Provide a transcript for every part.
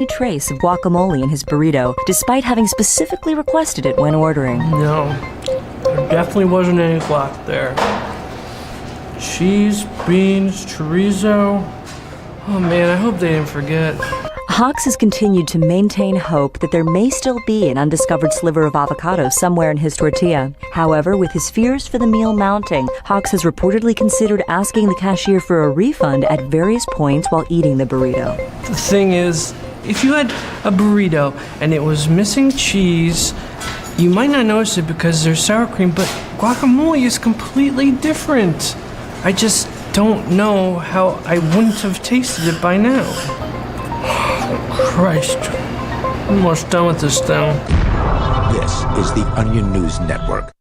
trace of guacamole in his burrito, despite having specifically requested it when ordering. No, there definitely wasn't any guac there. Cheese, beans, chorizo. Oh man, I hope they didn't forget. Hawks has continued to maintain hope that there may still be an undiscovered sliver of avocado somewhere in his tortilla. However, with his fears for the meal mounting, Hawks has reportedly considered asking the cashier for a refund at various points while eating the burrito. The thing is, if you had a burrito and it was missing cheese, you might not notice it because there's sour cream, but guacamole is completely different. I just don't know how I wouldn't have tasted it by now. Christ, I'm almost done with this thing. This is the Onion News Network.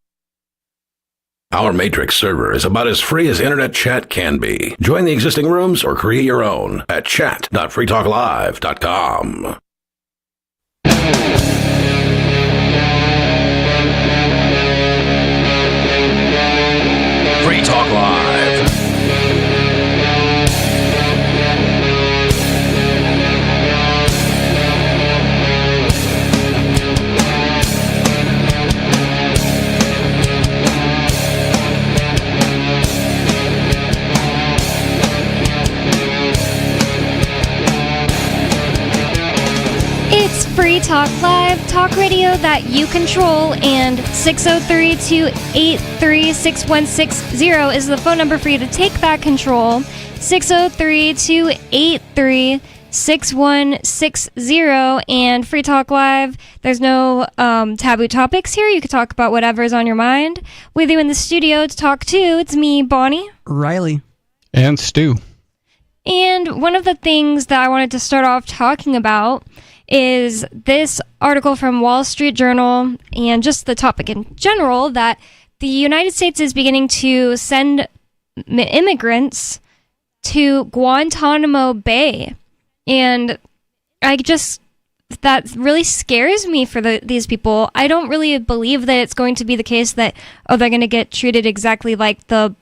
Our Matrix server is about as free as internet chat can be. Join the existing rooms or create your own at chat.freetalklive.com. Free Talk Live. It's Free Talk Live, talk radio that you control, and 603-283-6160 is the phone number for you to take back control. 603-283-6160, and Free Talk Live, there's no taboo topics here. You can talk about whatever's on your mind. With you in the studio to talk to, it's me, Bonnie. Riley. And Stu. And one of the things that I wanted to start off talking about is this article from Wall Street Journal, and just the topic in general, that the United States is beginning to send immigrants to Guantanamo Bay. And that really scares me for these people. I don't really believe that it's going to be the case that, they're going to get treated exactly like the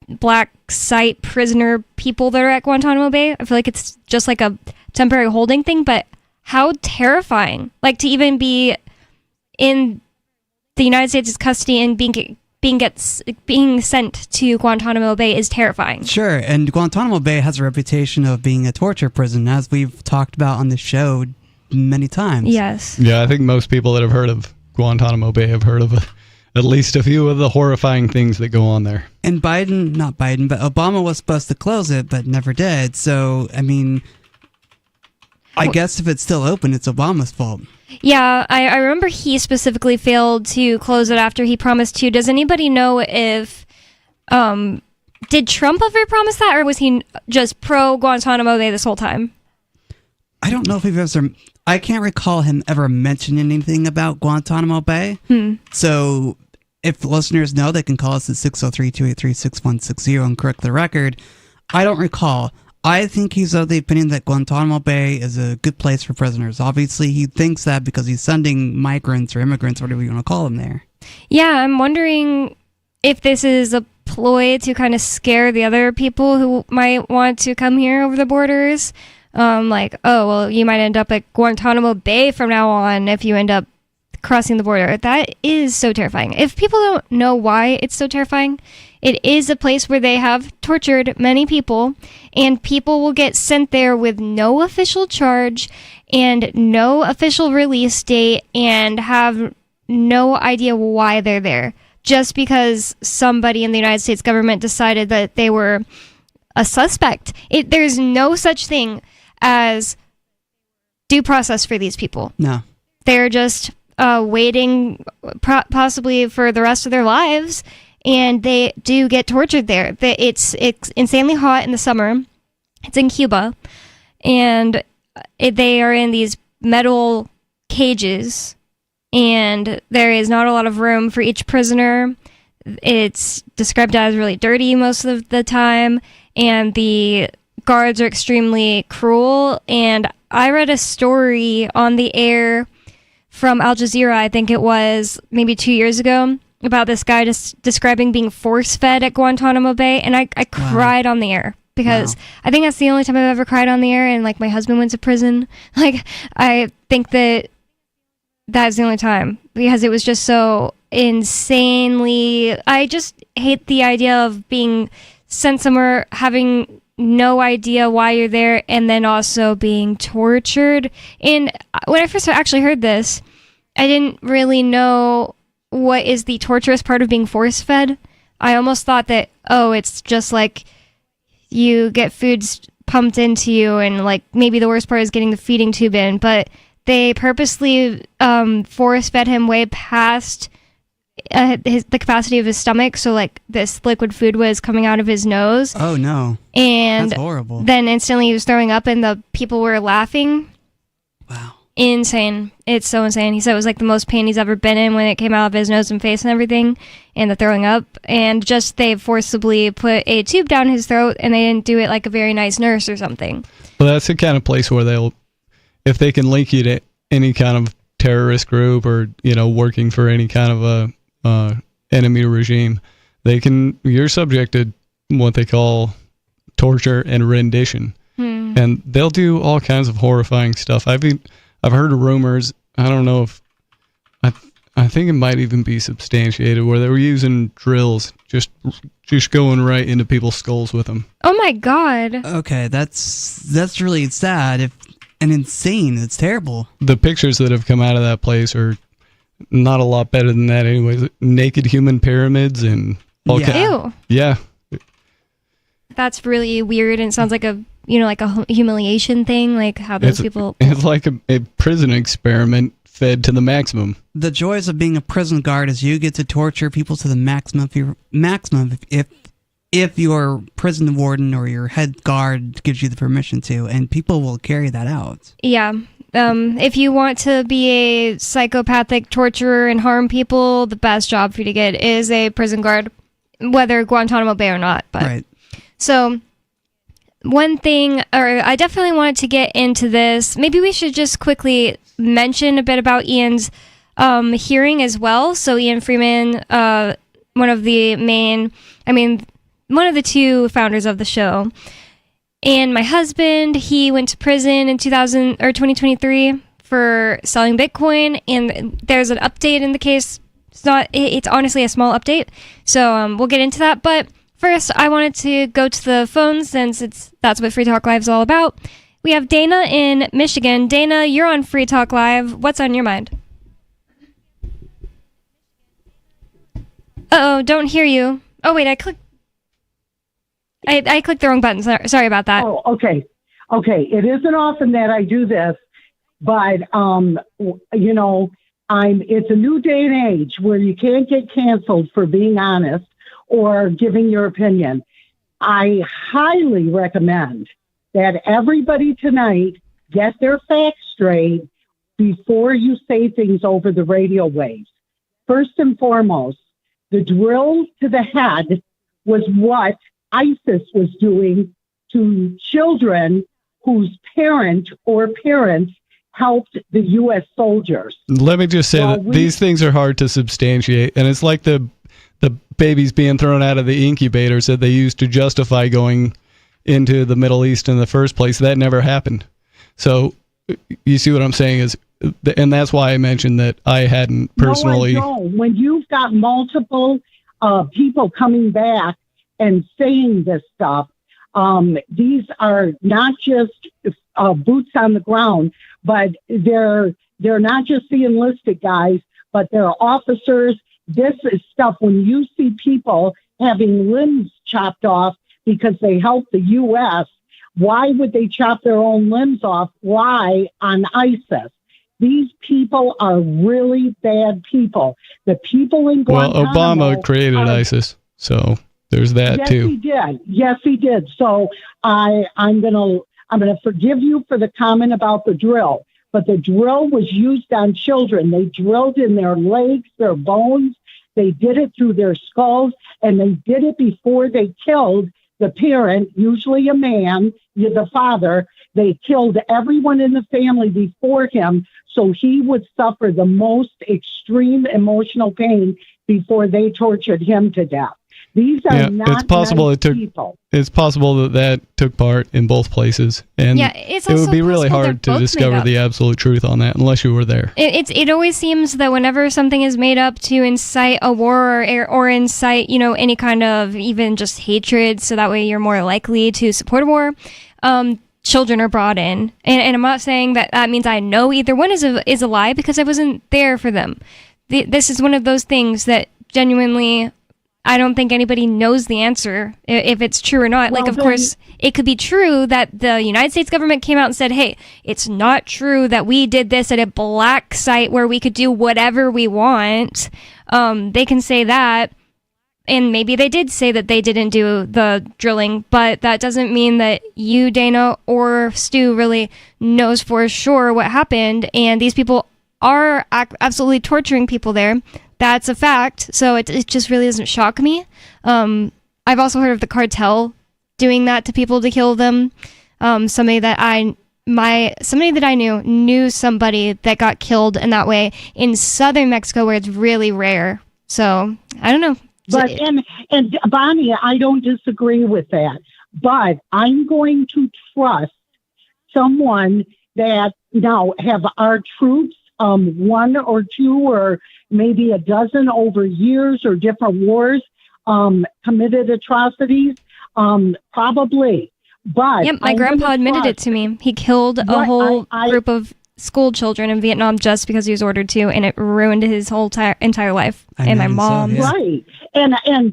black site prisoner people that are at Guantanamo Bay. I feel like it's just like a temporary holding thing, but how terrifying. Like, to even be in the United States' custody and being sent to Guantanamo Bay is terrifying. Sure, and Guantanamo Bay has a reputation of being a torture prison, as we've talked about on the show many times. Yes. Yeah, I think most people that have heard of Guantanamo Bay have heard of at least a few of the horrifying things that go on there. And but Obama was supposed to close it, but never did. So, I mean, I guess if it's still open, it's Obama's fault. Yeah, I remember he specifically failed to close it after he promised to. Does anybody know if, did Trump ever promise that, or was he just pro Guantanamo Bay this whole time? I don't know if I can't recall him ever mentioning anything about Guantanamo Bay. So if listeners know, they can call us at 603-283-6160 and correct the record. I don't recall. I think he's of the opinion that Guantanamo Bay is a good place for prisoners. Obviously, he thinks that because he's sending migrants or immigrants, whatever you want to call them, there. Yeah, I'm wondering if this is a ploy to kind of scare the other people who might want to come here over the borders. Like, oh, well, you might end up at Guantanamo Bay from now on if you end up crossing the border. That is so terrifying. If people don't know why it's so terrifying, it is a place where they have tortured many people, and people will get sent there with no official charge and no official release date and have no idea why they're there, just because somebody in the United States government decided that they were a suspect. There's no such thing as due process for these people. No. They're just waiting possibly for the rest of their lives, and they do get tortured there. It's insanely hot in the summer. It's in Cuba, and they are in these metal cages, and there is not a lot of room for each prisoner. It's described as really dirty most of the time, and the guards are extremely cruel. And I read a story on the air from Al Jazeera, I think it was maybe 2 years ago, about this guy just describing being force-fed at Guantanamo Bay, and I cried on the air. because Wow. I think that's the only time I've ever cried on the air, and like my husband went to prison. Like I think that's the only time, because it was just so insanely. I just hate the idea of being sent somewhere, having no idea why you're there, and then also being tortured. And when I first actually heard this, I didn't really know what is the torturous part of being force fed. I almost thought that, oh, it's just like you get foods pumped into you, and like maybe the worst part is getting the feeding tube in, but they purposely force fed him way past the capacity of his stomach, so like this liquid food was coming out of his nose. Oh no. And That's horrible. then instantly he was throwing up, and the people were laughing. Wow. Insane. It's so insane. He said it was like the most pain he's ever been in when it came out of his nose and face and everything, and the throwing up, and just they forcibly put a tube down his throat, and they didn't do it like a very nice nurse or something. Well, that's the kind of place where if they can link you to any kind of terrorist group or, working for any kind of a enemy regime, you're subjected to what they call torture and rendition. And they'll do all kinds of horrifying stuff. I've heard of rumors, I don't know if, I think it might even be substantiated, where they were using drills, just going right into people's skulls with them. Oh my god. Okay, that's really sad and insane. It's terrible. The pictures that have come out of that place are not a lot better than that anyways. Naked human pyramids and all Yeah. Ew. Yeah. That's really weird, and it sounds like a humiliation thing, like how those people. It's like a prison experiment fed to the maximum. The joys of being a prison guard is you get to torture people to the maximum if your prison warden or your head guard gives you the permission to, and people will carry that out. Yeah. If you want to be a psychopathic torturer and harm people, the best job for you to get is a prison guard, whether Guantanamo Bay or not. But Right. So one thing, or I definitely wanted to get into this. Maybe we should just quickly mention a bit about Ian's hearing as well. So Ian Freeman, one of the two founders of the show, and my husband, he went to prison in 2023 for selling Bitcoin, and there's an update in the case. It's honestly a small update, so we'll get into that. But first, I wanted to go to the phones, since that's what Free Talk Live is all about. We have Dana in Michigan. Dana, you're on Free Talk Live. What's on your mind? Uh-oh, don't hear you. Oh, wait, I clicked the wrong button. Sorry about that. Oh, okay. Okay. It isn't often that I do this, but, it's a new day and age where you can't get canceled for being honest or giving your opinion. I highly recommend that everybody tonight get their facts straight before you say things over the radio waves. First and foremost, the drill to the head was what ISIS was doing to children whose parent or parents helped the U.S. soldiers. Let me just say that these things are hard to substantiate, and it's like the babies being thrown out of the incubators that they used to justify going into the Middle East in the first place. That never happened. So you see what I'm saying is, and that's why I mentioned that I hadn't personally. No, when you've got multiple people coming back and saying this stuff, these are not just boots on the ground, but they're not just the enlisted guys, but they're officers. This is stuff when you see people having limbs chopped off because they helped the U.S. Why would they chop their own limbs off? Why on ISIS? These people are really bad people. The people in Guantanamo. Well, Obama created ISIS, so there's that yes, too. He did. Yes, he did. So I'm gonna forgive you for the comment about the drill. But the drill was used on children. They drilled in their legs, their bones. They did it through their skulls, and they did it before they killed the parent, usually a man, the father. They killed everyone in the family before him, so he would suffer the most extreme emotional pain before they tortured him to death. These are Yeah, not it's possible nice it took. people. It's possible that took part in both places, and Yeah, it's it would also be really possible hard they're to both discover made up. the absolute truth on that unless you were there. It always seems that whenever something is made up to incite a war or incite, any kind of even just hatred, so that way you're more likely to support a war, children are brought in. And I'm not saying that means I know either one is a lie, because I wasn't there for them. This is one of those things that genuinely, I don't think anybody knows the answer if it's true or not. Well, of then- course, it could be true that the United States government came out and said, hey, it's not true that we did this at a black site where we could do whatever we want. They can say that. And maybe they did say that they didn't do the drilling, but that doesn't mean that you, Dana, or Stu really knows for sure what happened. And these people are absolutely torturing people there. That's a fact. So it just really doesn't shock me. I've also heard of the cartel doing that to people to kill them. Somebody that I knew somebody that got killed in that way in southern Mexico, where it's really rare. So I don't know. But and Bonnie, I don't disagree with that. But I'm going to trust someone that now have our troops, one or two or maybe a dozen over years or different wars, committed atrocities. Probably. But yep, my grandpa admitted it to me. He killed a whole group of school children in Vietnam just because he was ordered to, and it ruined his whole entire life. And my mom. Right.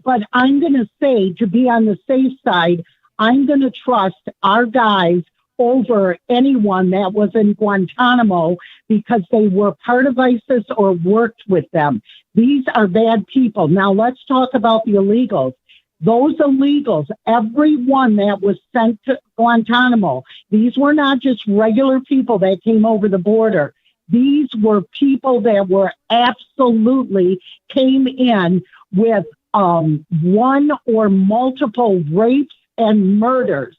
But I'm going to say, to be on the safe side, I'm going to trust our guys over anyone that was in Guantanamo because they were part of ISIS or worked with them. These are bad people. Now let's talk about the illegals. Those illegals, everyone that was sent to Guantanamo, these were not just regular people that came over the border. These were people that were absolutely came in with one or multiple rapes and murders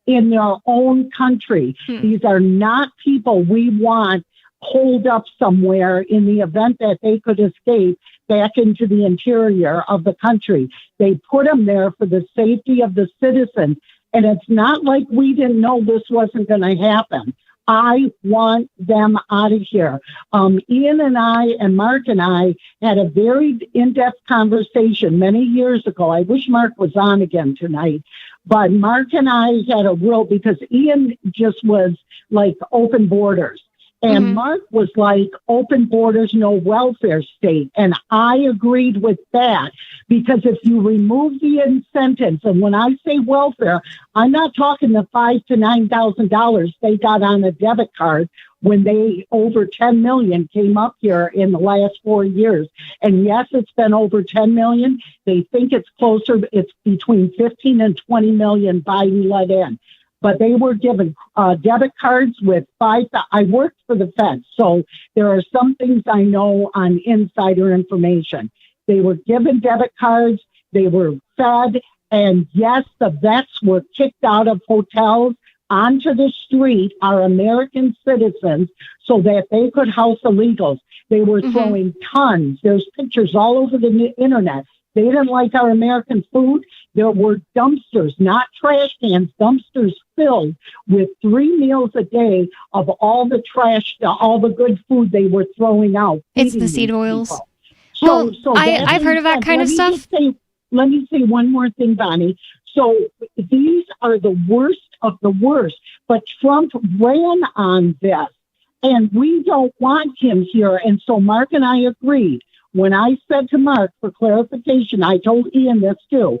in their own country. These are not people we want holed up somewhere in the event that they could escape back into the interior of the country. They put them there for the safety of the citizens. And it's not like we didn't know this wasn't going to happen. I want them out of here. Ian and I and Mark and I had a very in-depth conversation many years ago. I wish Mark was on again tonight. But Mark and I had a real, because Ian just was like open borders. And Mark was like, open borders, no welfare state. And I agreed with that because if you remove the incentives, and when I say welfare, I'm not talking the $5,000 to $9,000 they got on a debit card when they over 10 million came up here in the last 4 years. And yes, it's been over 10 million. They think it's closer. It's between 15 and 20 million Biden let in. But they were given debit cards with I worked for the feds, so there are some things I know on insider information. They were given debit cards, they were fed, and yes, the vets were kicked out of hotels onto the street, our American citizens, so that they could house illegals. They were throwing tons. There's pictures all over the internet. They didn't like our American food. There were dumpsters, not trash cans, dumpsters filled with 3 meals a day of all the trash, all the good food they were throwing out. It's the seed oils. So I've heard of that kind of stuff. Let me say one more thing, Bonnie. So these are the worst of the worst. But Trump ran on this, and we don't want him here. And so Mark and I agreed. When I said to Mark for clarification, I told Ian this too,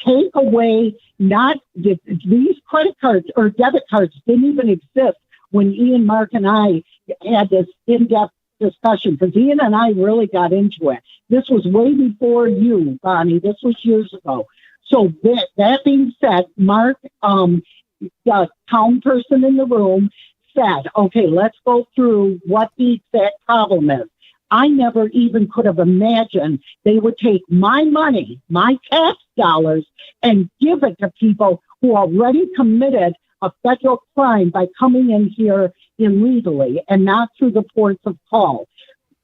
take away these credit cards or debit cards didn't even exist when Ian, Mark, and I had this in-depth discussion because Ian and I really got into it. This was way before you, Bonnie. This was years ago. So that being said, Mark, the town person in the room, said, okay, let's go through what the exact problem is. I never even could have imagined they would take my money, my tax dollars, and give it to people who already committed a federal crime by coming in here illegally and not through the ports of call.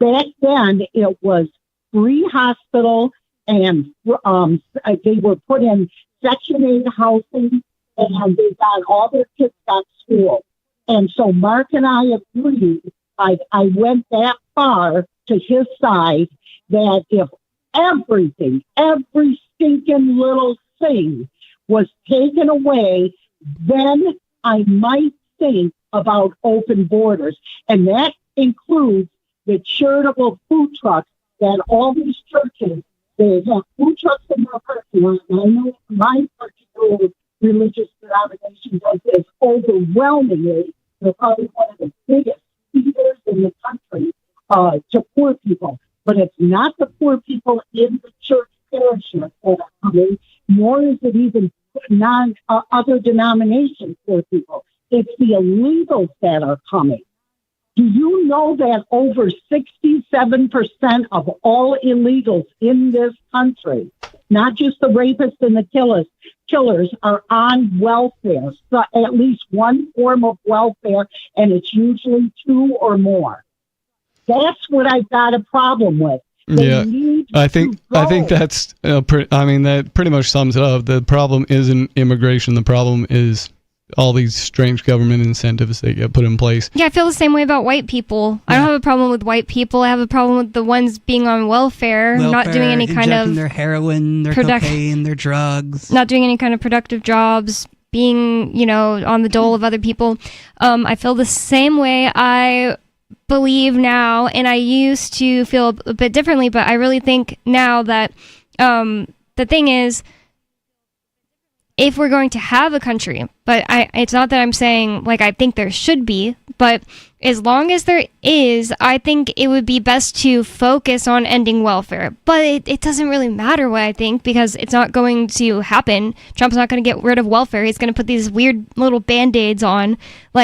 Back then, it was free hospital and they were put in Section 8 housing, and they got all their kids got school. And so Mark and I agreed. I went that far to his side that if everything, every stinking little thing was taken away, then I might think about open borders. And that includes the charitable food trucks that all these churches, they have food trucks in their parking lot. And I know my particular religious denomination does this overwhelmingly. They're probably one of the biggest feeders in the country to poor people. But it's not the poor people in the church parishes that are coming, nor is it even other denominations poor people. It's the illegals that are coming. Do you know that over 67% of all illegals in this country, not just the rapists and the killers are on welfare, so at least one form of welfare, and it's usually two or more. That's what I've got a problem with. I think that's that pretty much sums it up. The problem isn't immigration. The problem is all these strange government incentives that get put in place. Yeah, I feel the same way about white people. I don't have a problem with white people. I have a problem with the ones being on welfare not doing any kind of their heroin, their cocaine, their drugs, not doing any kind of productive jobs, being, on the dole of other people. I feel the same way. I believe now, and I used to feel a bit differently, but I really think now that the thing is, if we're going to have a country, but it's not that I'm saying I think there should be, but as long as there is, I think it would be best to focus on ending welfare. But it doesn't really matter what I think, because it's not going to happen. Trump's not going to get rid of welfare. He's going to put these weird little band-aids on,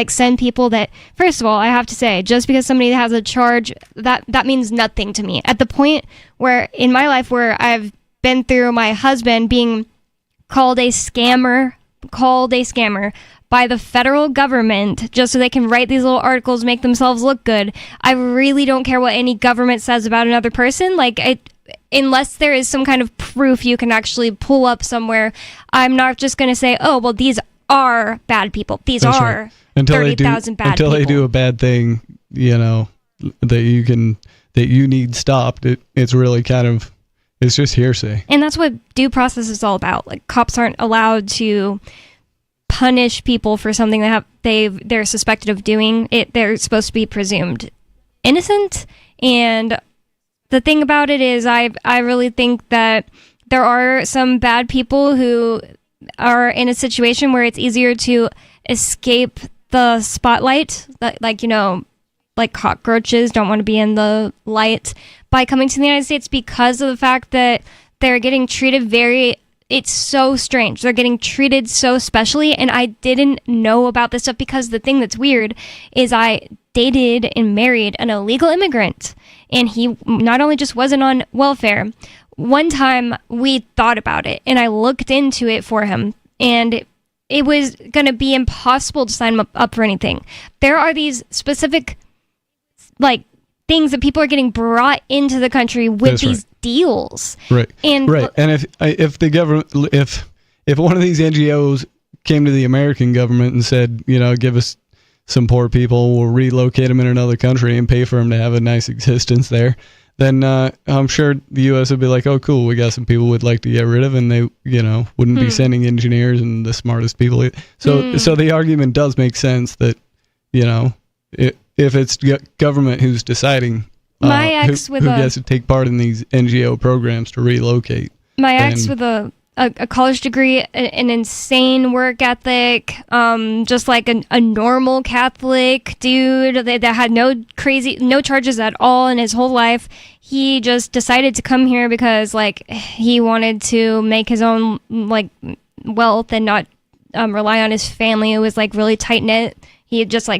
send people that, first of all, I have to say, just because somebody has a charge, that means nothing to me. At the point where, in my life, where I've been through my husband being called a scammer by the federal government just so they can write these little articles, make themselves look good. I really don't care what any government says about another person. Unless there is some kind of proof you can actually pull up somewhere, I'm not just going to say, oh, well, these are bad people. These That's are right. 30,000 bad people. Until they do a bad thing, that you need stopped, it's really kind of, it's just hearsay. And that's what due process is all about. Cops aren't allowed to punish people for something that they're suspected of doing. They're supposed to be presumed innocent. And the thing about it is, I really think that there are some bad people who are in a situation where it's easier to escape the spotlight, like cockroaches don't want to be in the light, by coming to the United States, because of the fact that they're getting treated it's so strange. They're getting treated so specially, and I didn't know about this stuff, because the thing that's weird is I dated and married an illegal immigrant, and he not only just wasn't on welfare. One time we thought about it, and I looked into it for him, and it was going to be impossible to sign him up for anything. There are these specific things that people are getting brought into the country with That's these right. deals. Right. And if the government, if one of these NGOs came to the American government and said, give us some poor people, we'll relocate them in another country and pay for them to have a nice existence there, then I'm sure the U.S. would be like, oh, cool, we got some people we'd like to get rid of, and they, wouldn't be sending engineers and the smartest people. So the argument does make sense that, if it's government who's deciding who gets to take part in these NGO programs to relocate. My ex with a college degree, an insane work ethic, just like a normal Catholic dude that had no charges at all in his whole life. He just decided to come here because he wanted to make his own wealth and not rely on his family. It was really tight knit. He just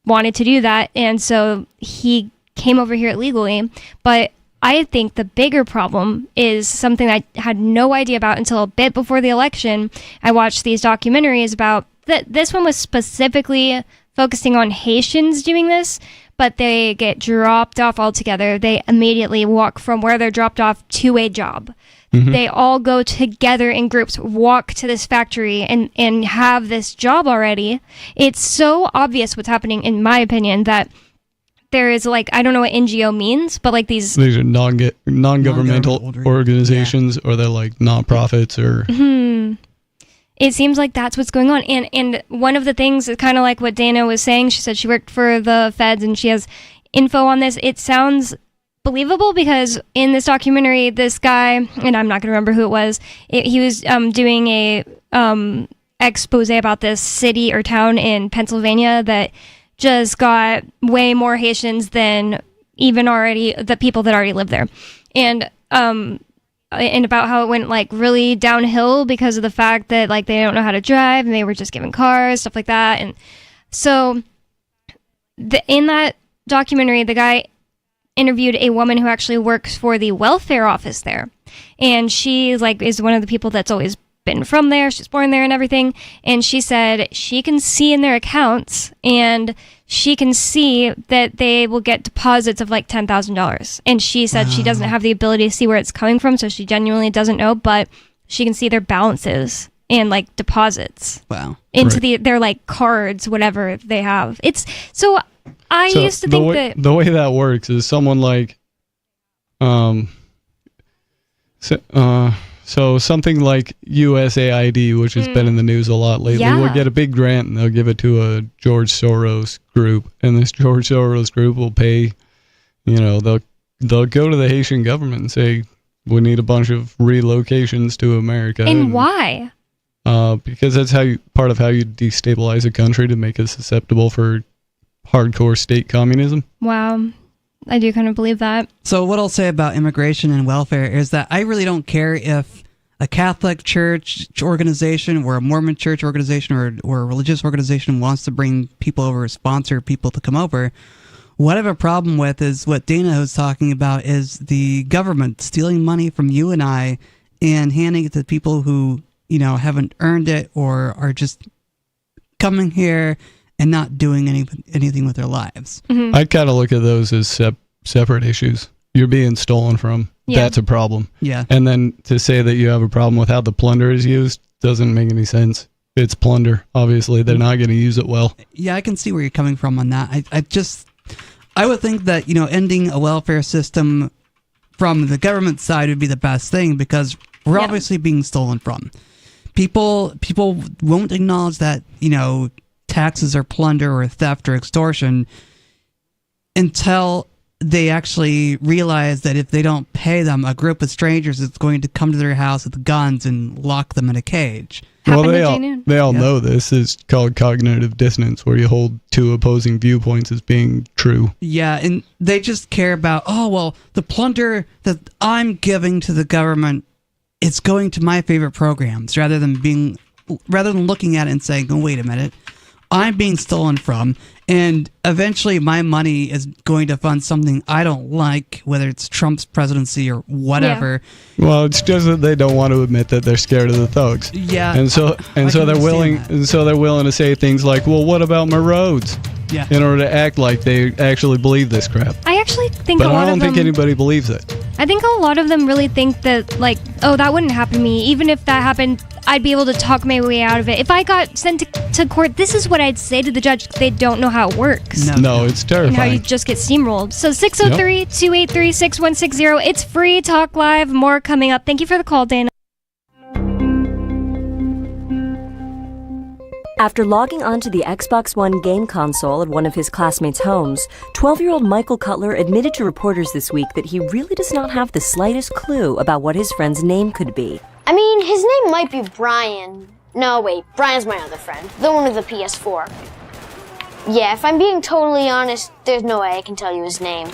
wanted to do that, and so he came over here illegally. But I think the bigger problem is something I had no idea about until a bit before the election. I watched these documentaries about this one was specifically focusing on Haitians doing this, but they get dropped off altogether. They immediately walk from where they're dropped off to a job. they all go together in groups, walk to this factory and have this job already. It's so obvious what's happening, in my opinion, that there is like, I don't know what NGO means, but like these are non-governmental organizations, or they're like nonprofits, or it seems like that's what's going on. And one of the things is kind of like what Dana was saying. She said she worked for the feds and she has info on this. It sounds believable because in this documentary, this guy, and I'm not going to remember who it was, he was doing a expose about this city or town in Pennsylvania that just got way more Haitians than even already the people that already live there. And about how it went like really downhill because of the fact that like they don't know how to drive and they were just given cars, stuff like that. And so in that documentary, the guy interviewed a woman who actually works for the welfare office there. And she like is one of the people that's always been from there. She's born there and everything. And she said she can see in their accounts and she can see that they will get deposits of like $10,000. And she said she doesn't have the ability to see where it's coming from, so she genuinely doesn't know, but she can see their balances and like deposits. Wow. Into their like cards, whatever they have. It's so I used to think that the way that works is someone like so something like USAID, which has been in the news a lot lately, will get a big grant and they'll give it to a George Soros group, and this George Soros group will pay, they'll go to the Haitian government and say, we need a bunch of relocations to America. And why? Because that's part of how you destabilize a country, to make it susceptible for hardcore state communism. Wow. I do kind of believe that. So what I'll say about immigration and welfare is that I really don't care if a Catholic church organization or a Mormon church organization or a religious organization wants to bring people over, sponsor people to come over. What I have a problem with is what Dana was talking about, is the government stealing money from you and I and handing it to people who, haven't earned it or are just coming here and not doing anything with their lives. Mm-hmm. I kind of look at those as separate issues. You're being stolen from. Yeah. That's a problem. Yeah. And then to say that you have a problem with how the plunder is used doesn't make any sense. It's plunder. Obviously, they're not going to use it well. Yeah, I can see where you're coming from on that. I would think that, ending a welfare system from the government side would be the best thing, because we're obviously being stolen from. People won't acknowledge that, taxes are plunder or theft or extortion until they actually realize that if they don't pay them, a group of strangers is going to come to their house with guns and lock them in a cage. Well, they all know this. It's called cognitive dissonance, where you hold two opposing viewpoints as being true. Yeah, and they just care about, the plunder that I'm giving to the government, it's going to my favorite programs, rather than looking at it and saying, oh, wait a minute, I'm being stolen from, and eventually my money is going to fund something I don't like, whether it's Trump's presidency or whatever. Yeah. Well, it's just that they don't want to admit that they're scared of the thugs. Yeah. And so they're willing to say things like, "Well, what about my roads?" Yeah. In order to act like they actually believe this crap. I actually think but a lot I don't of them, think anybody believes it. I think a lot of them really think that, like, oh, that wouldn't happen to me. Even if that happened, I'd be able to talk my way out of it. If I got sent to court, this is what I'd say to the judge. They don't know how it works. No, it's terrifying. And how you just get steamrolled. So 603-283-6160. It's free. Talk live. More coming up. Thank you for the call, Dana. After logging onto the Xbox One game console at one of his classmates' homes, 12-year-old Michael Cutler admitted to reporters this week that he really does not have the slightest clue about what his friend's name could be. I mean, his name might be Brian. No, wait, Brian's my other friend, the one with the PS4. Yeah, if I'm being totally honest, there's no way I can tell you his name.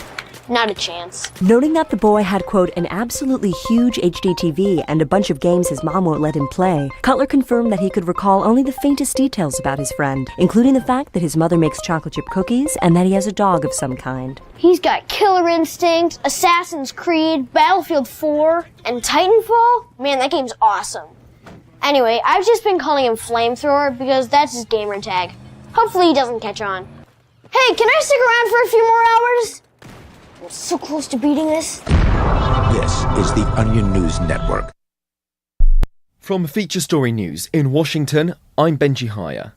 Not a chance. Noting that the boy had, quote, an absolutely huge HD TV and a bunch of games his mom won't let him play, Cutler confirmed that he could recall only the faintest details about his friend, including the fact that his mother makes chocolate chip cookies and that he has a dog of some kind. He's got Killer Instinct, Assassin's Creed, Battlefield 4, and Titanfall? Man, that game's awesome. Anyway, I've just been calling him Flamethrower because that's his gamer tag. Hopefully he doesn't catch on. Hey, can I stick around for a few more hours? I'm so close to beating this? This is the Onion News Network. From Feature Story News in Washington, I'm Benji Haya.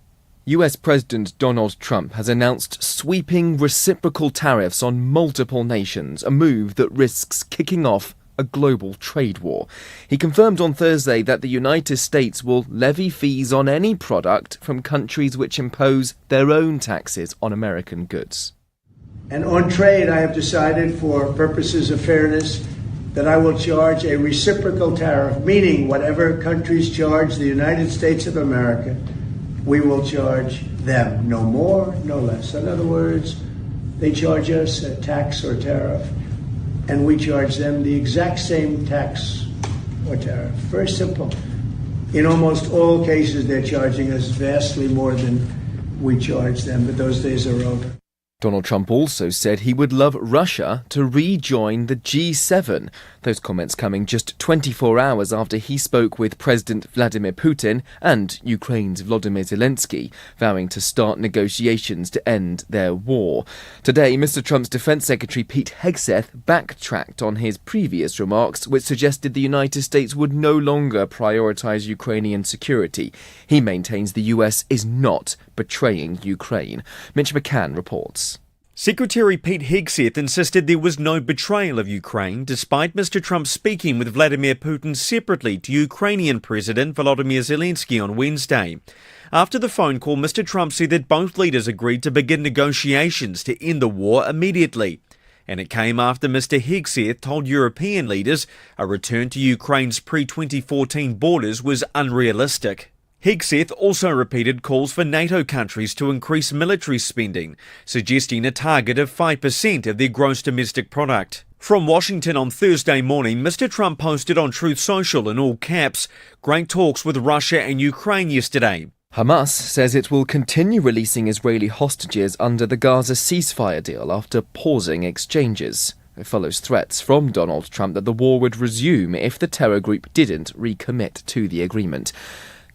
US President Donald Trump has announced sweeping reciprocal tariffs on multiple nations, a move that risks kicking off a global trade war. He confirmed on Thursday that the United States will levy fees on any product from countries which impose their own taxes on American goods. And on trade, I have decided, for purposes of fairness, that I will charge a reciprocal tariff, meaning whatever countries charge the United States of America, we will charge them, no more, no less. In other words, they charge us a tax or tariff, and we charge them the exact same tax or tariff. Very simple. In almost all cases, they're charging us vastly more than we charge them, but those days are over. Donald Trump also said he would love Russia to rejoin the G7. Those comments coming just 24 hours after he spoke with President Vladimir Putin and Ukraine's Volodymyr Zelensky, vowing to start negotiations to end their war. Today, Mr. Trump's Defense Secretary Pete Hegseth backtracked on his previous remarks, which suggested the United States would no longer prioritize Ukrainian security. He maintains the US is not betraying Ukraine. Mitch McCann reports. Secretary Pete Hegseth insisted there was no betrayal of Ukraine, despite Mr. Trump speaking with Vladimir Putin separately to Ukrainian President Volodymyr Zelensky on Wednesday. After the phone call, Mr. Trump said that both leaders agreed to begin negotiations to end the war immediately. And it came after Mr. Hegseth told European leaders a return to Ukraine's pre-2014 borders was unrealistic. Hegseth also repeated calls for NATO countries to increase military spending, suggesting a target of 5% of their gross domestic product. From Washington on Thursday morning, Mr. Trump posted on Truth Social in all caps, "Great talks with Russia and Ukraine yesterday." Hamas says it will continue releasing Israeli hostages under the Gaza ceasefire deal after pausing exchanges. It follows threats from Donald Trump that the war would resume if the terror group didn't recommit to the agreement.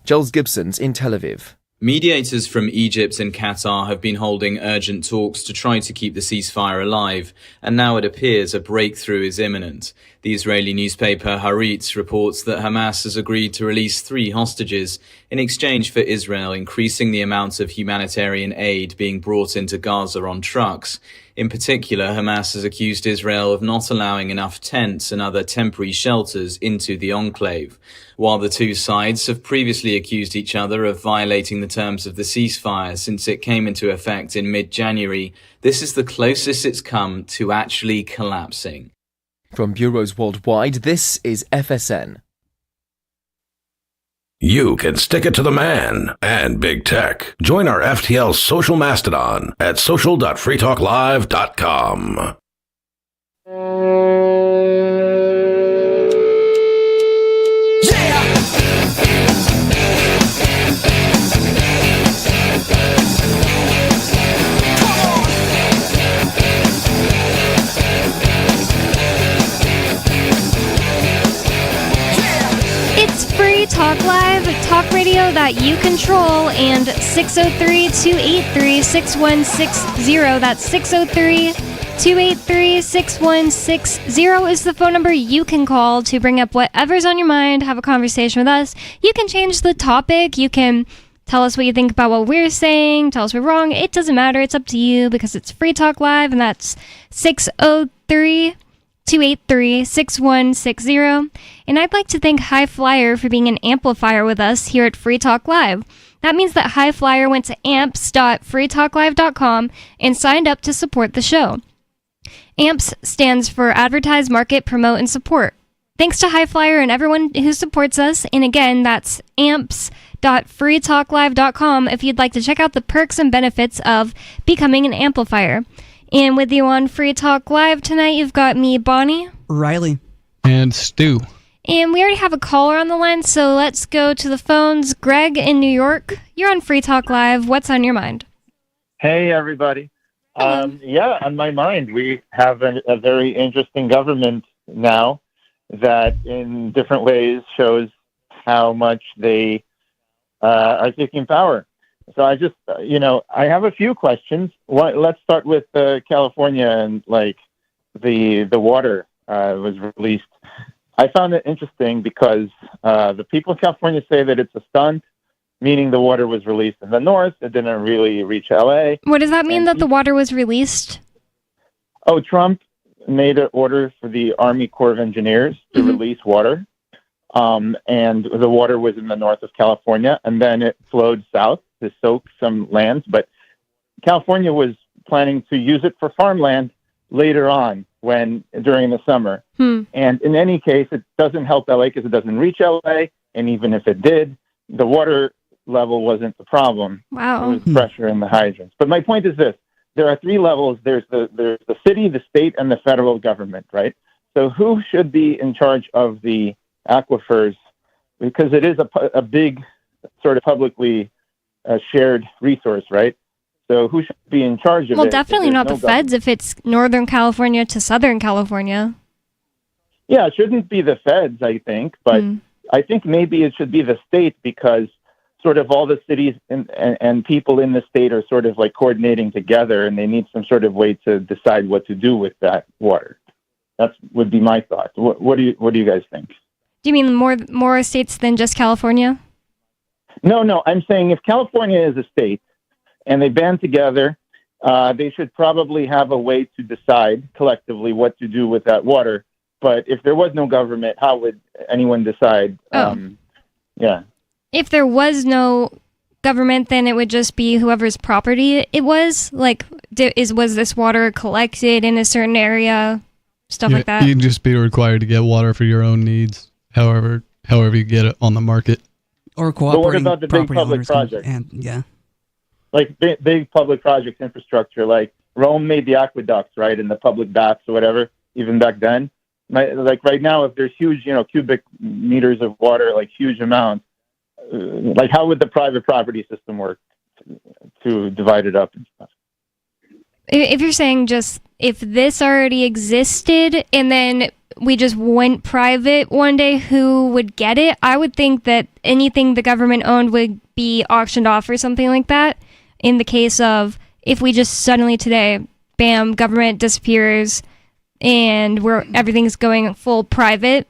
Giles Gibson's in Tel Aviv. Mediators from Egypt and Qatar have been holding urgent talks to try to keep the ceasefire alive, and now it appears a breakthrough is imminent. The Israeli newspaper Haaretz reports that Hamas has agreed to release 3 hostages in exchange for Israel increasing the amount of humanitarian aid being brought into Gaza on trucks. In particular, Hamas has accused Israel of not allowing enough tents and other temporary shelters into the enclave. While the two sides have previously accused each other of violating the terms of the ceasefire since it came into effect in mid-January, this is the closest it's come to actually collapsing. From bureaus worldwide, this is FSN. You can stick it to the man and big tech. Join our FTL social mastodon at social.freetalklive.com. Talk Live, talk radio that you control, and 603-283-6160. That's 603-283-6160 is the phone number you can call to bring up whatever's on your mind, have a conversation with us. You can change the topic. You can tell us what you think about what we're saying, tell us we're wrong. It doesn't matter. It's up to you because it's Free Talk Live, and that's 603-283-6160. And I'd like to thank High Flyer for being an amplifier with us here at Free Talk Live. That means that High Flyer went to amps.freetalklive.com and signed up to support the show. AMPS stands for Advertise, Market, Promote, and Support. Thanks to High Flyer and everyone who supports us. And again, that's amps.freetalklive.com if you'd like to check out the perks and benefits of becoming an amplifier. And with you on Free Talk Live tonight, you've got me, Bonnie, Riley, and Stu. And we already have a caller on the line, so let's go to the phones. Greg in New York, you're on Free Talk Live. What's on your mind? Hey, everybody. Yeah, on my mind, we have a very interesting government now that in different ways shows how much they are taking power. So I just, I have a few questions. Let's start with California and the water was released. I found it interesting because the people in California say that it's a stunt, meaning the water was released in the north. It didn't really reach LA. What does that mean that the water was released? Oh, Trump made an order for the Army Corps of Engineers to release water. And the water was in the north of California, and then it flowed south to soak some lands. But California was planning to use it for farmland later on during the summer. And in any case, it doesn't help LA because it doesn't reach LA. And even if it did, the water level wasn't the problem. Wow. It was pressure in the hydrants. But my point is this. There are three levels. There's the city, the state, and the federal government, right? So who should be in charge of the aquifers? Because it is a big sort of publicly shared resource, right? So who should be in charge of it? Well, definitely not the feds if it's Northern California to Southern California. Yeah, it shouldn't be the feds, I think. But I think maybe it should be the state because sort of all the cities and people in the state are sort of like coordinating together, and they need some sort of way to decide what to do with that water. That would be my thought. What do you guys think? Do you mean more states than just California? No. I'm saying if California is a state and they band together, they should probably have a way to decide collectively what to do with that water. But if there was no government, how would anyone decide? Yeah. If there was no government, then it would just be whoever's property it was. Like, was this water collected in a certain area? Stuff like that. You'd just be required to get water for your own needs, however you get it on the market. Or cooperating. But what about the big public projects? Yeah. Like big public projects, infrastructure, like Rome made the aqueducts, right, and the public baths or whatever, even back then. Like right now, if there's huge, cubic meters of water, like huge amounts, like how would the private property system work to divide it up and stuff? If you're saying just if this already existed and then we just went private one day, who would get it? I would think that anything the government owned would be auctioned off or something like that. In the case of if we just suddenly today, bam, government disappears and everything's going full private,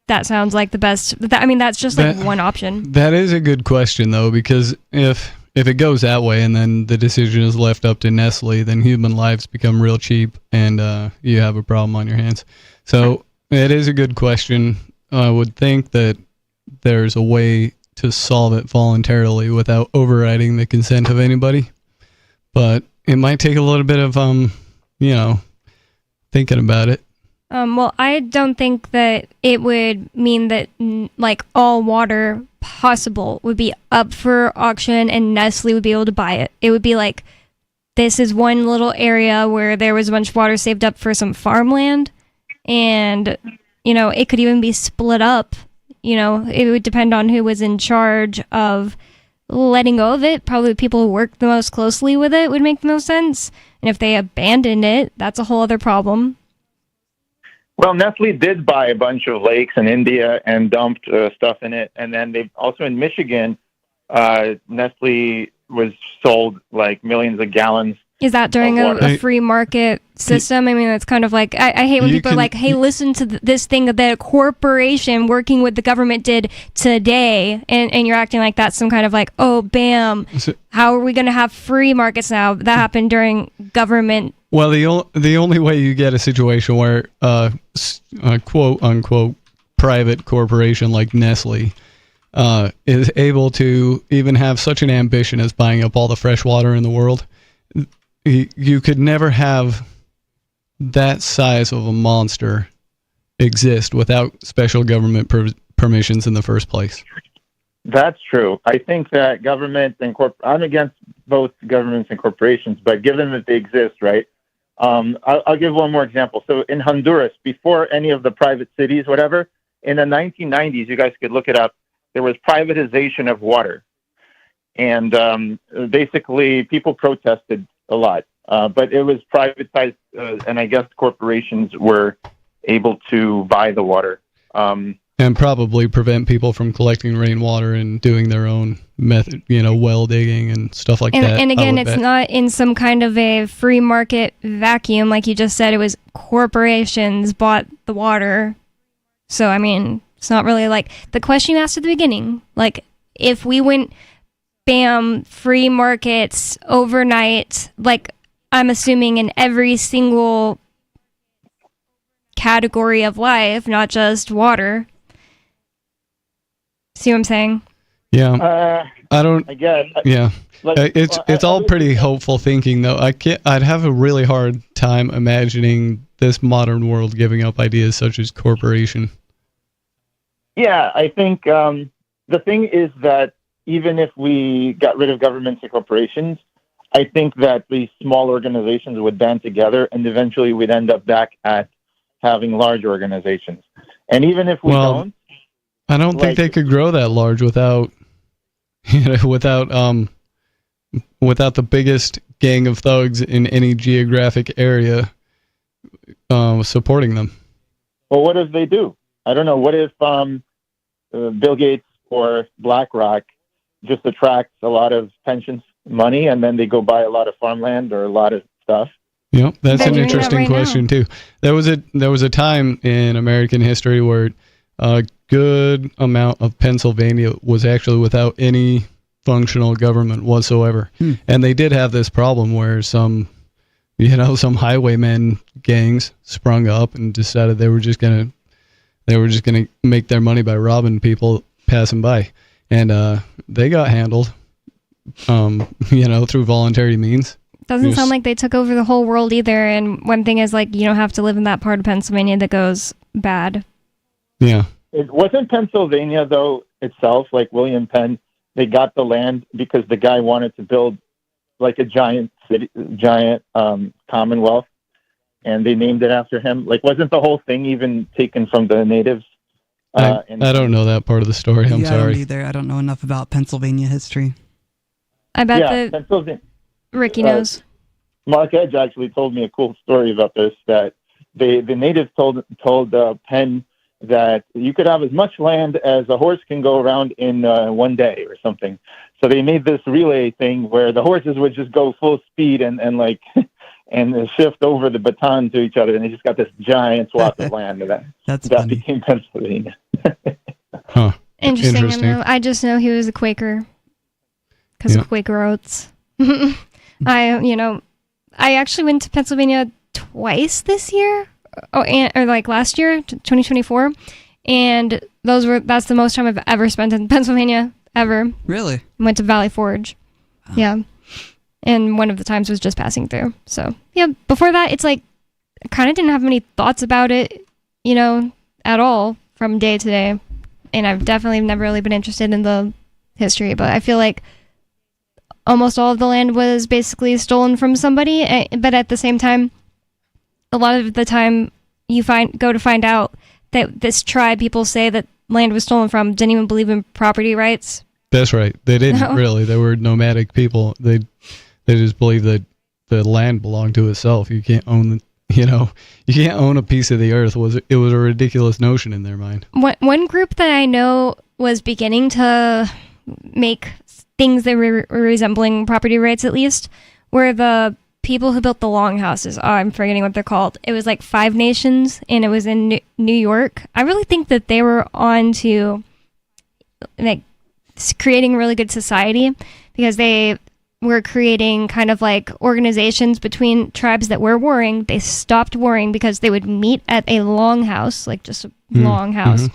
that sounds like the best. That's just like one option. That is a good question though, because if it goes that way and then the decision is left up to Nestle, then human lives become real cheap and you have a problem on your hands. So it is a good question. I would think that there's a way to solve it voluntarily without overriding the consent of anybody. But it might take a little bit of, thinking about it. Well, I don't think that it would mean that like all water possible would be up for auction and Nestle would be able to buy it. It would be like, this is one little area where there was a bunch of water saved up for some farmland. And, it could even be split up. It would depend on who was in charge of letting go of it. Probably the people who worked the most closely with it would make the most sense. And if they abandoned it, that's a whole other problem. Well, Nestle did buy a bunch of lakes in India and dumped stuff in it. And then they also in Michigan, Nestle was sold like millions of gallons. Is that during a free market system? It's kind of like, I hate when people are like, hey, listen to this thing that a corporation working with the government did today. And you're acting like that's some kind of like, oh, bam, how are we going to have free markets now? That happened during government. Well, the only way you get a situation where a quote unquote private corporation like Nestle is able to even have such an ambition as buying up all the fresh water in the world, you could never have that size of a monster exist without special government permissions in the first place. That's true. I think that government and I'm against both governments and corporations, but given that they exist, right? I'll give one more example. So in Honduras, before any of the private cities, whatever, in the 1990s, you guys could look it up, there was privatization of water. And basically people protested a lot, but it was privatized, and I guess corporations were able to buy the water. And And probably prevent people from collecting rainwater and doing their own method, well digging and stuff like that. And I again, would it's bet. not in some kind of a free market vacuum, like you just said. It was corporations bought the water. So, I mean, it's not really like the question you asked at the beginning. Like, if we went, bam, free markets overnight, like, I'm assuming in every single category of life, not just water. See what I'm saying? Yeah. I don't. I guess. Yeah. Like, It's all pretty hopeful thinking, though. I'd have a really hard time imagining this modern world giving up ideas such as corporation. Yeah, I think the thing is that even if we got rid of governments and corporations, I think that these small organizations would band together, and eventually we'd end up back at having large organizations. And even if we don't, I don't think they could grow that large without without the biggest gang of thugs in any geographic area supporting them. well, what if they do? I don't know. What if Bill Gates or BlackRock just attracts a lot of pension money, and then they go buy a lot of farmland or a lot of stuff? Yep, that's They're an doing that interesting right question too. There was a time in American history where a good amount of Pennsylvania was actually without any functional government whatsoever, and they did have this problem where some highwaymen gangs sprung up and decided they were just gonna make their money by robbing people passing by, and they got handled, through voluntary means. Doesn't sound like they took over the whole world either. And one thing is, like, you don't have to live in that part of Pennsylvania that goes bad. Yeah. It wasn't Pennsylvania, though, itself, like William Penn, they got the land because the guy wanted to build like a giant city, commonwealth, and they named it after him. Like, wasn't the whole thing even taken from the natives? I don't know that part of the story. I'm I don't sorry. either. I don't know enough about Pennsylvania history. I bet Pennsylvania. Ricky knows. Mark Edge actually told me a cool story about this, that the natives told Penn that you could have as much land as a horse can go around in 1 day or something. So they made this relay thing where the horses would just go full speed and shift over the baton to each other, and they just got this giant swath of land that became Pennsylvania. Huh. Interesting. I just know he was a Quaker because of Quaker Oats. I actually went to Pennsylvania twice this year, or like last year, 2024, and that's the most time I've ever spent in Pennsylvania ever. Really? Went to Valley Forge. Oh. Yeah. And one of the times was just passing through. So, yeah, before that, it's like, I kind of didn't have many thoughts about it, at all from day to day. And I've definitely never really been interested in the history, but I feel like almost all of the land was basically stolen from somebody. But at the same time, a lot of the time you go to find out that this tribe people say that land was stolen from didn't even believe in property rights. That's right. They didn't really. They were nomadic people. They just believed that the land belonged to itself. You can't own you can't own a piece of the earth. It was a ridiculous notion in their mind. One group that I know was beginning to make things that were resembling property rights, at least, were the people who built the longhouses. Oh, I'm forgetting what they're called. It was like 5 Nations, and it was in New York. I really think that they were on to like creating a really good society, because they were creating kind of like organizations between tribes that were warring. They stopped warring because they would meet at a longhouse, like just a long house,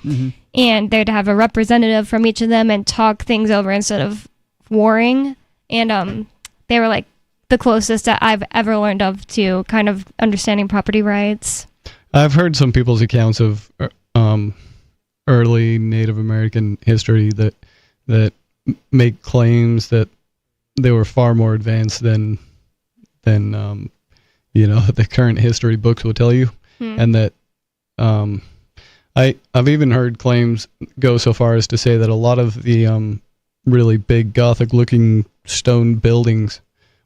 and they'd have a representative from each of them and talk things over instead of warring. And they were like the closest that I've ever learned of to kind of understanding property rights. I've heard some people's accounts of early Native American history that make claims that they were far more advanced than the current history books will tell you, and that I've even heard claims go so far as to say that a lot of the really big Gothic-looking stone buildings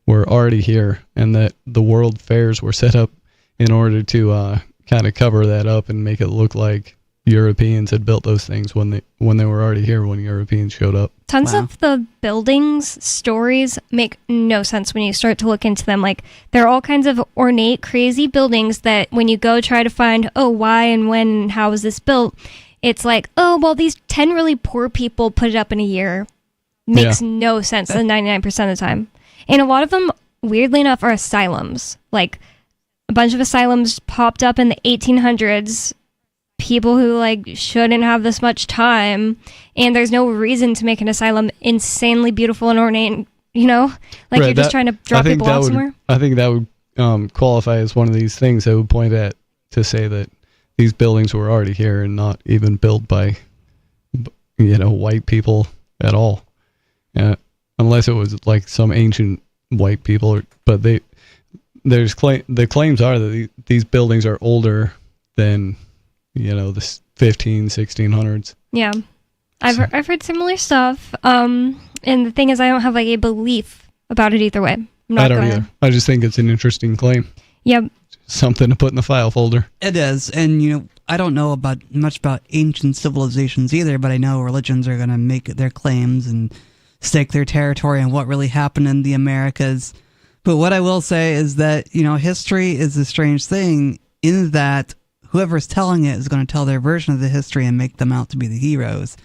were already here, and that the world fairs were set up in order to kind of cover that up and make it look like Europeans had built those things when they were already here when Europeans showed up. Tons of the buildings, stories make no sense when you start to look into them. Like, there are all kinds of ornate, crazy buildings that when you go try to find, why and when and how was this built, it's like, these 10 really poor people put it up in a year. Makes no sense 99% of the time. And a lot of them, weirdly enough, are asylums. Like, a bunch of asylums popped up in the 1800s. People who shouldn't have this much time, and there's no reason to make an asylum insanely beautiful and ornate. Right, you're just trying to drop people off somewhere. I think that would qualify as one of these things that would point at to say that these buildings were already here and not even built by white people at all, unless it was like some ancient white people. But the claims are that these buildings are older than the 1600s. Yeah, I've heard similar stuff. And the thing is, I don't have a belief about it either way. I don't either. I just think it's an interesting claim. Yep. Something to put in the file folder. It is, and I don't know much about ancient civilizations either, but I know religions are going to make their claims and stake their territory on what really happened in the Americas. But what I will say is that history is a strange thing in that whoever's telling it is going to tell their version of the history and make them out to be the heroes.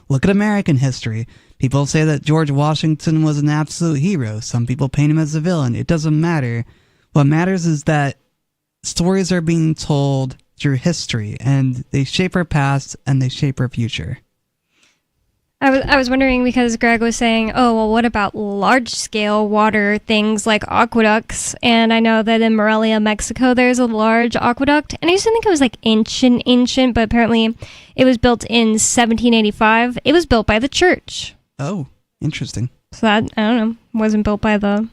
Look at American history. People say that George Washington was an absolute hero. Some people paint him as a villain. It doesn't matter. What matters is that stories are being told through history, and they shape our past and they shape our future. I was wondering, because Greg was saying, what about large-scale water things like aqueducts? And I know that in Morelia, Mexico, there's a large aqueduct. And I used to think it was ancient, but apparently it was built in 1785. It was built by the church. Oh, interesting. So that, I don't know, wasn't built by the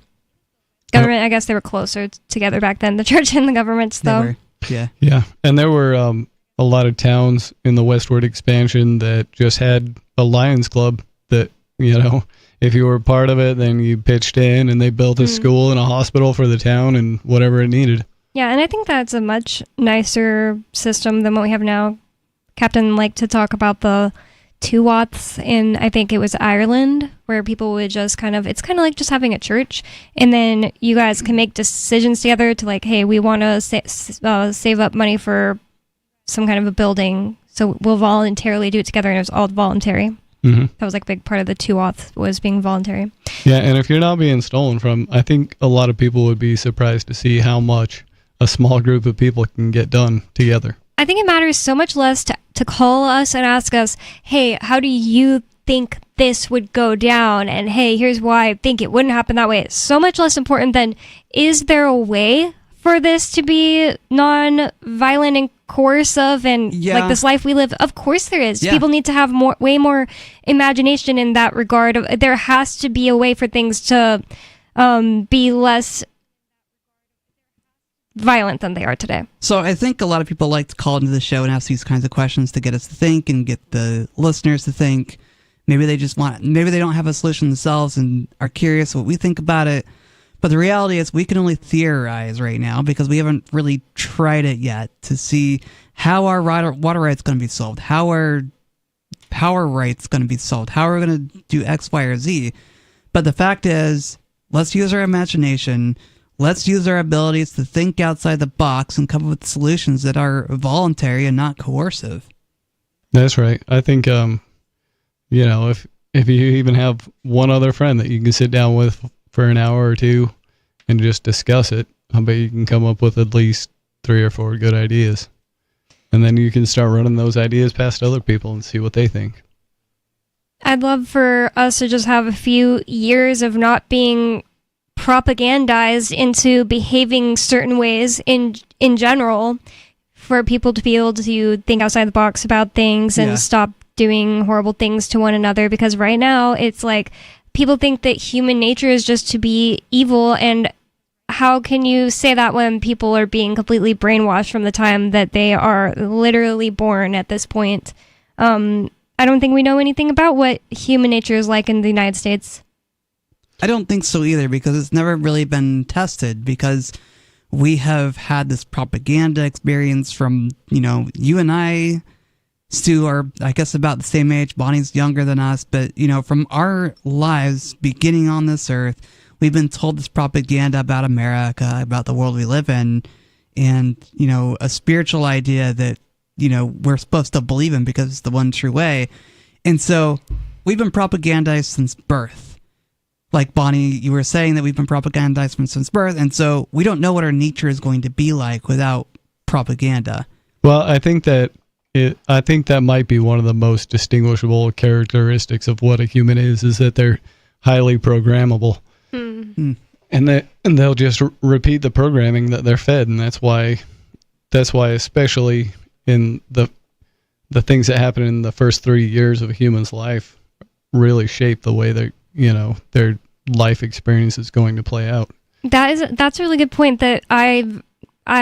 government. I guess they were closer together back then, the church and the governments, though. Yeah. Yeah, and there were a lot of towns in the westward expansion that just had a Lions Club that, if you were part of it, then you pitched in and they built a school and a hospital for the town and whatever it needed. Yeah, and I think that's a much nicer system than what we have now. Captain liked to talk about the Tuaths in, I think it was Ireland, where people would just it's kind of like just having a church, and then you guys can make decisions together to hey, we want to save up money for some kind of a building, so we'll voluntarily do it together, and it was all voluntary. Mm-hmm. That was a big part of the Tuath, was being voluntary. Yeah, and if you're not being stolen from, I think a lot of people would be surprised to see how much a small group of people can get done together. I think it matters so much less to call us and ask us, hey, how do you think this would go down? And hey, here's why I think it wouldn't happen that way. It's so much less important than, is there a way for this to be non-violent and coercive and this life we live? Of course there is. Yeah. People need to have way more imagination in that regard. There has to be a way for things to be less violent than they are today. So I think a lot of people like to call into the show and ask these kinds of questions to get us to think and get the listeners to think. Maybe they don't have a solution themselves and are curious what we think about it. But the reality is we can only theorize right now because we haven't really tried it yet to see how our water rights going to be solved, how our power rights going to be solved, how we're going to do X, Y, or Z. But the fact is, let's use our imagination. Let's use our abilities to think outside the box and come up with solutions that are voluntary and not coercive. That's right. I think, if you even have one other friend that you can sit down with for an hour or two and just discuss it, I bet you can come up with at least 3 or 4 good ideas. And then you can start running those ideas past other people and see what they think. I'd love for us to just have a few years of not being propagandized into behaving certain ways in general, for people to be able to think outside the box about things and stop doing horrible things to one another. Because right now it's people think that human nature is just to be evil, and how can you say that when people are being completely brainwashed from the time that they are literally born at this point? I don't think we know anything about what human nature is like in the United States. I don't think so either, because it's never really been tested, because we have had this propaganda experience from, you and I Stu are, I guess, about the same age. Bonnie's younger than us, but, from our lives beginning on this earth, we've been told this propaganda about America, about the world we live in, and, a spiritual idea that, we're supposed to believe in because it's the one true way. And so we've been propagandized since birth. Like Bonnie, you were saying that we've been propagandized since birth, and so we don't know what our nature is going to be like without propaganda. Well, I think that might be one of the most distinguishable characteristics of what a human is that they're highly programmable. And they'll just repeat the programming that they're fed, and that's why especially in the things that happen in the first 3 years of a human's life really shape the way their life experience is going to play out. That's a really good point. That I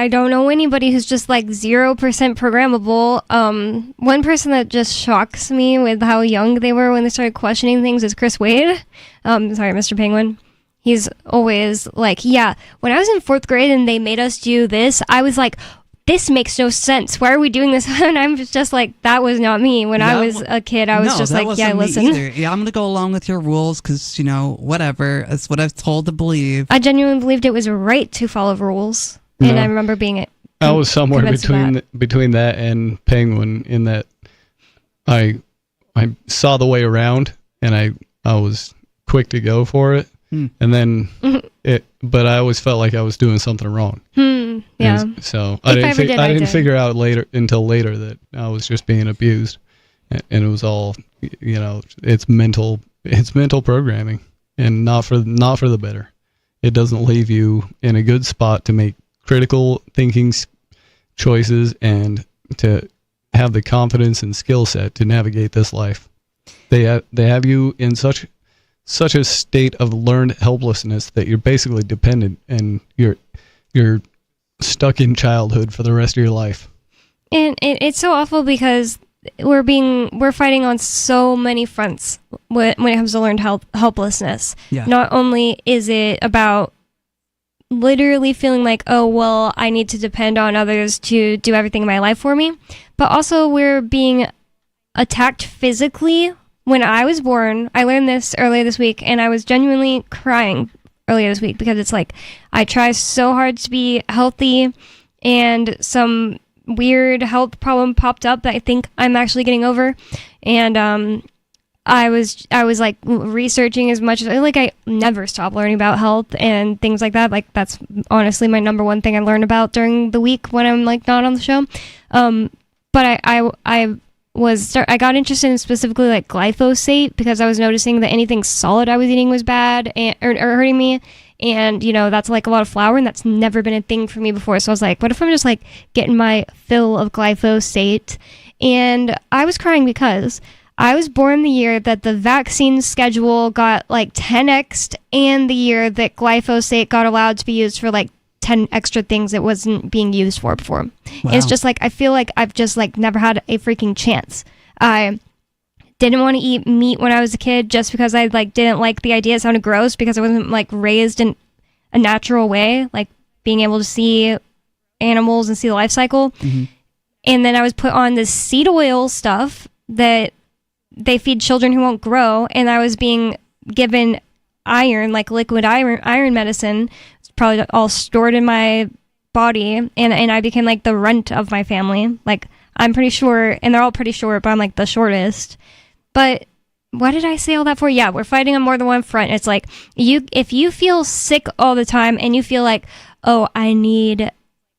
don't know anybody who's just like 0% programmable. One person that just shocks me with how young they were when they started questioning things is Chris Wade. Sorry, Mr. Penguin. He's always like, yeah, when I was in 4th grade and they made us do this, I was like, this makes no sense. Why are we doing this? And I'm just like, that was not me. When I was a kid, I was just like, yeah, listen. Yeah, I'm going to go along with your rules because, whatever. That's what I was told to believe. I genuinely believed it was right to follow rules. No. And I remember being I was somewhere between that and Penguin in that I saw the way around and I was quick to go for it. And then but I always felt like I was doing something wrong. Yeah. And so I didn't figure out until later that I was just being abused, and it was all, it's mental programming, and not for the better. It doesn't leave you in a good spot to make critical thinking choices and to have the confidence and skill set to navigate this life. They have you in such a state of learned helplessness that you're basically dependent and you're stuck in childhood for the rest of your life. And it's so awful because we're fighting on so many fronts when it comes to learned helplessness. Yeah. Not only is it about literally feeling like, oh, well, I need to depend on others to do everything in my life for me, but also we're being attacked physically. When I was born, I learned this earlier this week, and I was genuinely crying earlier this week because it's like I try so hard to be healthy, and some weird health problem popped up that I think I'm actually getting over. And I was like researching as much as I never stop learning about health and things like that. Like that's honestly my number one thing I learned about during the week when I'm like not on the show. But I got interested in specifically like glyphosate because I was noticing that anything solid I was eating was bad or hurting me. And, that's like a lot of flour, and that's never been a thing for me before. So I was like, what if I'm just like getting my fill of glyphosate? And I was crying because I was born the year that the vaccine schedule got like 10x'd and the year that glyphosate got allowed to be used for like 10 extra things it wasn't being used for before. Wow. And it's just like, I feel like I've just like never had a freaking chance. I didn't want to eat meat when I was a kid just because I like didn't like the idea. It sounded gross because I wasn't like raised in a natural way, like being able to see animals and see the life cycle. Mm-hmm. And then I was put on this seed oil stuff that they feed children who won't grow. And I was being given iron, like liquid iron medicine. Probably all stored in my body, and I became like the runt of my family. Like I'm pretty sure, and they're all pretty short, but I'm like the shortest. But what did I say all that for? Yeah, we're fighting on more than one front. It's like if you feel sick all the time and you feel like, oh, I need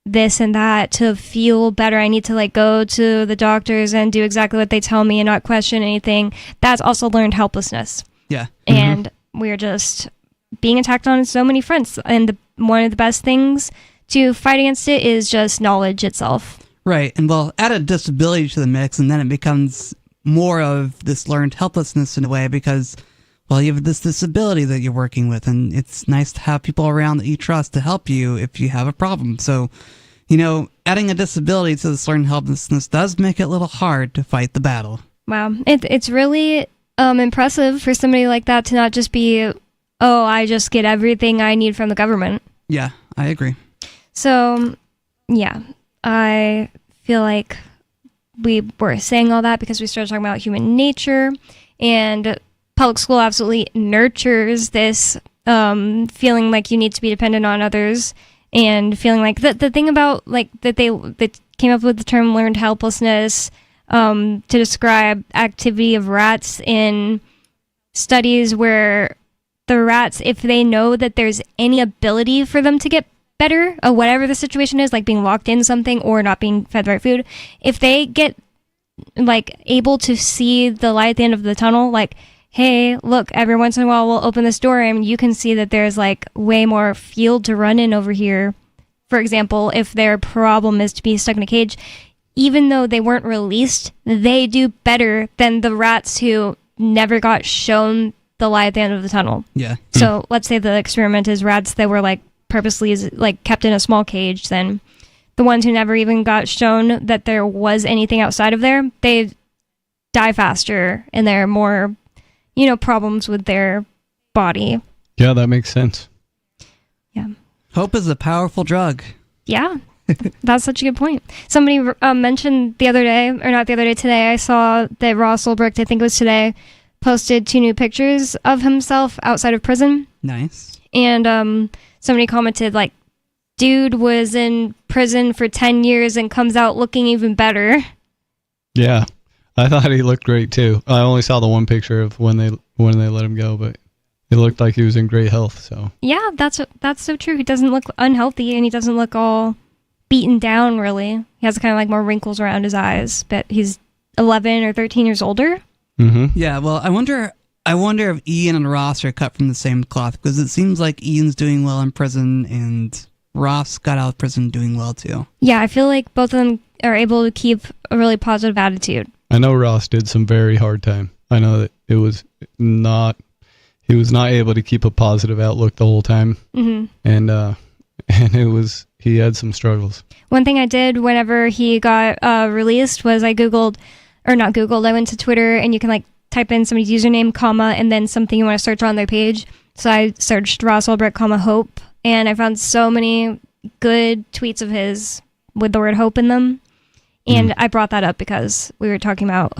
this and that to feel better, I need to like go to the doctors and do exactly what they tell me and not question anything. That's also learned helplessness. Yeah. And we're just being attacked on so many fronts, and one of the best things to fight against it is just knowledge itself. Right, and well, add a disability to the mix, and then it becomes more of this learned helplessness in a way because, well, you have this disability that you're working with, and it's nice to have people around that you trust to help you if you have a problem. So, adding a disability to this learned helplessness does make it a little hard to fight the battle. Wow, it's really impressive for somebody like that to not just be, oh, I just get everything I need from the government. Yeah, I agree. So, yeah, I feel like we were saying all that because we started talking about human nature, and public school absolutely nurtures this feeling like you need to be dependent on others, and feeling like the thing about like that they came up with the term learned helplessness to describe activity of rats in studies where the rats, if they know that there's any ability for them to get better, or whatever the situation is, like being locked in something or not being fed the right food, if they get like able to see the light at the end of the tunnel, like, hey, look, every once in a while we'll open this door and you can see that there's like way more field to run in over here. For example, if their problem is to be stuck in a cage, even though they weren't released, they do better than the rats who never got shown the light at the end of the tunnel. Yeah. So let's say the experiment is rats that were like purposely like kept in a small cage, then the ones who never even got shown that there was anything outside of there, they die faster and there are more, problems with their body. Yeah, that makes sense. Yeah. Hope is a powerful drug. Yeah. That's such a good point. Somebody mentioned the other day, or not the other day, today, I saw that Ross Ulbricht, I think it was today, posted 2 new pictures of himself outside of prison. Nice. And somebody commented, like, dude was in prison for 10 years and comes out looking even better. Yeah. I thought he looked great too. I only saw the one picture of when they let him go, but it looked like he was in great health. So yeah, that's so true. He doesn't look unhealthy, and he doesn't look all beaten down. Really, he has kind of like more wrinkles around his eyes. But he's 11 or 13 years older. Mm-hmm. Yeah. Well, I wonder if Ian and Ross are cut from the same cloth, because it seems like Ian's doing well in prison and Ross got out of prison doing well too. Yeah, I feel like both of them are able to keep a really positive attitude. I know Ross did some very hard time. I know that he was not able to keep a positive outlook the whole time. Mm-hmm. And he had some struggles. One thing I did whenever he got released was I went to Twitter, and you can like type in somebody's username, comma, and then something you want to search on their page. So I searched Ross Ulbricht, comma, hope, and I found so many good tweets of his with the word hope in them. And I brought that up because we were talking about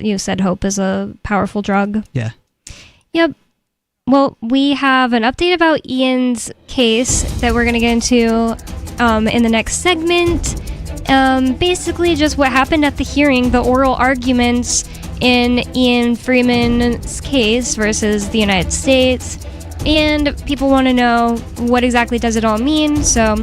you said hope is a powerful drug. Yeah. Yep. Well, we have an update about Ian's case that we're going to get into in the next segment. Basically just what happened at the hearing, the oral arguments in Ian Freeman's case versus the United States. And people want to know what exactly does it all mean, so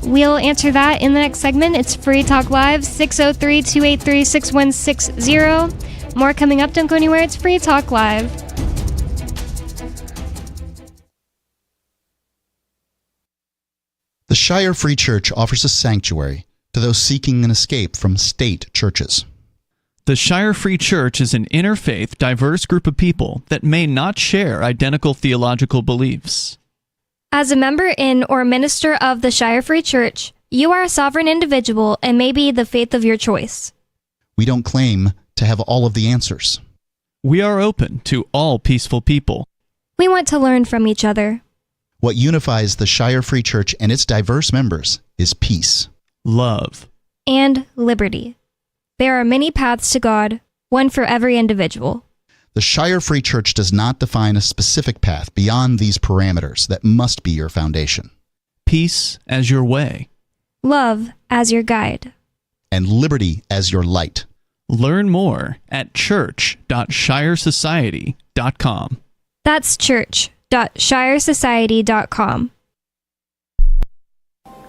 we'll answer that in the next segment. It's Free Talk Live, 603-283-6160. More coming up. Don't go anywhere. It's Free Talk Live. The Shire Free Church offers a sanctuary to those seeking an escape from state churches. The Shire Free Church is an interfaith, diverse group of people that may not share identical theological beliefs. As a member in or minister of the Shire Free Church, you are a sovereign individual and may be the faith of your choice. We don't claim to have all of the answers. We are open to all peaceful people. We want to learn from each other. What unifies the Shire Free Church and its diverse members is peace, love, and liberty. There are many paths to God, one for every individual. The Shire Free Church does not define a specific path beyond these parameters that must be your foundation. Peace as your way. Love as your guide. And liberty as your light. Learn more at church.shiresociety.com. That's church.shiresociety.com.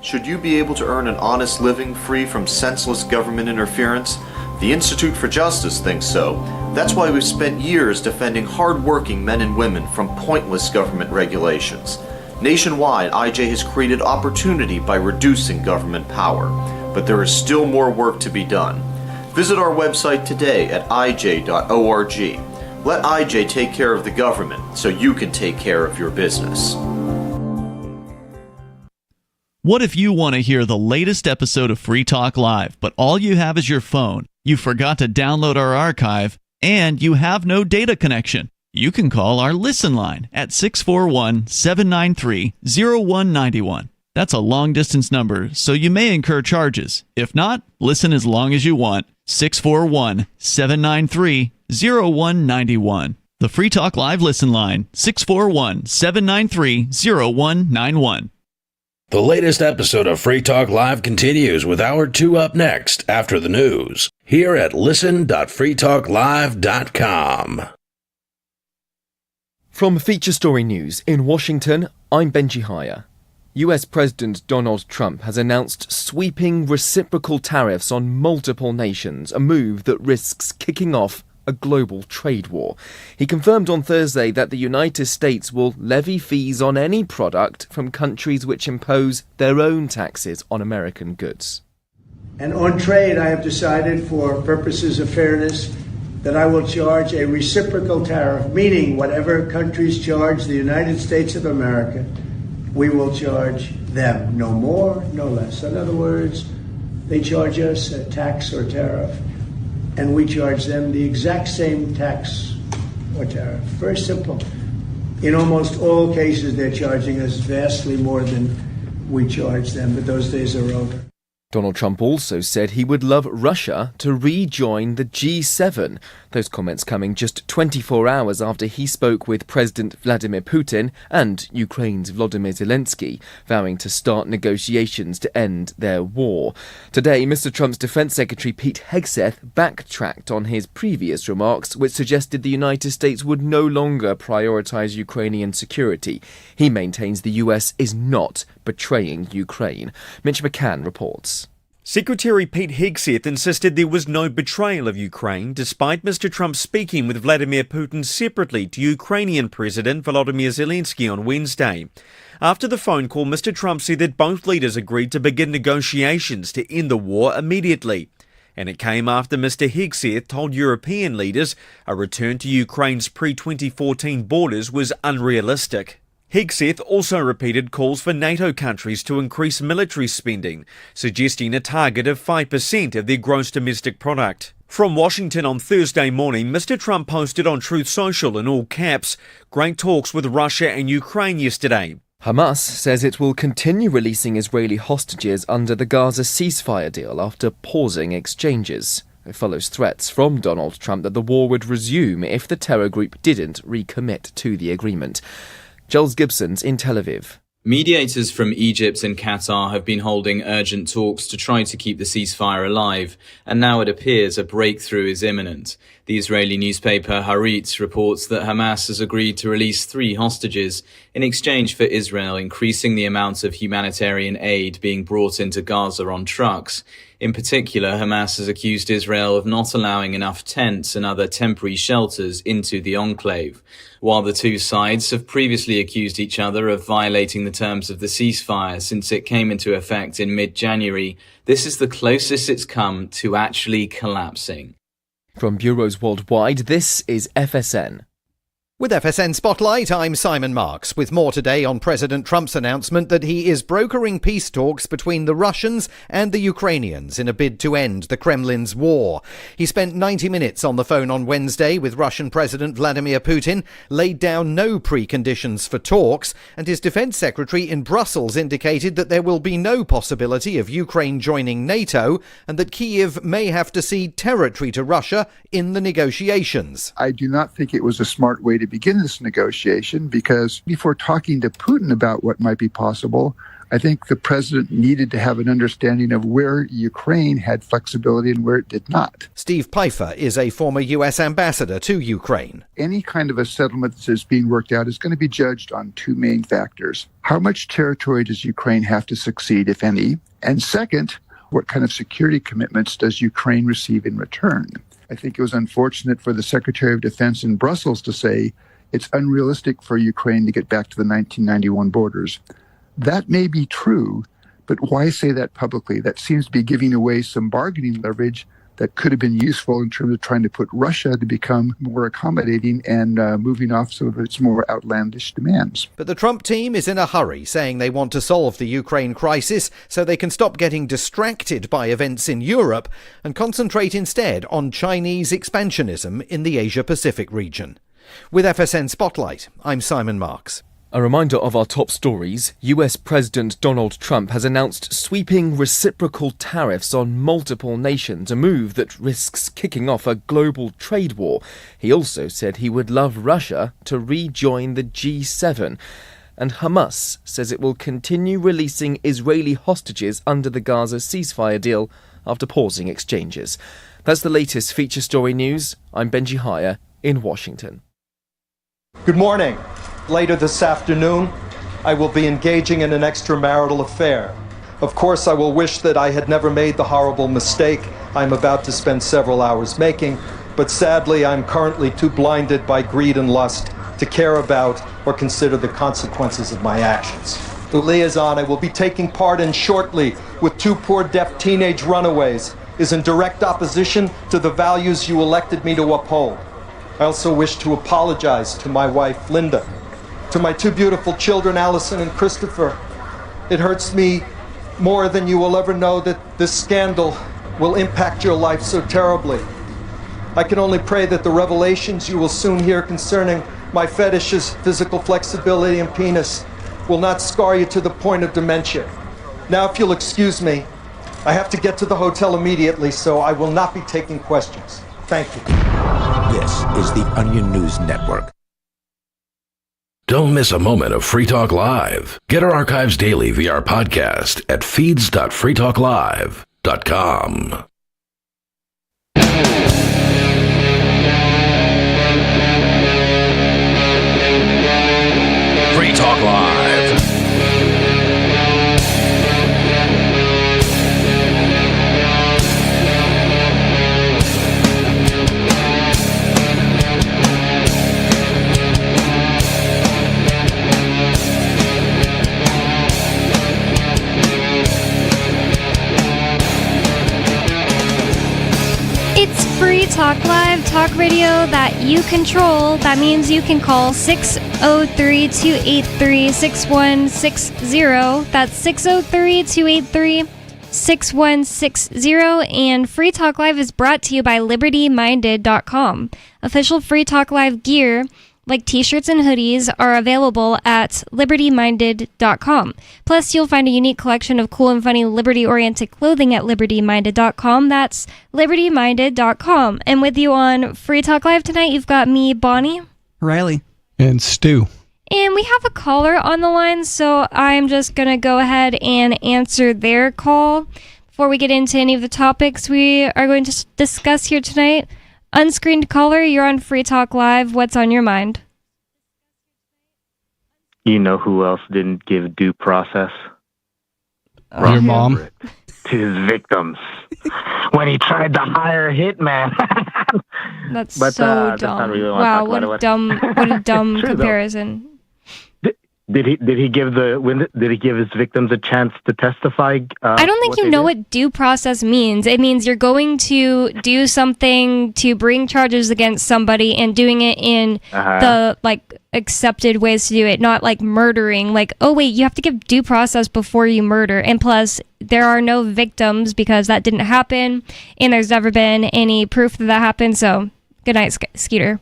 Should you be able to earn an honest living free from senseless government interference? The Institute for Justice thinks so. That's why we've spent years defending hard-working men and women from pointless government regulations. Nationwide, IJ has created opportunity by reducing government power. But there is still more work to be done. Visit our website today at ij.org. Let IJ take care of the government so you can take care of your business. What if you want to hear the latest episode of Free Talk Live, but all you have is your phone, you forgot to download our archive, and you have no data connection? You can call our Listen line at 641-793-0191. That's a long-distance number, so you may incur charges. If not, listen as long as you want. 641-793-0191. The Free Talk Live listen line, 641-793-0191. The latest episode of Free Talk Live continues with Hour 2 up next after the news, here at listen.freetalklive.com. From Feature Story News in Washington, I'm Benji Hire. US President Donald Trump has announced sweeping reciprocal tariffs on multiple nations, a move that risks kicking off a global trade war. He confirmed on Thursday that the United States will levy fees on any product from countries which impose their own taxes on American goods. And on trade, I have decided, for purposes of fairness, that I will charge a reciprocal tariff, meaning whatever countries charge the United States of America, we will charge them, no more, no less. In other words, they charge us a tax or tariff, and we charge them the exact same tax or tariff. Very simple. In almost all cases, they're charging us vastly more than we charge them, but those days are over. Donald Trump also said he would love Russia to rejoin the G7. Those comments coming just 24 hours after he spoke with President Vladimir Putin and Ukraine's Volodymyr Zelensky, vowing to start negotiations to end their war. Today, Mr. Trump's Defense Secretary Pete Hegseth backtracked on his previous remarks, which suggested the United States would no longer prioritize Ukrainian security. He maintains the US is not betraying Ukraine. Mitch McCann reports. Secretary Pete Hegseth insisted there was no betrayal of Ukraine, despite Mr. Trump speaking with Vladimir Putin separately to Ukrainian President Volodymyr Zelensky on Wednesday. After the phone call, Mr. Trump said that both leaders agreed to begin negotiations to end the war immediately. And it came after Mr. Hegseth told European leaders a return to Ukraine's pre-2014 borders was unrealistic. Hegseth also repeated calls for NATO countries to increase military spending, suggesting a target of 5% of their gross domestic product. From Washington on Thursday morning, Mr. Trump posted on Truth Social in all caps, "Great talks with Russia and Ukraine yesterday." Hamas says it will continue releasing Israeli hostages under the Gaza ceasefire deal after pausing exchanges. It follows threats from Donald Trump that the war would resume if the terror group didn't recommit to the agreement. Giles Gibson's in Tel Aviv. Mediators from Egypt and Qatar have been holding urgent talks to try to keep the ceasefire alive, and now it appears a breakthrough is imminent. The Israeli newspaper Haaretz reports that Hamas has agreed to release 3 hostages in exchange for Israel increasing the amount of humanitarian aid being brought into Gaza on trucks. In particular, Hamas has accused Israel of not allowing enough tents and other temporary shelters into the enclave. While the two sides have previously accused each other of violating the terms of the ceasefire since it came into effect in mid-January, this is the closest it's come to actually collapsing. From bureaus worldwide, this is FSN. With FSN Spotlight, I'm Simon Marks, with more today on President Trump's announcement that he is brokering peace talks between the Russians and the Ukrainians in a bid to end the Kremlin's war. He spent 90 minutes on the phone on Wednesday with Russian President Vladimir Putin, laid down no preconditions for talks, and his defense secretary in Brussels indicated that there will be no possibility of Ukraine joining NATO and that Kyiv may have to cede territory to Russia in the negotiations. I do not think it was a smart way to begin this negotiation, because before talking to Putin about what might be possible, I think the president needed to have an understanding of where Ukraine had flexibility and where it did not. Steve Pfeiffer is a former U.S. ambassador to Ukraine. Any kind of a settlement that is being worked out is going to be judged on 2 main factors. How much territory does Ukraine have to succeed, if any? And second, what kind of security commitments does Ukraine receive in return? I think it was unfortunate for the Secretary of Defense in Brussels to say it's unrealistic for Ukraine to get back to the 1991 borders. That may be true, but why say that publicly? That seems to be giving away some bargaining leverage that could have been useful in terms of trying to put Russia to become more accommodating and moving off some of its more outlandish demands. But the Trump team is in a hurry, saying they want to solve the Ukraine crisis so they can stop getting distracted by events in Europe and concentrate instead on Chinese expansionism in the Asia-Pacific region. With FSN Spotlight, I'm Simon Marks. A reminder of our top stories. US President Donald Trump has announced sweeping reciprocal tariffs on multiple nations, a move that risks kicking off a global trade war. He also said he would love Russia to rejoin the G7. And Hamas says it will continue releasing Israeli hostages under the Gaza ceasefire deal after pausing exchanges. That's the latest feature story news. I'm Benji Hire in Washington. Good morning. Later this afternoon, I will be engaging in an extramarital affair. Of course, I will wish that I had never made the horrible mistake I'm about to spend several hours making, but sadly, I'm currently too blinded by greed and lust to care about or consider the consequences of my actions. The liaison I will be taking part in shortly with two poor deaf teenage runaways is in direct opposition to the values you elected me to uphold. I also wish to apologize to my wife, Linda, to my two beautiful children, Allison and Christopher. It hurts me more than you will ever know that this scandal will impact your life so terribly. I can only pray that the revelations you will soon hear concerning my fetishes, physical flexibility, and penis will not scar you to the point of dementia. Now, if you'll excuse me, I have to get to the hotel immediately, so I will not be taking questions. Thank you. This is the Onion News Network. Don't miss a moment of Free Talk Live. Get our archives daily via our podcast at feeds.freetalklive.com. Free Talk Live. It's Free Talk Live, talk radio that you control. That means you can call 603-283-6160. That's 603-283-6160. And Free Talk Live is brought to you by LibertyMinded.com. Official Free Talk Live gear, like t-shirts and hoodies, are available at LibertyMinded.com. Plus, you'll find a unique collection of cool and funny liberty-oriented clothing at LibertyMinded.com. That's LibertyMinded.com. And with you on Free Talk Live tonight, you've got me, Bonnie. Riley. And Stu. And we have a caller on the line, so I'm just going to go ahead and answer their call before we get into any of the topics we are going to discuss here tonight. Unscreened caller, you're on Free Talk Live. What's on your mind? You know who else didn't give due process? Your mom? To his victims. When he tried to hire a hitman. That's But, so that's dumb. not really what I Wow, wanna what talk a about. dumb, what a dumb True, though. comparison. Did he give his victims a chance to testify? I don't think you know what due process means. It means you're going to do something to bring charges against somebody and doing it in the accepted ways to do it, not like murdering. Like, oh wait, you have to give due process before you murder. And plus, there are no victims because that didn't happen, and there's never been any proof that happened. So, good night, Skeeter.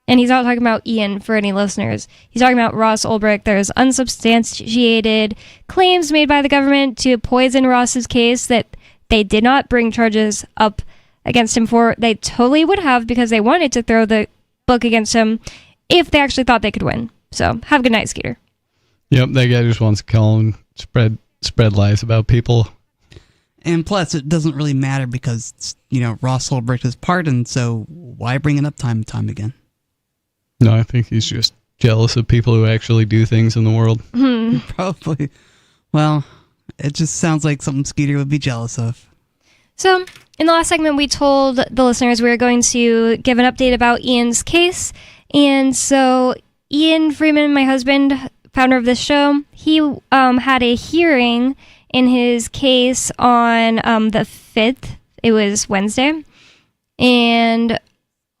And he's not talking about Ian for any listeners. He's talking about Ross Ulbricht. There's unsubstantiated claims made by the government to poison Ross's case that they did not bring charges up against him for. They totally would have because they wanted to throw the book against him if they actually thought they could win. So have a good night, Skeeter. Yep, that guy just wants to call and spread lies about people. And plus, it doesn't really matter because, Ross Ulbricht is pardoned, so why bring it up time and time again? No, I think he's just jealous of people who actually do things in the world. Probably. Well, it just sounds like something Skeeter would be jealous of. So, in the last segment, we told the listeners we were going to give an update about Ian's case. And so, Ian Freeman, my husband, founder of this show, he had a hearing in his case on the 5th. It was Wednesday. And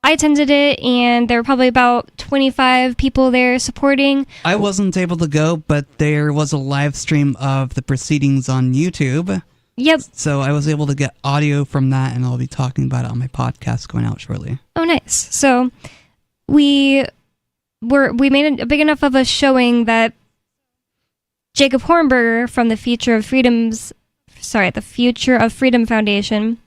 I attended it, and there were probably about 25 people there supporting. I wasn't able to go, but there was a live stream of the proceedings on YouTube. Yep. So I was able to get audio from that, and I'll be talking about it on my podcast going out shortly. Oh, nice. So we we made a big enough of a showing that Jacob Hornberger from the Future of Freedom Foundation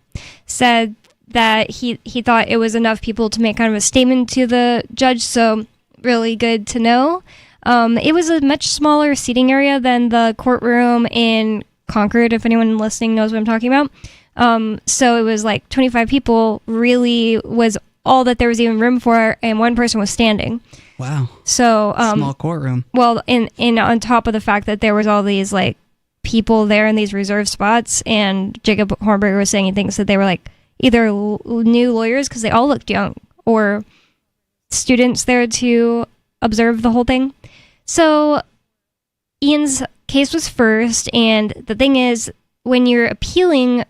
said that he thought it was enough people to make kind of a statement to the judge. So really good to know. It was a much smaller seating area than the courtroom in Concord, if anyone listening knows what I'm talking about. So it was like 25 people really was all that there was even room for, and one person was standing. Wow. So small courtroom. Well, in on top of the fact that there was all these like people there in these reserved spots, and Jacob Hornberger was saying he thinks that they were like either new lawyers because they all looked young, or students there to observe the whole thing. So Ian's case was first, and the thing is, when you're appealing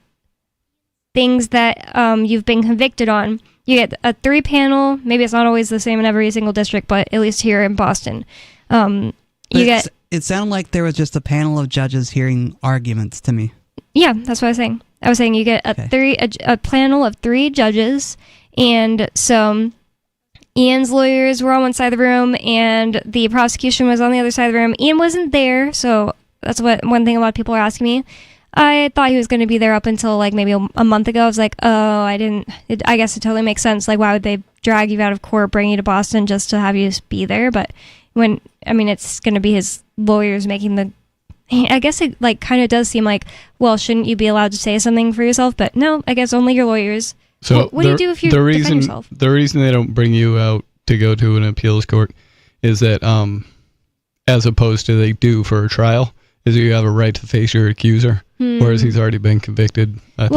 things that you've been convicted on, you get a 3-panel. Maybe it's not always the same in every single district, but at least here in Boston, It sounded like there was just a panel of judges hearing arguments to me. Yeah, that's what I was saying. I was saying you get a panel of 3 judges, and so Ian's lawyers were on one side of the room, and the prosecution was on the other side of the room. Ian wasn't there, so that's one thing a lot of people are asking me. I thought he was going to be there up until like maybe a month ago. I was like, oh, I guess it totally makes sense. Like, why would they drag you out of court, bring you to Boston just to have you be there? But it's going to be his lawyers making the. I guess it like kind of does seem like, well, shouldn't you be allowed to say something for yourself? But no, I guess only your lawyers. So what do you do if you defend yourself? The reason they don't bring you out to go to an appeals court is that, as opposed to they do for a trial, is you have a right to face your accuser, whereas he's already been convicted. I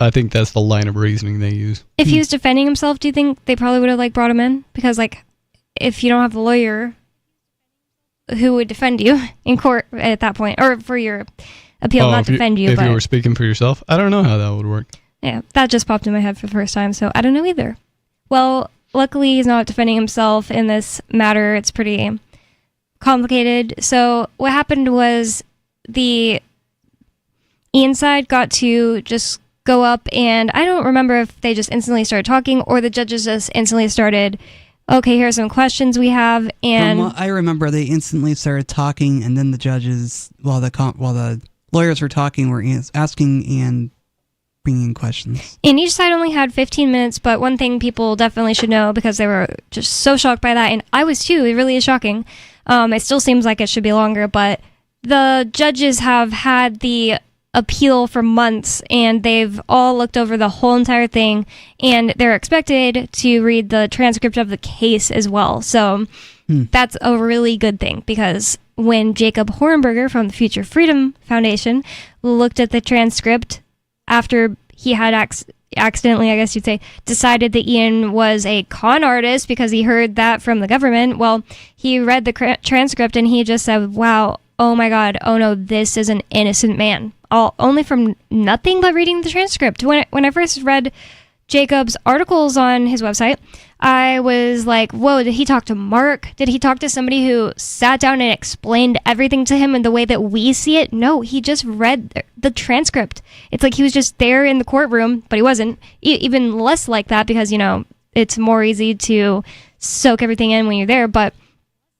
think that's the line of reasoning they use. If he was defending himself, do you think they probably would have like brought him in? Because like, if you don't have a lawyer, who would defend you in court at that point, or for your appeal not defend you? If but you were speaking for yourself, I don't know how that would work. Yeah, that just popped in my head for the first time, so I don't know either. Well, luckily he's not defending himself in this matter. It's pretty complicated. So what happened was the Ian side got to just go up, and I don't remember if they just instantly started talking or the judges just instantly started, okay, here's some questions we have. And from what I remember, they instantly started talking, and then the judges, while the lawyers were talking, were asking and bringing questions. And each side only had 15 minutes, but one thing people definitely should know, because they were just so shocked by that, and I was too, it really is shocking. It still seems like it should be longer, but the judges have had the appeal for months, and they've all looked over the whole entire thing, and they're expected to read the transcript of the case as well. So that's a really good thing, because when Jacob Hornberger from the Future Freedom Foundation looked at the transcript after he had accidentally, I guess you'd say, decided that Ian was a con artist because he heard that from the government, well, he read the transcript and he just said, wow, oh my God, oh no, this is an innocent man. Only from nothing but reading the transcript. When I first read Jacob's articles on his website, I was like, whoa, did he talk to Mark? Did he talk to somebody who sat down and explained everything to him in the way that we see it? No, he just read the transcript. It's like he was just there in the courtroom, but he wasn't. Even less like that, because, it's more easy to soak everything in when you're there, but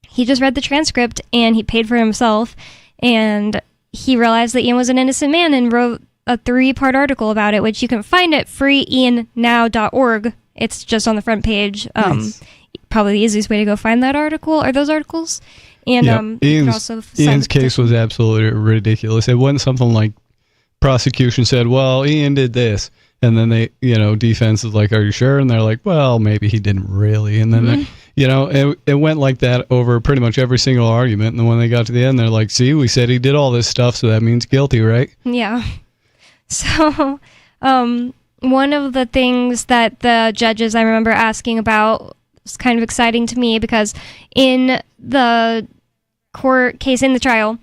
he just read the transcript and he paid for himself, and he realized that Ian was an innocent man and wrote a 3-part article about it, which you can find at freeiannow.org. It's just on the front page. Nice. Probably the easiest way to go find that article or those articles. And Ian's case was absolutely ridiculous. It wasn't something like prosecution said, well, Ian did this, and then they, defense is like, are you sure? And they're like, well, maybe he didn't really. And then it went like that over pretty much every single argument. And then when they got to the end, they're like, see, we said he did all this stuff, so that means guilty, right? Yeah. So, one of the things that the judges I remember asking about was kind of exciting to me, because in the court case, in the trial,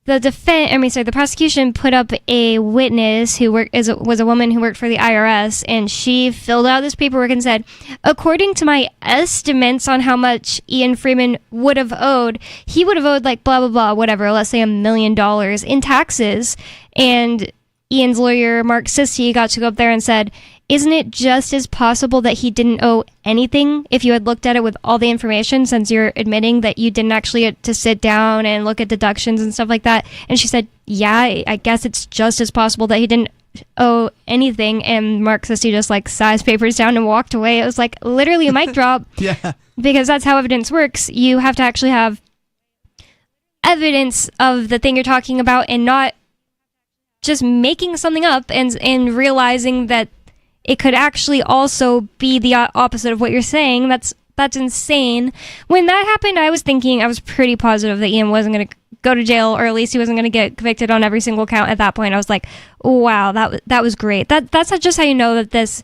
the prosecution put up a witness who was a woman who worked for the IRS, and she filled out this paperwork and said, according to my estimates on how much Ian Freeman would have owed, he would have owed like blah, blah, blah, whatever, let's say $1 million in taxes. And Ian's lawyer, Mark Sissy, got to go up there and said, isn't it just as possible that he didn't owe anything if you had looked at it with all the information, since you're admitting that you didn't actually get to sit down and look at deductions and stuff like that? And she said, yeah, I guess it's just as possible that he didn't owe anything. And Mark Sisti just like sized papers down and walked away. It was like literally a mic drop. Yeah. Because that's how evidence works. You have to actually have evidence of the thing you're talking about and not just making something up and realizing that it could actually also be the opposite of what you're saying. That's insane. When that happened, I was pretty positive that Ian wasn't going to go to jail, or at least he wasn't going to get convicted on every single count at that point. I was like, wow, that was great. That's just how you know that this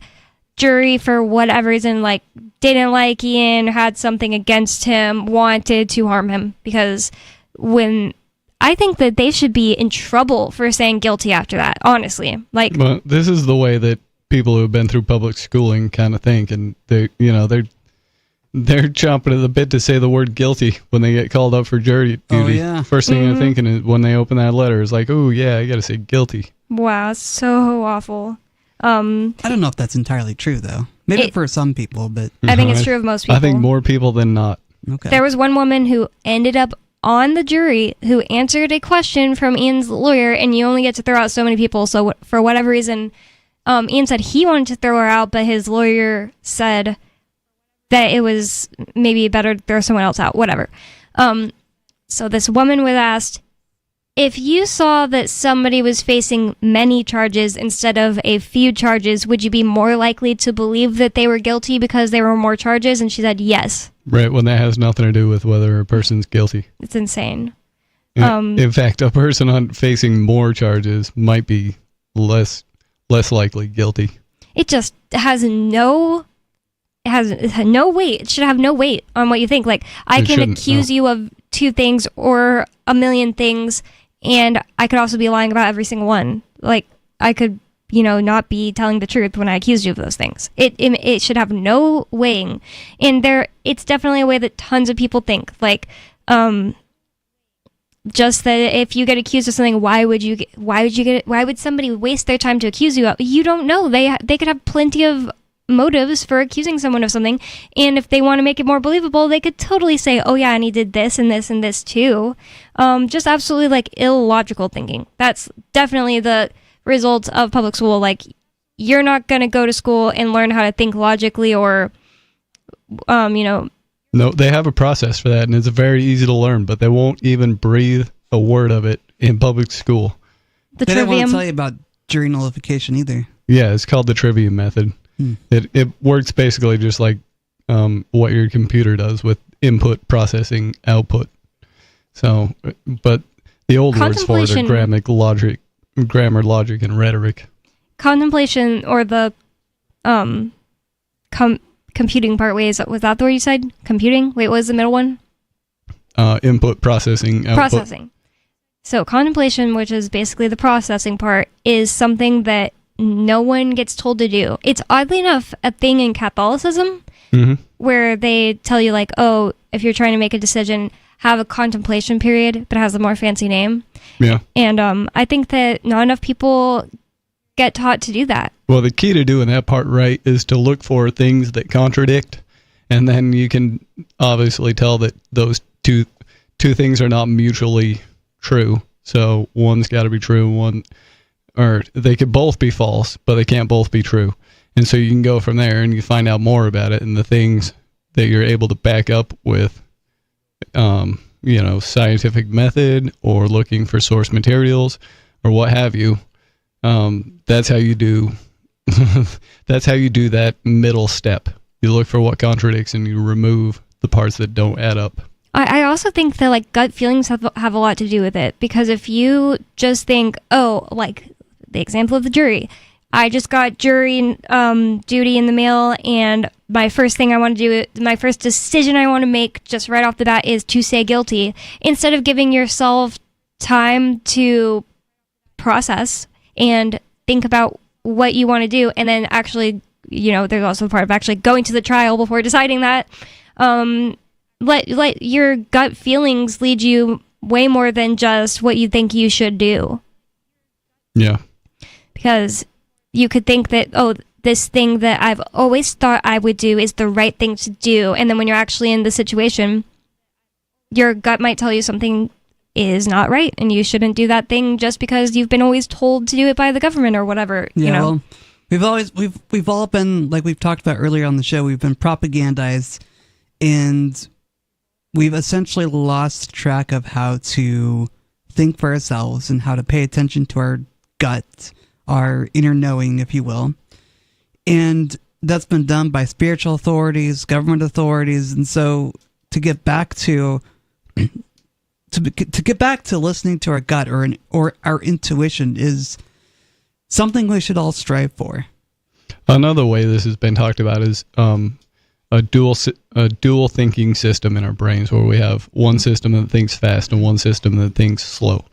jury, for whatever reason, like, didn't like Ian, had something against him, wanted to harm him. Because when I think that they should be in trouble for saying guilty after that, honestly. Like, well, this is the way that people who have been through public schooling kind of think, and they're chomping at the bit to say the word guilty when they get called up for jury duty. Oh, yeah. First thing they're thinking is when they open that letter is like, oh yeah, I gotta say guilty. wow, it's so awful. I don't know if that's entirely true, though. Maybe for some people, but I think it's true of most people. I think more people than not. Okay. There was one woman who ended up on the jury who answered a question from Ian's lawyer, and you only get to throw out so many people. So for whatever reason, Ian said he wanted to throw her out, but his lawyer said that it was maybe better to throw someone else out, whatever. So this woman was asked, if you saw that somebody was facing many charges instead of a few charges, would you be more likely to believe that they were guilty because there were more charges? And she said yes. Right, when that has nothing to do with whether a person's guilty. It's insane. In fact, a person facing more charges might be less likely guilty. It just has no weight. It should have no weight on what you think. Like, I can accuse you of 2 things or a million things, and I could also be lying about every single one. Like, I could, not be telling the truth when I accused you of those things. It should have no weighing. And it's definitely a way that tons of people think. Like, just that if you get accused of something, why would somebody waste their time to accuse you of? You don't know. They could have plenty of motives for accusing someone of something, and if they want to make it more believable, they could totally say, oh yeah, and he did this and this and this too. Just absolutely like illogical thinking. That's definitely the result of public school. Like, you're not going to go to school and learn how to think logically or No, they have a process for that, and it's very easy to learn, but they won't even breathe a word of it in public school. They don't want to tell you about jury nullification either. Yeah, it's called the trivium method. It works basically just like what your computer does with input, processing, output. So, but the old words for it are grammar, logic, and rhetoric. Contemplation, or the computing part. Wait, was that the word you said? Computing? Wait, what was the middle one? Input, processing, output. Processing. So contemplation, which is basically the processing part, is something that no one gets told to do. It's oddly enough a thing in Catholicism, where they tell you, like, oh, if you're trying to make a decision, have a contemplation period, but it has a more fancy name. Yeah. And I think that not enough people get taught to do that. Well, the key to doing that part right is to look for things that contradict, and then you can obviously tell that those two things are not mutually true. So one's got to be true, or they could both be false, but they can't both be true. And so you can go from there and you find out more about it, and the things that you're able to back up with, scientific method or looking for source materials or what have you. That's how you do. That's how you do that middle step. You look for what contradicts and you remove the parts that don't add up. I also think that, like, gut feelings have a lot to do with it, because if you just think, oh, like the example of the jury, I just got jury duty in the mail, and my first thing I want to do, my first decision I want to make just right off the bat is to say guilty, instead of giving yourself time to process and think about what you want to do, and then actually, there's also the part of actually going to the trial before deciding that. Let your gut feelings lead you way more than just what you think you should do. Yeah. Because you could think that, oh, this thing that I've always thought I would do is the right thing to do. And then when you're actually in the situation, your gut might tell you something is not right and you shouldn't do that thing just because you've been always told to do it by the government or whatever, you know? Well, we've all been, like we've talked about earlier on the show, we've been propagandized, and we've essentially lost track of how to think for ourselves and how to pay attention to our gut, our inner knowing, if you will. And that's been done by spiritual authorities, government authorities, and so to get back to get back to listening to our gut or our intuition is something we should all strive for. Another way this has been talked about is a dual thinking system in our brains, where we have one system that thinks fast and one system that thinks slow.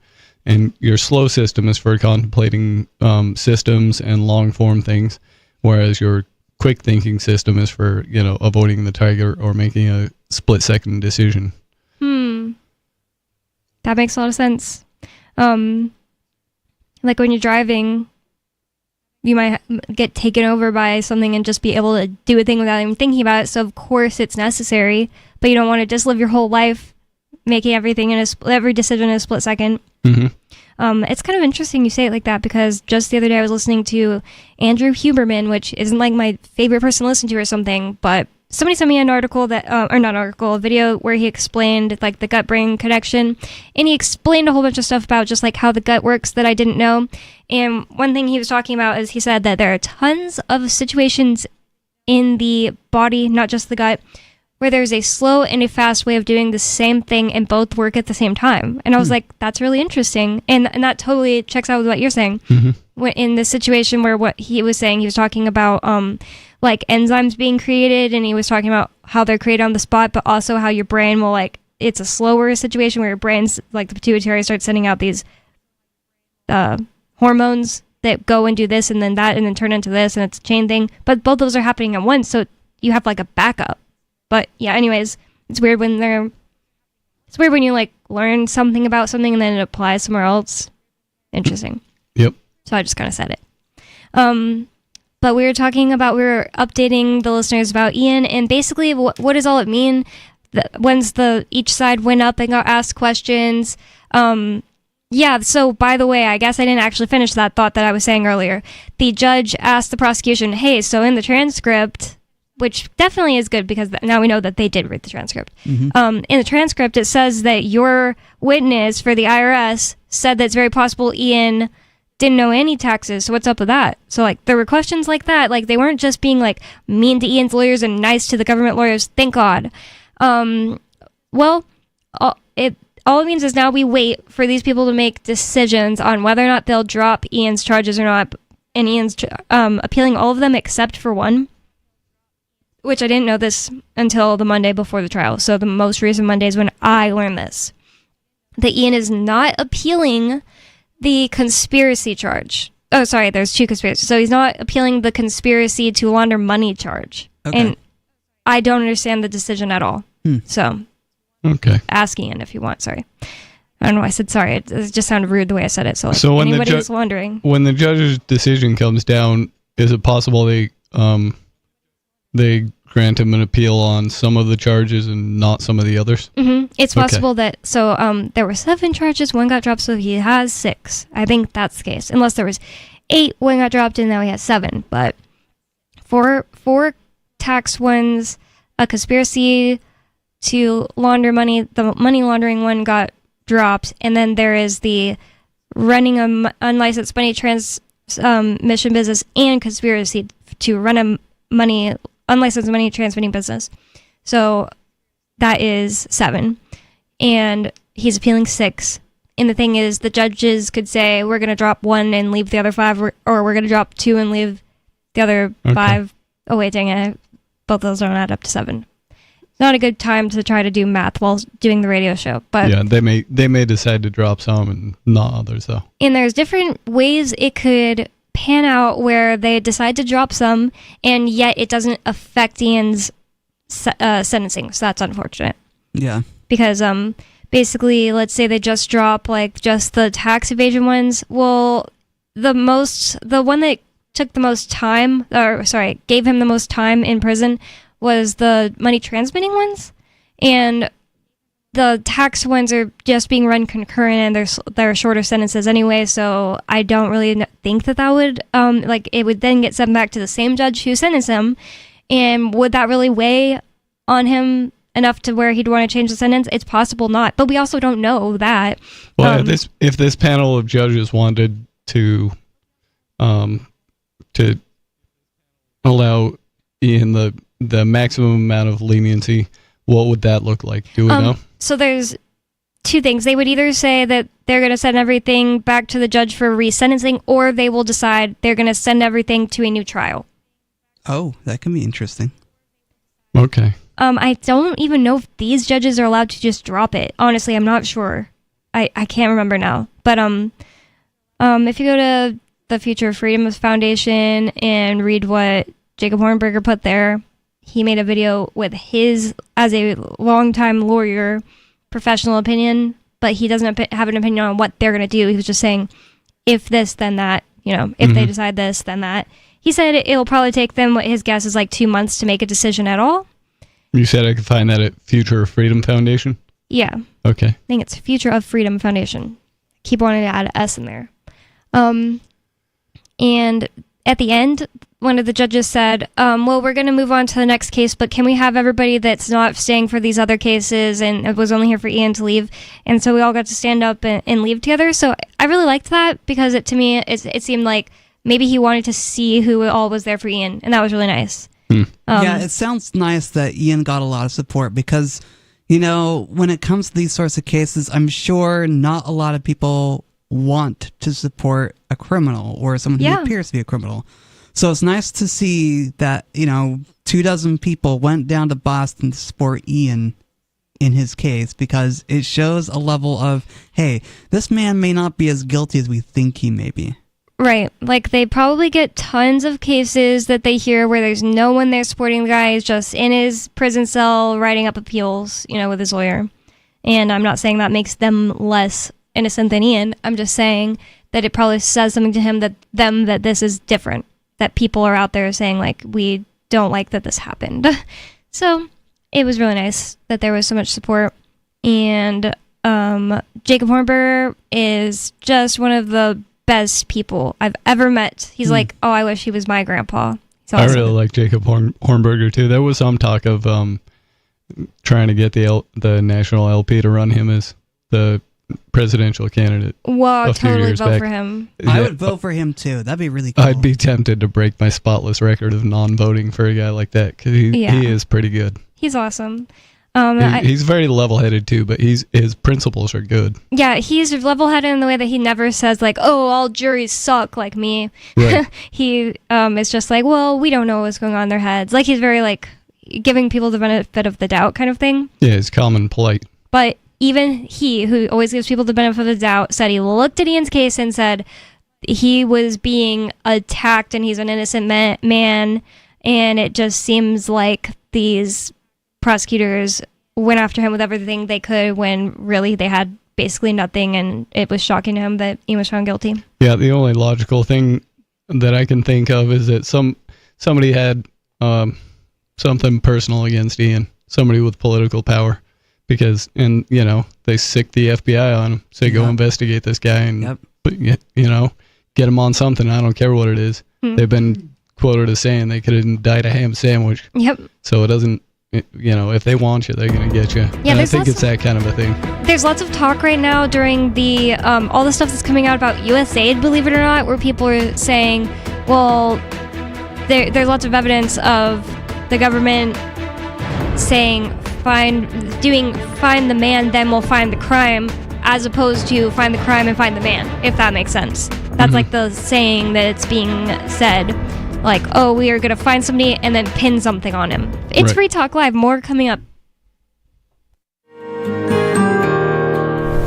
And your slow system is for contemplating systems and long form things, whereas your quick thinking system is for, avoiding the target or making a split second decision. That makes a lot of sense. Like when you're driving, you might get taken over by something and just be able to do a thing without even thinking about it. So of course it's necessary, but you don't want to just live your whole life making everything every decision in a split second. Mm-hmm. It's kind of interesting you say it like that, because just the other day I was listening to Andrew Huberman, which isn't like my favorite person to listen to or something, but somebody sent me an article a video where he explained like the gut-brain connection, and he explained a whole bunch of stuff about just like how the gut works that I didn't know. And one thing he was talking about is he said that there are tons of situations in the body, not just the gut, where there's a slow and a fast way of doing the same thing and both work at the same time. And I was like, that's really interesting. And that totally checks out with what you're saying. Mm-hmm. In the situation where what he was saying, he was talking about like enzymes being created, and he was talking about how they're created on the spot, but also how your brain will it's a slower situation where your brain's like the pituitary starts sending out these hormones that go and do this and then that and then turn into this, and it's a chain thing. But both those are happening at once, so you have like a backup. But yeah, anyways, it's weird when you like learn something about something and then it applies somewhere else. Interesting. Yep. So I just kind of said it. But we were updating the listeners about Ian, and basically what does all it mean? When's each side went up and got asked questions? Yeah, so by the way, I guess I didn't actually finish that thought that I was saying earlier. The judge asked the prosecution, hey, so in the transcript, which definitely is good because now we know that they did read the transcript. Mm-hmm. In the transcript, it says that your witness for the IRS said that it's very possible Ian didn't know any taxes. So what's up with that? So like there were questions like that. Like they weren't just being like mean to Ian's lawyers and nice to the government lawyers. Thank God. Well, all it means is now we wait for these people to make decisions on whether or not they'll drop Ian's charges or not. And Ian's appealing all of them except for one, which I didn't know this until the Monday before the trial. So the most recent Monday is when I learned this. That Ian is not appealing the conspiracy charge. Oh, sorry, there's two conspiracies. So he's not appealing the conspiracy to launder money charge. Okay. And I don't understand the decision at all. So, ask Ian if you want. Sorry. I don't know why I said sorry. It just sounded rude the way I said it. So, like, when anybody who's wondering. When the judge's decision comes down, is it possible they grant him an appeal on some of the charges and not some of the others? Mm-hmm. It's possible that, there were 7 charges, 1 got dropped, so he has 6. I think that's the case. Unless there was 8, 1 got dropped, and now he has 7. But 4 tax ones, a conspiracy to launder money, the money laundering one got dropped, and then there is the running an unlicensed money transmission business and conspiracy to run a unlicensed money transmitting business. So that is 7. And he's appealing 6. And the thing is, the judges could say, we're going to drop 1 and leave the other 5, or we're going to drop 2 and leave the other 5. Oh, wait, dang it. Both of those don't add up to 7. It's not a good time to try to do math while doing the radio show. But yeah, they may decide to drop some and not others, though. And there's different ways it could pan out where they decide to drop some, and yet it doesn't affect Ian's sentencing. So that's unfortunate. Yeah. Because basically, let's say they just drop just the tax evasion ones. Well, the one that took the most time, gave him the most time in prison was the money transmitting ones, and the tax ones are just being run concurrent, and they're shorter sentences anyway. So I don't really think that would it would then get sent back to the same judge who sentenced him, and would that really weigh on him enough to where he'd want to change the sentence? It's possible not, but we also don't know that. Well, if this panel of judges wanted to allow Ian the maximum amount of leniency, what would that look like? Do we know? So there's two things. They would either say that they're going to send everything back to the judge for resentencing, or they will decide they're going to send everything to a new trial. Oh, that can be interesting. Okay. I don't even know if these judges are allowed to just drop it. Honestly, I'm not sure. I can't remember now. But if you go to the Future of Freedom Foundation and read what Jacob Hornberger put there, he made a video with his, as a longtime lawyer, professional opinion, but he doesn't have an opinion on what they're going to do. He was just saying, if this, then that, if they decide this, then that. He said it'll probably take them, what his guess is, like 2 months to make a decision at all. You said I could find that at Future of Freedom Foundation? Yeah. Okay. I think it's Future of Freedom Foundation. Keep wanting to add an S in there. And at the end, one of the judges said, well, we're going to move on to the next case, but can we have everybody that's not staying for these other cases and it was only here for Ian to leave? And so we all got to stand up and leave together. So I really liked that, because to me, it seemed like maybe he wanted to see who all was there for Ian, and that was really nice. Yeah, it sounds nice that Ian got a lot of support, because, when it comes to these sorts of cases, I'm sure not a lot of people want to support a criminal or someone who appears to be a criminal. So it's nice to see that, 24 people went down to Boston to support Ian in his case, because it shows a level of, hey, this man may not be as guilty as we think he may be. Right. Like, they probably get tons of cases that they hear where there's no one there supporting the guy. He's just in his prison cell writing up appeals, with his lawyer. And I'm not saying that makes them less innocent than Ian. I'm just saying that it probably says something to him that this is different. That people are out there saying, like, we don't like that this happened. So it was really nice that there was so much support. And Jacob Hornberger is just one of the best people I've ever met. He's like, oh, I wish he was my grandpa. Awesome. I really like Jacob Hornberger too. There was some talk of trying to get the national LP to run him as the presidential candidate. Well, I'd totally vote for him. I would vote for him too. That'd be really cool. I'd be tempted to break my spotless record of non-voting for a guy like that, because he is pretty good. He's awesome. He's very level-headed too, but his principles are good. Yeah, he's level-headed in the way that he never says, like, oh, all juries suck like me. Right. He is just like, well, we don't know what's going on in their heads. Like, he's very, like, giving people the benefit of the doubt kind of thing. Yeah, he's calm and polite. But even he, who always gives people the benefit of the doubt, said he looked at Ian's case and said he was being attacked and he's an innocent man, and it just seems like these prosecutors went after him with everything they could when really they had basically nothing, and it was shocking to him that Ian was found guilty. Yeah, the only logical thing that I can think of is that somebody had something personal against Ian, somebody with political power, because they sicked the FBI on him, say go investigate this guy and get him on something. I don't care what it is. They've been quoted as saying they could have died a ham sandwich. Yep. So it doesn't. If they want you, they're going to get you. Yeah, and I think it's that kind of a thing. There's lots of talk right now during the all the stuff that's coming out about USAID, believe it or not, where people are saying, well, there's lots of evidence of the government saying find the man, then we'll find the crime, as opposed to find the crime and find the man, if that makes sense. That's like the saying that it's being said. Like, oh, we are going to find somebody and then pin something on him. It's Free Talk Live. More coming up.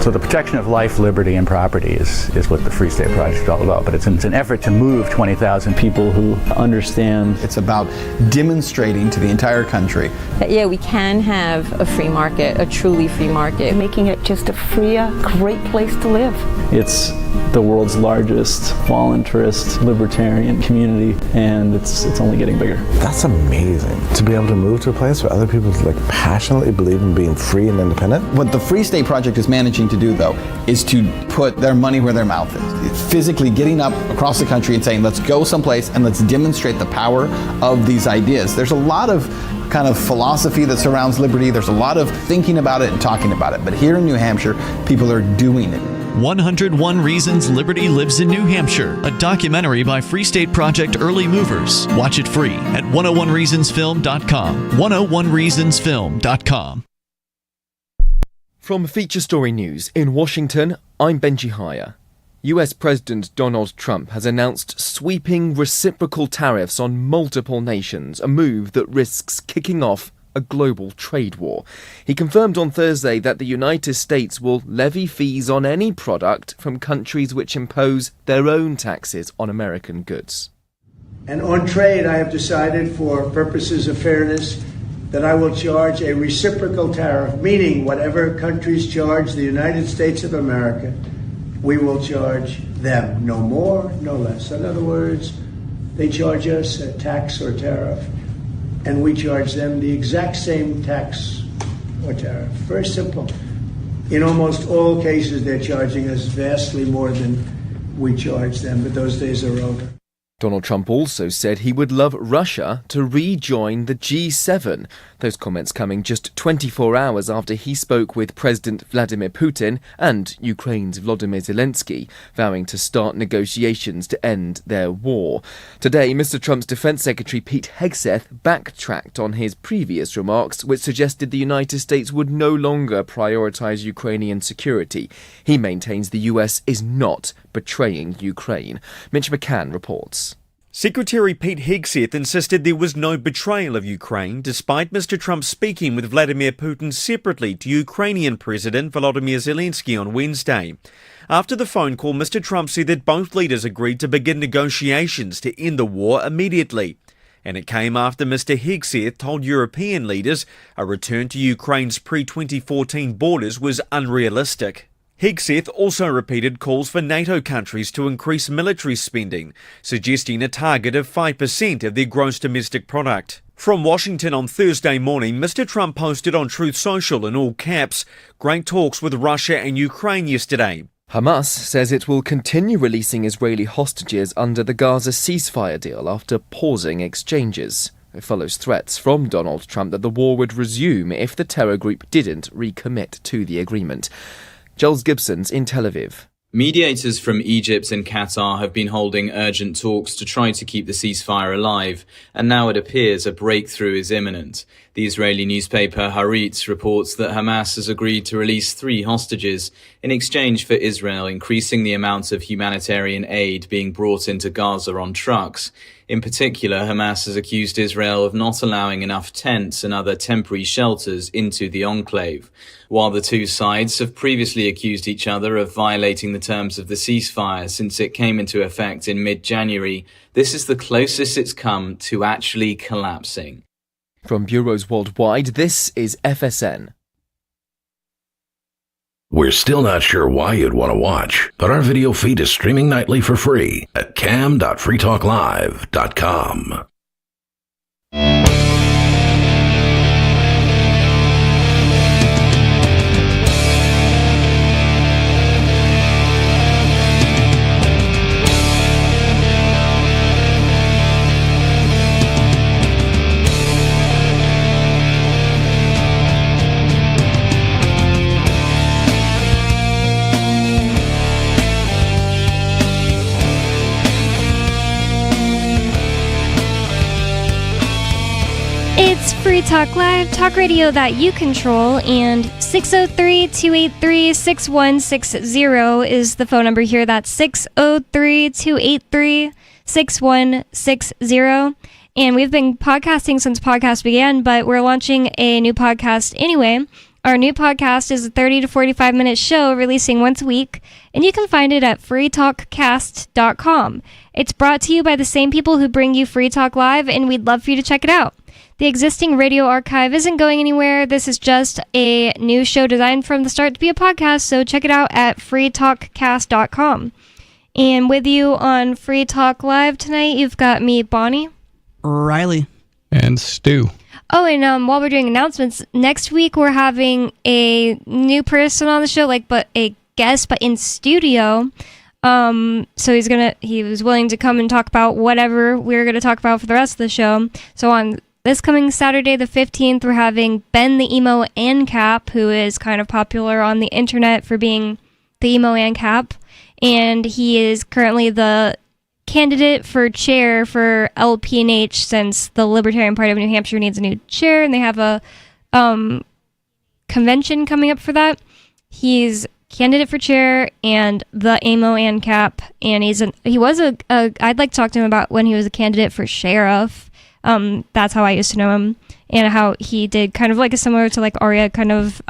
So the protection of life, liberty, and property is what the Free State Project is all about. But it's an effort to move 20,000 people who understand. It's about demonstrating to the entire country that, yeah, we can have a free market, a truly free market. Making it just a freer, great place to live. It's the world's largest voluntarist libertarian community, and it's only getting bigger. That's amazing, to be able to move to a place where other people passionately believe in being free and independent. What the Free State Project is managing to do, though, is to put their money where their mouth is. It's physically getting up across the country and saying, let's go someplace and let's demonstrate the power of these ideas. There's a lot of kind of philosophy that surrounds liberty. There's a lot of thinking about it and talking about it. But here in New Hampshire, people are doing it. 101 Reasons Liberty Lives in New Hampshire, a documentary by Free State Project Early Movers. Watch it free at 101reasonsfilm.com. 101reasonsfilm.com. From Feature Story News in Washington, I'm Benji Hire. US President Donald Trump has announced sweeping reciprocal tariffs on multiple nations, a move that risks kicking off a global trade war. He confirmed on Thursday that the United States will levy fees on any product from countries which impose their own taxes on American goods. And on trade, I have decided, for purposes of fairness, that I will charge a reciprocal tariff, meaning whatever countries charge the United States of America, we will charge them. No more, no less. In other words, they charge us a tax or tariff, and we charge them the exact same tax or tariff. Very simple. In almost all cases, they're charging us vastly more than we charge them, but those days are over. Donald Trump also said he would love Russia to rejoin the G7. Those comments coming just 24 hours after he spoke with President Vladimir Putin and Ukraine's Volodymyr Zelensky, vowing to start negotiations to end their war. Today, Mr. Trump's Defense Secretary Pete Hegseth backtracked on his previous remarks, which suggested the United States would no longer prioritize Ukrainian security. He maintains the US is not betraying Ukraine. Mitch McCann reports. Secretary Pete Hegseth insisted there was no betrayal of Ukraine, despite Mr. Trump speaking with Vladimir Putin separately to Ukrainian President Volodymyr Zelensky on Wednesday. After the phone call, Mr. Trump said that both leaders agreed to begin negotiations to end the war immediately. And it came after Mr. Hegseth told European leaders a return to Ukraine's pre-2014 borders was unrealistic. Hegseth also repeated calls for NATO countries to increase military spending, suggesting a target of 5% of their gross domestic product. From Washington on Thursday morning, Mr. Trump posted on Truth Social in all caps, "Great talks with Russia and Ukraine yesterday." Hamas says it will continue releasing Israeli hostages under the Gaza ceasefire deal after pausing exchanges. It follows threats from Donald Trump that the war would resume if the terror group didn't recommit to the agreement. Jules Gibson's in Tel Aviv. Mediators from Egypt and Qatar have been holding urgent talks to try to keep the ceasefire alive, and now it appears a breakthrough is imminent. The Israeli newspaper Haaretz reports that Hamas has agreed to release 3 hostages in exchange for Israel increasing the amount of humanitarian aid being brought into Gaza on trucks. In particular, Hamas has accused Israel of not allowing enough tents and other temporary shelters into the enclave. While the two sides have previously accused each other of violating the terms of the ceasefire since it came into effect in mid-January, this is the closest it's come to actually collapsing. From bureaus worldwide, this is FSN. We're still not sure why you'd want to watch, but our video feed is streaming nightly for free at cam.freetalklive.com. It's Free Talk Live, talk radio that you control, and 603-283-6160 is the phone number here. That's 603-283-6160. And we've been podcasting since podcast began, but we're launching a new podcast anyway. Our new podcast is a 30 to 45 minute show releasing once a week, and you can find it at freetalkcast.com. It's brought to you by the same people who bring you Free Talk Live, and we'd love for you to check it out. The existing radio archive isn't going anywhere. This is just a new show designed from the start to be a podcast, so check it out at freetalkcast.com. And with you on Free Talk Live tonight, you've got me, Bonnie. Riley. And Stu. Oh, and while we're doing announcements, next week we're having a new person on the show, but a guest, but in studio. So he was willing to come and talk about whatever we're going to talk about for the rest of the show. So on this coming Saturday the 15th, we're having Ben the Emo ANCAP, who is kind of popular on the internet for being the Emo ANCAP. And he is currently the candidate for chair for LPNH, since the Libertarian Party of New Hampshire needs a new chair, and they have a convention coming up for that. He's candidate for chair and the Emo ANCAP, and I'd like to talk to him about when he was a candidate for sheriff. That's how I used to know him, and how he did kind of like a similar to like Arya kind of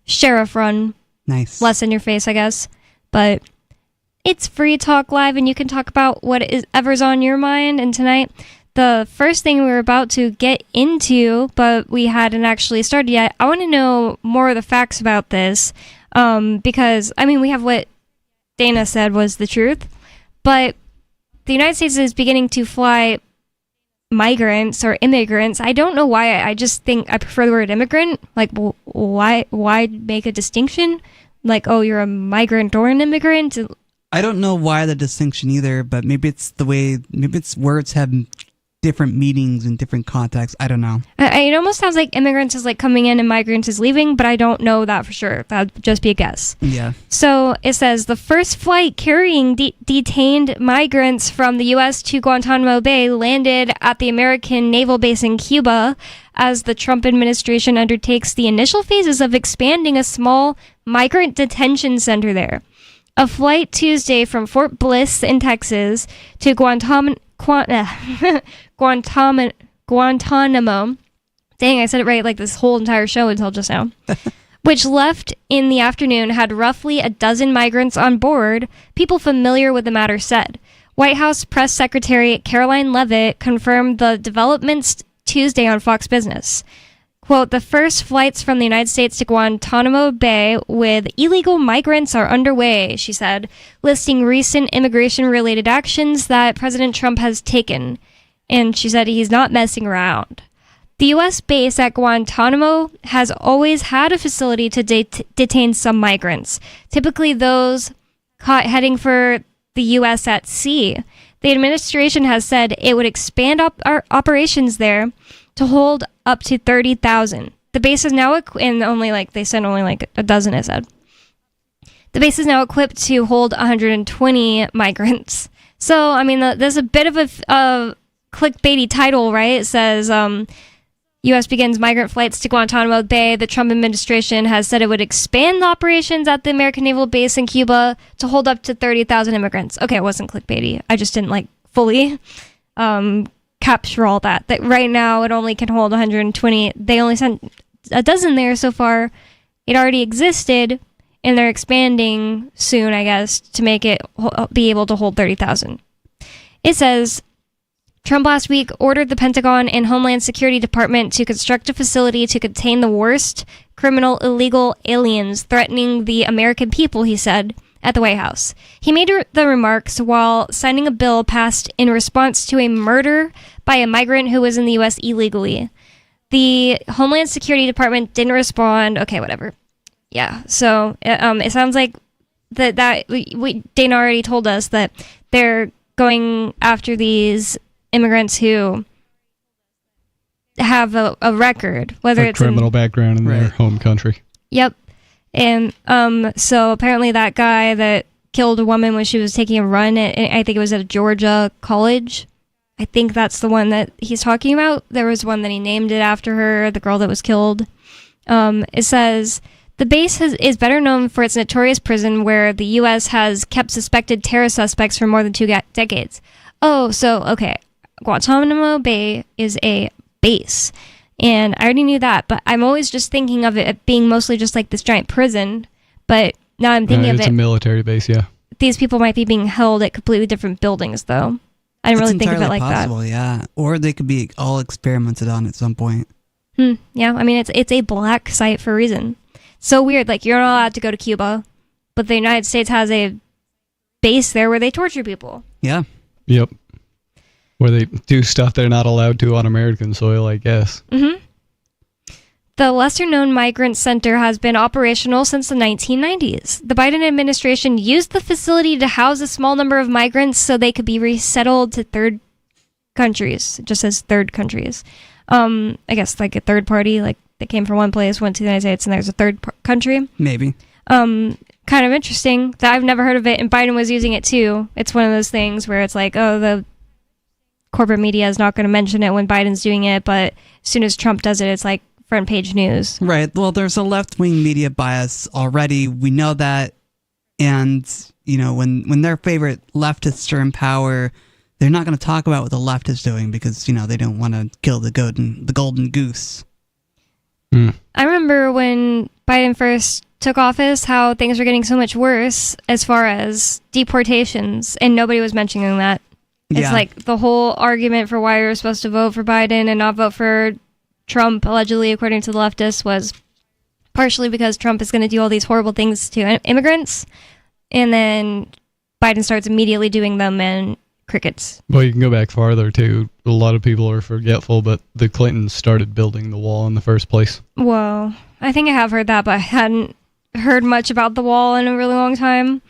sheriff run. Nice. Less in your face, I guess. But it's Free Talk Live, and you can talk about whatever's on your mind. And tonight, the first thing we were about to get into, but we hadn't actually started yet, I want to know more of the facts about this, because, we have what Dana said was the truth, but the United States is beginning to fly migrants or immigrants. I don't know why. I just think I prefer the word immigrant. Like, why make a distinction? Like, oh, you're a migrant or an immigrant? I don't know why the distinction either, but maybe it's words have different meanings in different contexts. I don't know. It almost sounds like immigrants is like coming in and migrants is leaving, but I don't know that for sure. That would just be a guess. Yeah. So it says the first flight carrying detained migrants from the U.S. to Guantanamo Bay landed at the American naval base in Cuba as the Trump administration undertakes the initial phases of expanding a small migrant detention center there. A flight Tuesday from Fort Bliss in Texas to Guantanamo. Dang, I said it right like this whole entire show until just now. Which left in the afternoon had roughly a dozen migrants on board, people familiar with the matter said. White House Press Secretary Caroline Leavitt confirmed the developments Tuesday on Fox Business. Quote, the first flights from the United States to Guantanamo Bay with illegal migrants are underway, she said, listing recent immigration-related actions that President Trump has taken. And she said he's not messing around. The U.S. base at Guantanamo has always had a facility to detain some migrants, typically those caught heading for the U.S. at sea. The administration has said it would expand our operations there to hold up to 30,000. The base is now they sent only like a dozen, it said. The base is now equipped to hold 120 migrants. So, there's a bit of a clickbaity title, right? It says, U.S. begins migrant flights to Guantanamo Bay. The Trump administration has said it would expand the operations at the American naval base in Cuba to hold up to 30,000 immigrants. Okay, it wasn't clickbaity. I just didn't fully capture all that right now it only can hold 120. They only sent a dozen there so far. It already existed, and they're expanding soon, I guess, to make it be able to hold 30,000. It says Trump last week ordered the Pentagon and Homeland Security Department to construct a facility to contain the worst criminal illegal aliens threatening the American people, he said, at the White House. He made the remarks while signing a bill passed in response to a murder by a migrant who was in the U.S. illegally. The Homeland Security Department didn't respond. Okay, whatever. Yeah, so it sounds like Dana already told us that they're going after these immigrants who have a record, whether it's criminal background in their home country. Yep. And so apparently that guy that killed a woman when she was taking a run at, I think it was at a Georgia college. I think that's the one that he's talking about. There was one that he named it after her, the girl that was killed. It says the base is better known for its notorious prison where the U.S. has kept suspected terror suspects for more than 2 decades. Oh, so, okay. Guantanamo Bay is a base. And I already knew that, but I'm always just thinking of it being mostly just like this giant prison. But now I'm thinking of it's it. a military base, yeah. These people might be being held at completely different buildings, though. I didn't really think of it like possible, yeah. Or they could be all experimented on at some point. Yeah, I mean, it's a black site for a reason. So weird. Like, you're not allowed to go to Cuba, but the United States has a base there where they torture people. Yeah. Yep. Where they do stuff they're not allowed to on American soil, I guess. Mm-hmm. The lesser-known migrant center has been operational since the 1990s. The Biden administration used the facility to house a small number of migrants so they could be resettled to third countries. It just says third countries. I guess like a third party, like they came from one place, went to the United States, and there's a third country. Maybe. Kind of interesting that I've never heard of it, and Biden was using it too. It's one of those things where it's like, oh, the corporate media is not going to mention it when Biden's doing it, but as soon as Trump does it, it's like front page news. Right. Well, there's a left-wing media bias already. We know that. And, you know, when their favorite leftists are in power, they're not going to talk about what the left is doing because, you know, they don't want to kill the golden goose. I remember when Biden first took office, how things were getting so much worse as far as deportations, and nobody was mentioning that. It's like the whole argument for why you're supposed to vote for Biden and not vote for Trump, allegedly, according to the leftists, was partially because Trump is going to do all these horrible things to immigrants, and then Biden starts immediately doing them, and crickets. Well, you can go back farther, too. A lot of people are forgetful, but the Clintons started building the wall in the first place. Whoa. I think I have heard that, but I hadn't heard much about the wall in a really long time.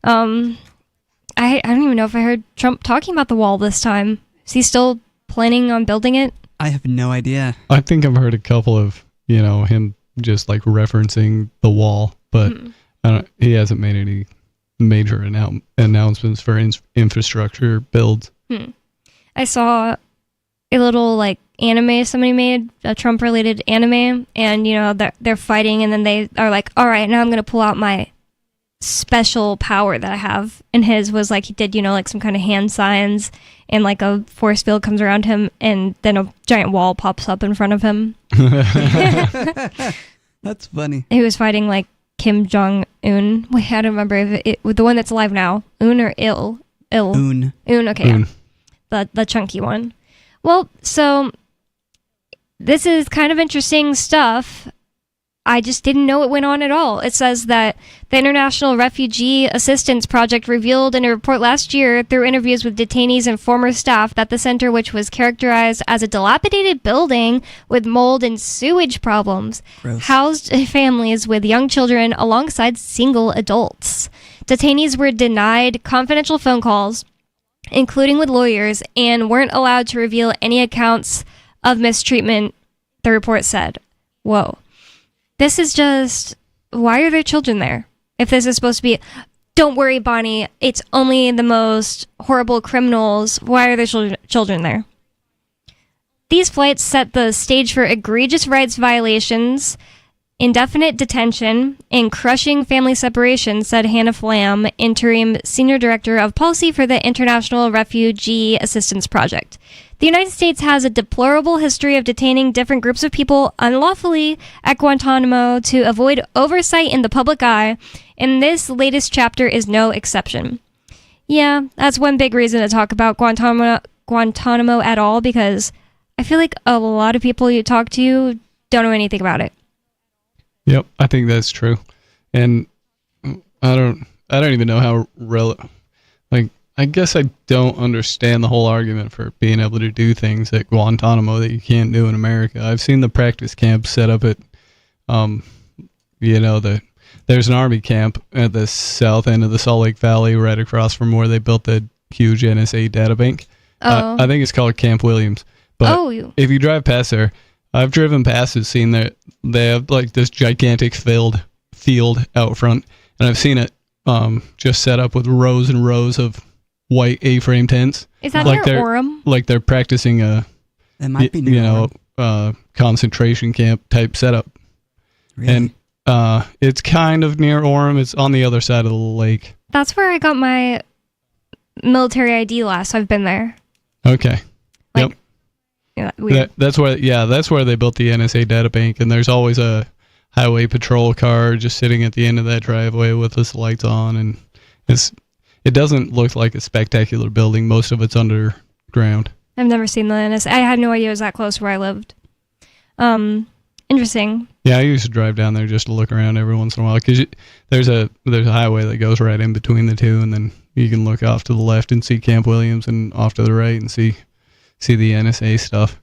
I don't even know if I heard Trump talking about the wall this time. Is he still planning on building it? I have no idea. I think I've heard a couple of, you know, him just like referencing the wall, but he hasn't made any major announcements for infrastructure builds. I saw a little like anime somebody made, a Trump related anime, and you know they're fighting, and then they are like, all right, now I'm gonna pull out my special power that I have. And his was like, he did, you know, like some kind of hand signs, and like a force field comes around him, and then a giant wall pops up in front of him. That's funny. He was fighting like Kim Jong-un. Wait, I don't remember if it the one that's alive now. Un or ill? Un. Okay. Un. Yeah. The chunky one. Well, so this is kind of interesting stuff. I just didn't know it went on at all. It says that the International Refugee Assistance Project revealed in a report last year through interviews with detainees and former staff that the center, which was characterized as a dilapidated building with mold and sewage problems, housed families with young children alongside single adults. Detainees were denied confidential phone calls, including with lawyers, and weren't allowed to reveal any accounts of mistreatment, the report said. Whoa. This is just, why are there children there? If this is supposed to be, don't worry, Bonnie, it's only the most horrible criminals. Why are there children there? These flights set the stage for egregious rights violations, indefinite detention, and crushing family separation, said Hannah Flam, interim senior director of policy for the International Refugee Assistance Project. The United States has a deplorable history of detaining different groups of people unlawfully at Guantanamo to avoid oversight in the public eye, and this latest chapter is no exception. Yeah, that's one big reason to talk about Guantanamo at all, because I feel like a lot of people you talk to don't know anything about it. Yep, I think that's true. And I don't even know how I guess I don't understand the whole argument for being able to do things at Guantanamo that you can't do in America. I've seen the practice camp set up at, there's an army camp at the south end of the Salt Lake Valley, right across from where they built the huge NSA data bank. Oh. I think it's called Camp Williams. But if you drive past there, I've driven past and seen that they have like this gigantic field out front, and I've seen it just set up with rows and rows of white A-frame tents. Is that like near Orem? Like they're practicing It might be near concentration camp type setup. Really? And it's kind of near Orem. It's on the other side of the lake. That's where I got my military ID last. I've been there. Okay. Like, weird. That's where they built the NSA data bank, and there's always a highway patrol car just sitting at the end of that driveway with its lights on, and it doesn't look like a spectacular building. Most of it's underground. I've never seen the NSA. I had no idea it was that close where I lived. Interesting. Yeah, I used to drive down there just to look around every once in a while, because there's a highway that goes right in between the two, and then you can look off to the left and see Camp Williams, and off to the right and see the NSA stuff.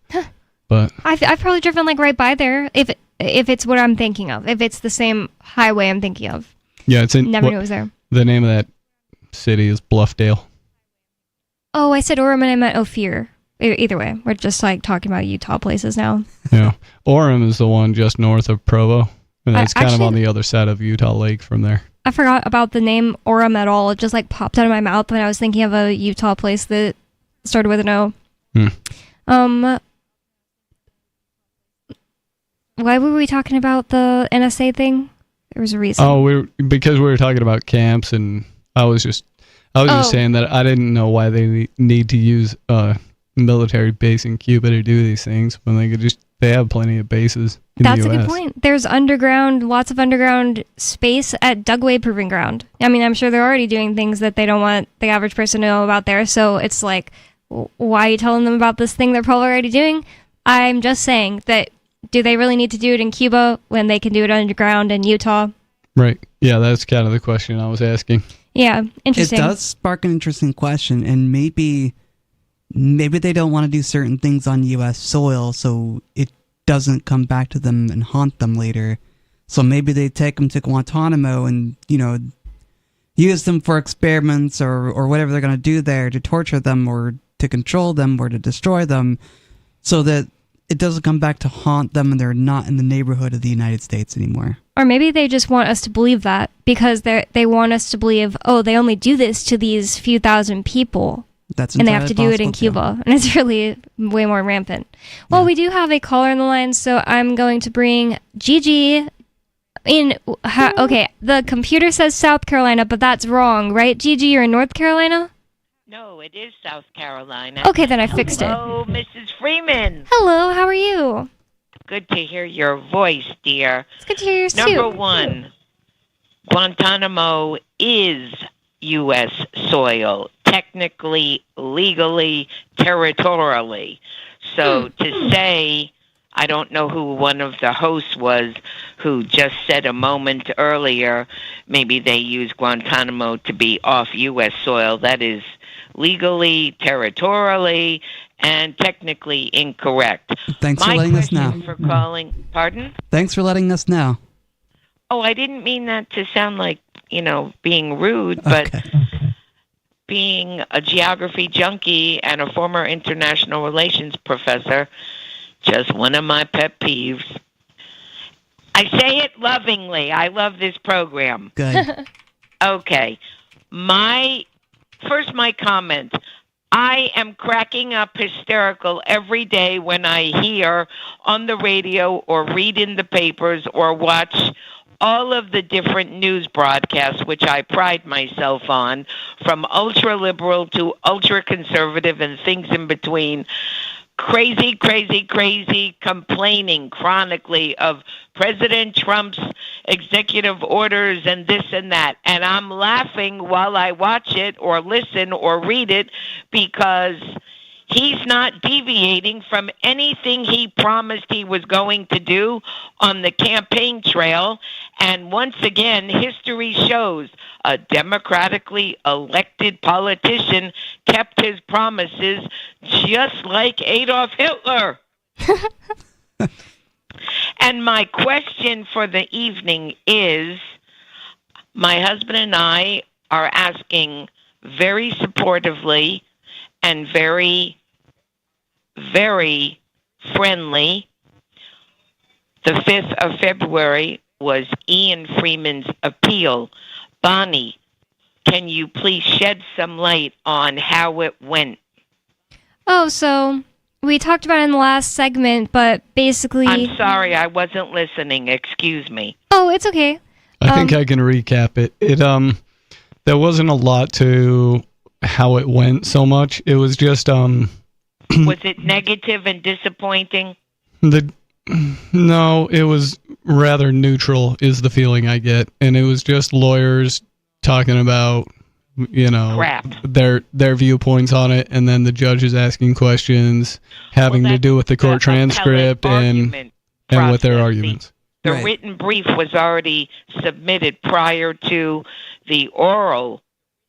But I've probably driven like right by there if it's what I'm thinking of. If it's the same highway I'm thinking of. yeah, it's in. Never knew it was there. The name of that city is Bluffdale. Oh, I said Orem and I meant Ophir. Either way, we're just like talking about Utah places now. Yeah, Orem is the one just north of Provo, and that's kind of on the other side of Utah Lake from there. I forgot about the name Orem at all. It just like popped out of my mouth when I was thinking of a Utah place that started with an O. Why were we talking about the NSA thing? There was a reason. Oh, because we were talking about camps, and I was just saying that I didn't know why they need to use a military base in Cuba to do these things when they have plenty of bases in That's the US. a good point. There's lots of underground space at Dugway Proving Ground. I mean, I'm sure they're already doing things that they don't want the average person to know about there. So it's like, why are you telling them about this thing they're probably already doing? I'm just saying that, do they really need to do it in Cuba when they can do it underground in Utah? Right. Yeah, that's kind of the question I was asking. Yeah, interesting. It does spark an interesting question, and maybe they don't want to do certain things on U.S. soil, so it doesn't come back to them and haunt them later. So maybe they take them to Guantanamo and, use them for experiments or whatever they're going to do there to torture them or to control them or to destroy them, so that it doesn't come back to haunt them and they're not in the neighborhood of the United States anymore. Or maybe they just want us to believe that because they want us to believe, oh, they only do this to these few thousand people. And they have to do it in Cuba. And it's really way more rampant. Well, we do have a caller on the line, so I'm going to bring Gigi in. Okay, the computer says South Carolina, but that's wrong, right? Gigi, you're in North Carolina? No, it is South Carolina. Okay, then I fixed it. Hello, Mrs. Freeman. Hello, how are you? Good to hear your voice, dear. It's good to hear yours, Number too. one, Guantanamo is U.S. soil, technically, legally, territorially. So to say, I don't know who one of the hosts was who just said a moment earlier, maybe they use Guantanamo to be off U.S. soil. That is legally, territorially, and technically incorrect. Thanks for letting us know. My question for calling, pardon? Thanks for letting us know. Oh, I didn't mean that to sound like, being rude, but being a geography junkie and a former international relations professor, just one of my pet peeves. I say it lovingly. I love this program. Good. Okay. My comment. I am cracking up hysterical every day when I hear on the radio or read in the papers or watch all of the different news broadcasts, which I pride myself on, from ultra-liberal to ultra-conservative and things in between. Crazy, crazy, crazy complaining chronically of President Trump's executive orders and this and that. And I'm laughing while I watch it or listen or read it because he's not deviating from anything he promised he was going to do on the campaign trail. And once again, history shows a democratically elected politician kept his promises just like Adolf Hitler. And my question for the evening is, my husband and I are asking very supportively and very, very friendly. The 5th of February was Ian Freeman's appeal. Bonnie, can you please shed some light on how it went? Oh, so we talked about it in the last segment, but basically... I'm sorry, I wasn't listening. Excuse me. Oh, it's okay. I think I can recap it. There wasn't a lot to how it went so much. It was just Was it negative and disappointing? No, it was rather neutral is the feeling I get. And it was just lawyers talking about, crap. their viewpoints on it, and then the judges asking questions having to do with the court transcript and with their arguments. The written brief was already submitted prior to the oral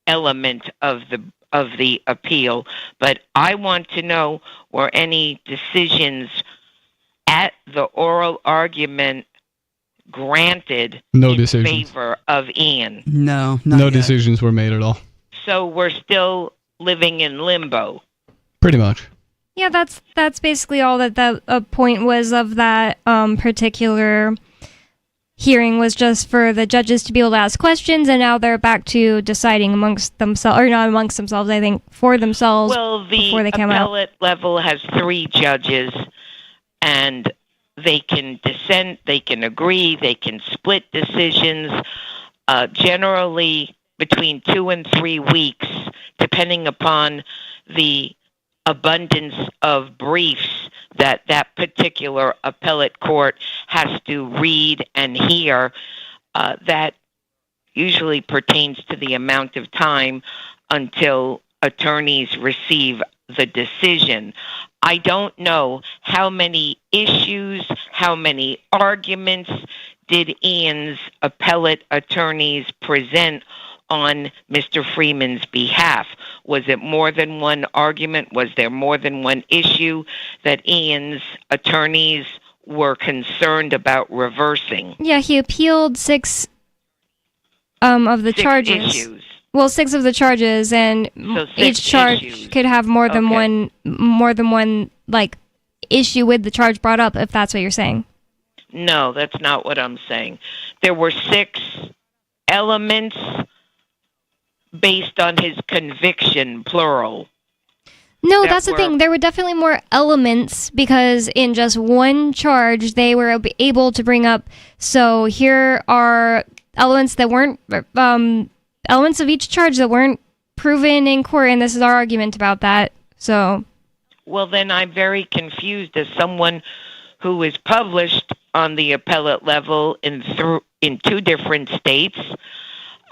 element of the appeal, but I want to know, were any decisions at the oral argument granted in favor of Ian? No, no decisions were made at all. So we're still living in limbo. Pretty much. Yeah, that's basically all that the point was of that particular hearing, was just for the judges to be able to ask questions, and now they're back to deciding amongst themselves, or not amongst themselves, I think, for themselves. Well, the before they come out. appellate level has 3 judges, and they can dissent, they can agree, they can split decisions, generally between 2 and 3 weeks, depending upon the abundance of briefs that particular appellate court has to read and hear. That usually pertains to the amount of time until attorneys receive the decision. I don't know how many issues, how many arguments did Ian's appellate attorneys present on Mr. Freeman's behalf. Was it more than one argument? Was there more than one issue that Ian's attorneys were concerned about reversing? Yeah, he appealed 6 of the charges. Issues. Well, 6 of the charges, and So 6 each charge issues. could have more than one like issue with the charge brought up, if that's what you're saying. No, that's not what I'm saying. There were 6 elements based on his conviction, plural. No, that's the thing. There were definitely more elements, because in just one charge, they were able to bring up, so here are elements that weren't, elements of each charge that weren't proven in court, and this is our argument about that. So, Well, then I'm very confused as someone who is published on the appellate level in 2 different states.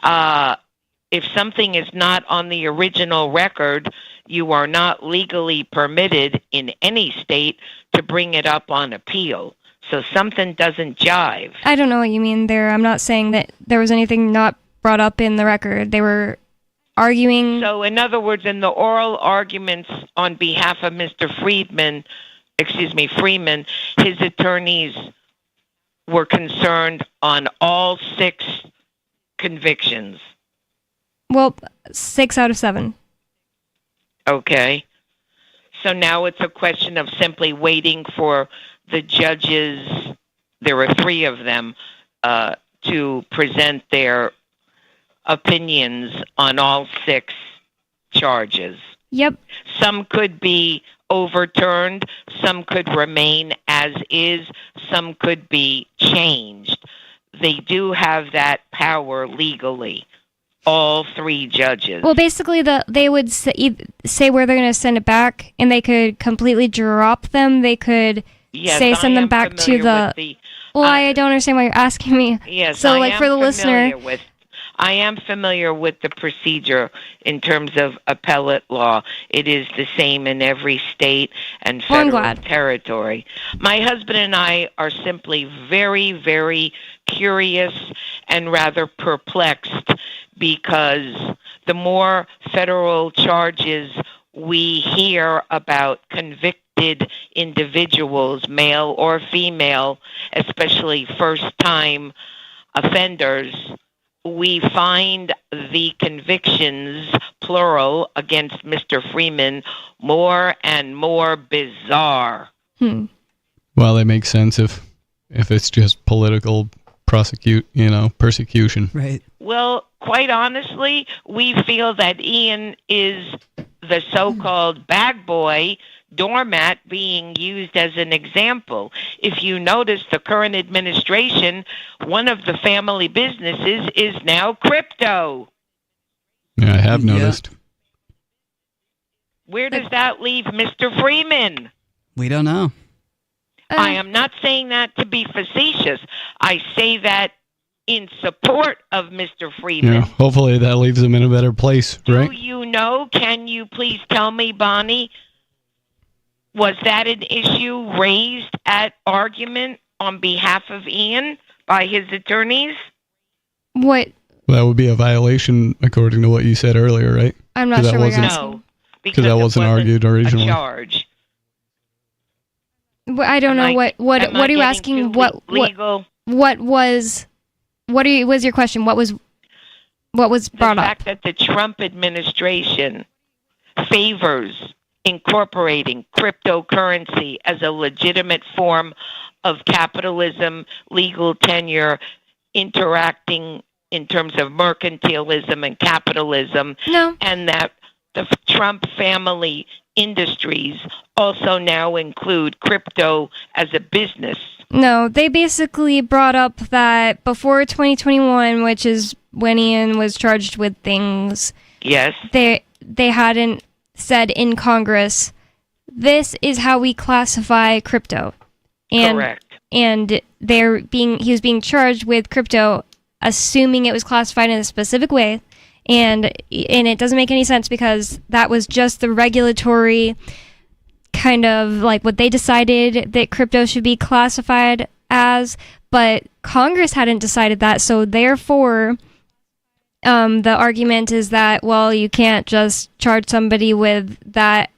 If something is not on the original record, you are not legally permitted in any state to bring it up on appeal. So something doesn't jive. I don't know what you mean there. I'm not saying that there was anything not brought up in the record. They were arguing. So in other words, in the oral arguments on behalf of Mr. Freeman, his attorneys were concerned on all 6 convictions. Well, 6 out of 7. Okay. So now it's a question of simply waiting for the judges, there were 3 of them, to present their opinions on all 6 charges. Yep. Some could be overturned, some could remain as is, some could be changed. They do have that power legally. All 3 judges. Well, basically, they would say where they're going to send it back, and they could completely drop them. They could send them back to the. Well, I don't understand why you're asking me. Yes, so like for the listener, I am familiar with the procedure in terms of appellate law. It is the same in every state and federal territory. My husband and I are simply very, very curious and rather perplexed, because the more federal charges we hear about convicted individuals, male or female, especially first-time offenders, we find the convictions, plural, against Mr. Freeman more and more bizarre. Well, it makes sense if it's just political persecution. Right. Well, quite honestly, we feel that Ian is the so-called bag boy, doormat, being used as an example. If you notice, the current administration, one of the family businesses is now crypto. Yeah, I have noticed. Where does that leave Mr. Freeman? We don't know. I am not saying that to be facetious. I say that in support of Mr. Freeman. Yeah, hopefully that leaves him in a better place, right? Do you know? Can you please tell me, Bonnie? Was that an issue raised at argument on behalf of Ian by his attorneys? What? That would be a violation according to what you said earlier, right? I'm not sure what you're asking. No, because that wasn't argued originally. A charge. I don't know what are you asking? What legal? What was your question? What was brought The up? fact that the Trump administration favors incorporating cryptocurrency as a legitimate form of capitalism, legal tenure, interacting in terms of mercantilism and capitalism, and that the Trump family industries also now include crypto as a business. No, they basically brought up that before 2021, which is when Ian was charged with things, yes, they hadn't said in Congress, this is how we classify crypto. And, correct. And he was being charged with crypto, assuming it was classified in a specific way. And it doesn't make any sense because that was just the regulatory kind of like what they decided that crypto should be classified as, but Congress hadn't decided that. So therefore, the argument is that, well, you can't just charge somebody with that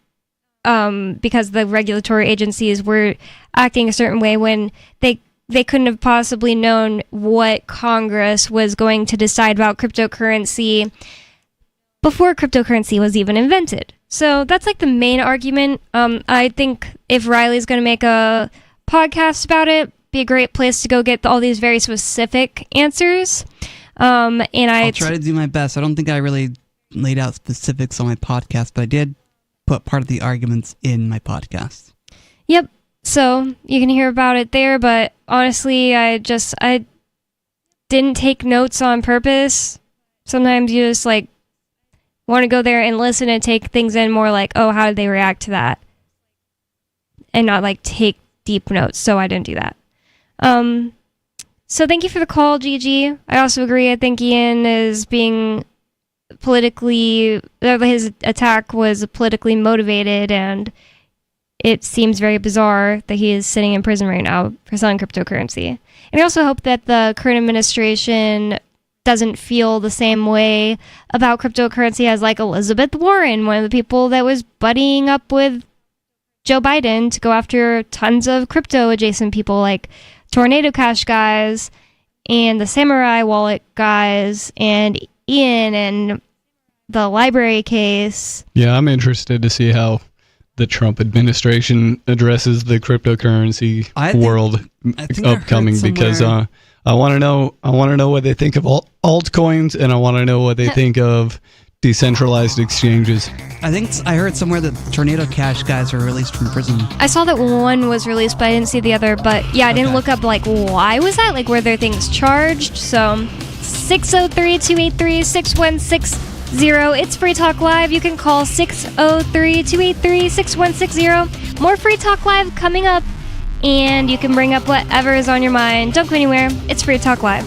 because the regulatory agencies were acting a certain way when they couldn't have possibly known what Congress was going to decide about cryptocurrency before cryptocurrency was even invented. So that's like the main argument. I think if Riley's going to make a podcast about it, be a great place to go get all these very specific answers. And I'll try to do my best. I don't think I really laid out specifics on my podcast, but I did put part of the arguments in my podcast. Yep. So you can hear about it there, but honestly, I didn't take notes on purpose. Sometimes you just like want to go there and listen and take things in more like, oh, how did they react to that? And not like take deep notes. So I didn't do that. So thank you for the call, Gigi. I also agree. I think Ian is being his attack was politically motivated, and it seems very bizarre that he is sitting in prison right now for selling cryptocurrency. And I also hope that the current administration doesn't feel the same way about cryptocurrency as like Elizabeth Warren, one of the people that was buddying up with Joe Biden to go after tons of crypto adjacent people like Tornado Cash guys and the Samurai Wallet guys and Ian and the library case. Yeah, I'm interested to see how the Trump administration addresses the cryptocurrency world upcoming, because I want to know what they think of altcoins, and I want to know what they think of decentralized exchanges. I heard somewhere that Tornado Cash guys were released from prison. I saw that one was released, but I didn't see the other. But yeah, I didn't look up like why was that? Like were there things charged? So 603-283-6160. It's Free Talk Live. You can call 603-283-6160. More Free Talk Live coming up, and you can bring up whatever is on your mind. Don't go anywhere. It's Free Talk Live.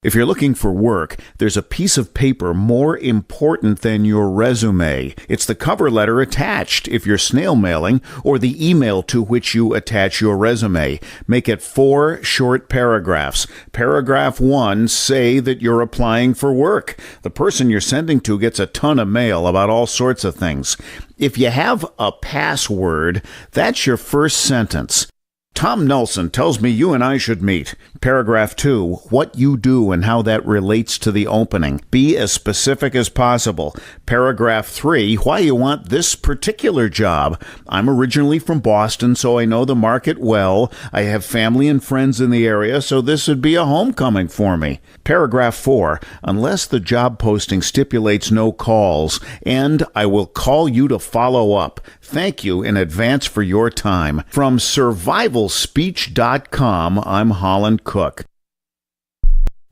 If you're looking for work, there's a piece of paper more important than your resume. It's the cover letter attached if you're snail mailing, or the email to which you attach your resume. Make it 4 short paragraphs. Paragraph 1, say that you're applying for work. The person you're sending to gets a ton of mail about all sorts of things. If you have a password, that's your first sentence. Tom Nelson tells me you and I should meet. Paragraph 2, what you do and how that relates to the opening. Be as specific as possible. Paragraph 3, why you want this particular job. I'm originally from Boston, so I know the market well. I have family and friends in the area, so this would be a homecoming for me. Paragraph 4, unless the job posting stipulates no calls, and I will call you to follow up. Thank you in advance for your time. From survivalspeech.com, I'm Holland Cook.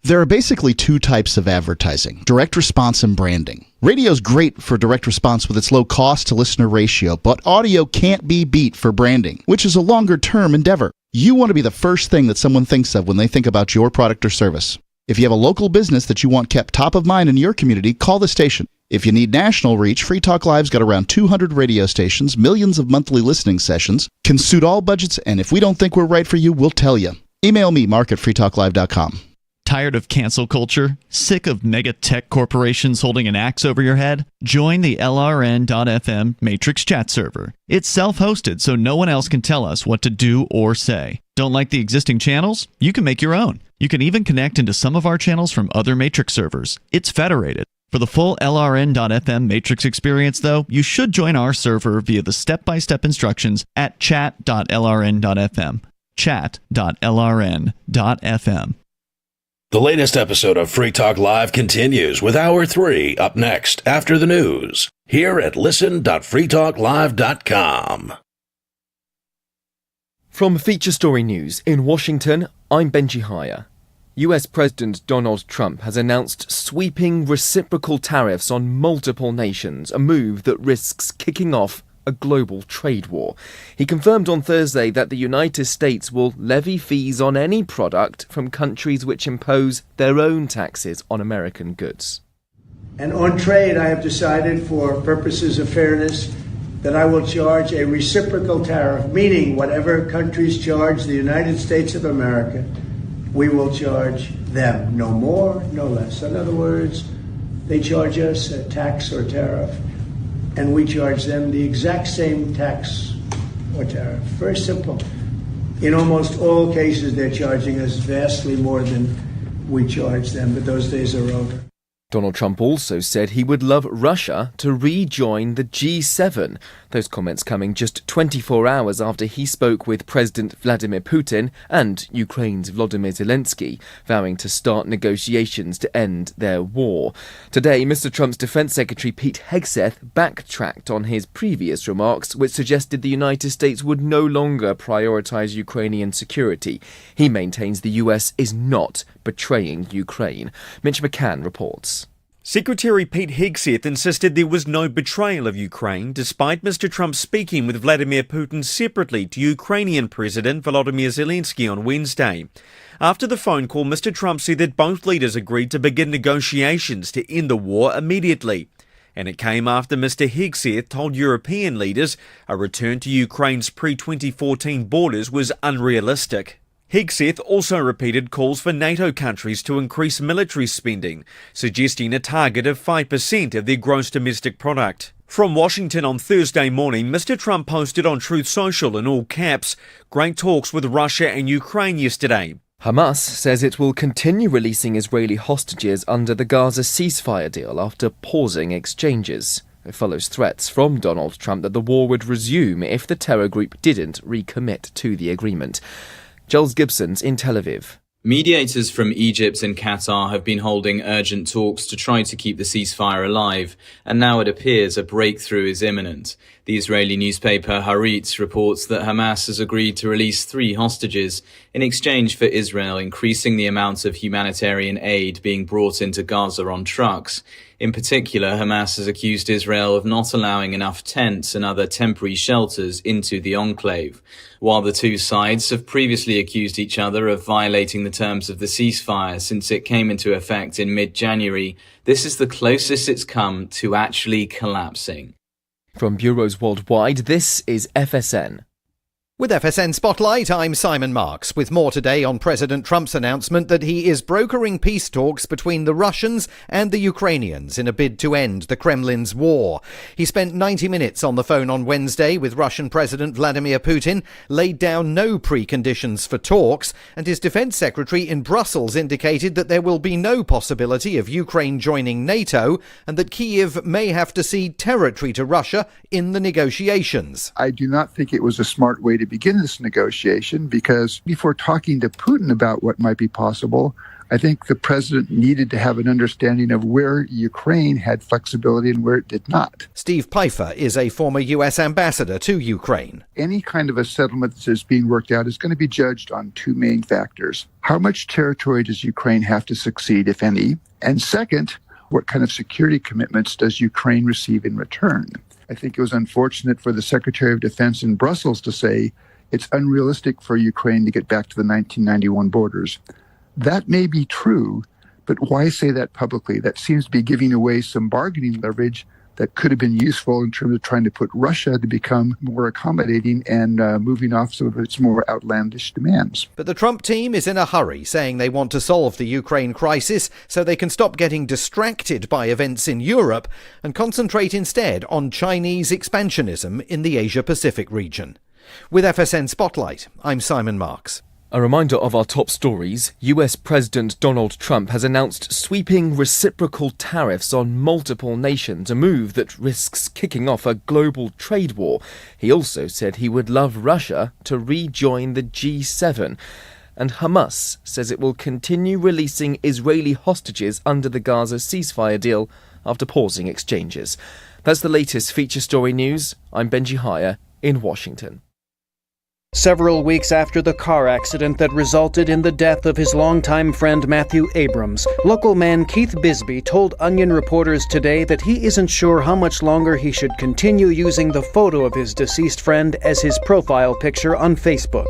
There are basically two types of advertising, direct response and branding. Radio's great for direct response with its low cost to listener ratio, but audio can't be beat for branding, which is a longer-term endeavor. You want to be the first thing that someone thinks of when they think about your product or service. If you have a local business that you want kept top of mind in your community, call the station. If you need national reach, Free Talk Live's got around 200 radio stations, millions of monthly listening sessions, can suit all budgets, and if we don't think we're right for you, we'll tell you. Email me, mark@freetalklive.com. Tired of cancel culture? Sick of mega tech corporations holding an axe over your head? Join the LRN.FM Matrix chat server. It's self-hosted, so no one else can tell us what to do or say. Don't like the existing channels? You can make your own. You can even connect into some of our channels from other Matrix servers. It's federated. For the full LRN.FM Matrix experience, though, you should join our server via the step-by-step instructions at chat.lrn.fm. Chat.lrn.fm. The latest episode of Free Talk Live continues with Hour 3 up next after the news here at listen.freetalklive.com. From Feature Story News in Washington, I'm Benji Haya. US President Donald Trump has announced sweeping reciprocal tariffs on multiple nations, a move that risks kicking off a global trade war. He confirmed on Thursday that the United States will levy fees on any product from countries which impose their own taxes on American goods. And on trade, I have decided, for purposes of fairness, that I will charge a reciprocal tariff, meaning whatever countries charge the United States of America, we will charge them. No more, no less. In other words, they charge us a tax or tariff, and we charge them the exact same tax or tariff. Very simple. In almost all cases, they're charging us vastly more than we charge them, but those days are over. Donald Trump also said he would love Russia to rejoin the G7. Those comments coming just 24 hours after he spoke with President Vladimir Putin and Ukraine's Volodymyr Zelensky, vowing to start negotiations to end their war. Today, Mr. Trump's Defense Secretary Pete Hegseth backtracked on his previous remarks, which suggested the United States would no longer prioritize Ukrainian security. He maintains the US is not betraying Ukraine. Mitch McCann reports. Secretary Pete Hegseth insisted there was no betrayal of Ukraine, despite Mr. Trump speaking with Vladimir Putin separately to Ukrainian President Volodymyr Zelensky on Wednesday. After the phone call, Mr. Trump said that both leaders agreed to begin negotiations to end the war immediately. And it came after Mr. Hegseth told European leaders a return to Ukraine's pre-2014 borders was unrealistic. Hegseth also repeated calls for NATO countries to increase military spending, suggesting a target of 5% of their gross domestic product. From Washington on Thursday morning, Mr. Trump posted on Truth Social in all caps, "Great talks with Russia and Ukraine yesterday." Hamas says it will continue releasing Israeli hostages under the Gaza ceasefire deal after pausing exchanges. It follows threats from Donald Trump that the war would resume if the terror group didn't recommit to the agreement. Giles Gibson's in Tel Aviv. Mediators from Egypt and Qatar have been holding urgent talks to try to keep the ceasefire alive, and now it appears a breakthrough is imminent. The Israeli newspaper Haaretz reports that Hamas has agreed to release 3 hostages in exchange for Israel increasing the amount of humanitarian aid being brought into Gaza on trucks. In particular, Hamas has accused Israel of not allowing enough tents and other temporary shelters into the enclave. While the two sides have previously accused each other of violating the terms of the ceasefire since it came into effect in mid-January, this is the closest it's come to actually collapsing. From bureaus worldwide, this is FSN. With FSN Spotlight, I'm Simon Marks, with more today on President Trump's announcement that he is brokering peace talks between the Russians and the Ukrainians in a bid to end the Kremlin's war. He spent 90 minutes on the phone on Wednesday with Russian President Vladimir Putin, laid down no preconditions for talks, and his defense secretary in Brussels indicated that there will be no possibility of Ukraine joining NATO and that Kyiv may have to cede territory to Russia in the negotiations. I do not think it was a smart way to begin this negotiation, because before talking to Putin about what might be possible, I think the president needed to have an understanding of where Ukraine had flexibility and where it did not. Steve Pfeiffer is a former U.S. ambassador to Ukraine. Any kind of a settlement that is being worked out is going to be judged on two main factors. How much territory does Ukraine have to succeed, if any? And second, what kind of security commitments does Ukraine receive in return? I think it was unfortunate for the Secretary of Defense in Brussels to say it's unrealistic for Ukraine to get back to the 1991 borders. That may be true, but why say that publicly? That seems to be giving away some bargaining leverage that could have been useful in terms of trying to put Russia to become more accommodating and moving off some of its more outlandish demands. But the Trump team is in a hurry, saying they want to solve the Ukraine crisis so they can stop getting distracted by events in Europe and concentrate instead on Chinese expansionism in the Asia-Pacific region. With FSN Spotlight, I'm Simon Marks. A reminder of our top stories. US President Donald Trump has announced sweeping reciprocal tariffs on multiple nations, a move that risks kicking off a global trade war. He also said he would love Russia to rejoin the G7. And Hamas says it will continue releasing Israeli hostages under the Gaza ceasefire deal after pausing exchanges. That's the latest feature story news. I'm Benji Hire in Washington. Several weeks after the car accident that resulted in the death of his longtime friend Matthew Abrams, local man Keith Bisbee told Onion reporters today that he isn't sure how much longer he should continue using the photo of his deceased friend as his profile picture on Facebook.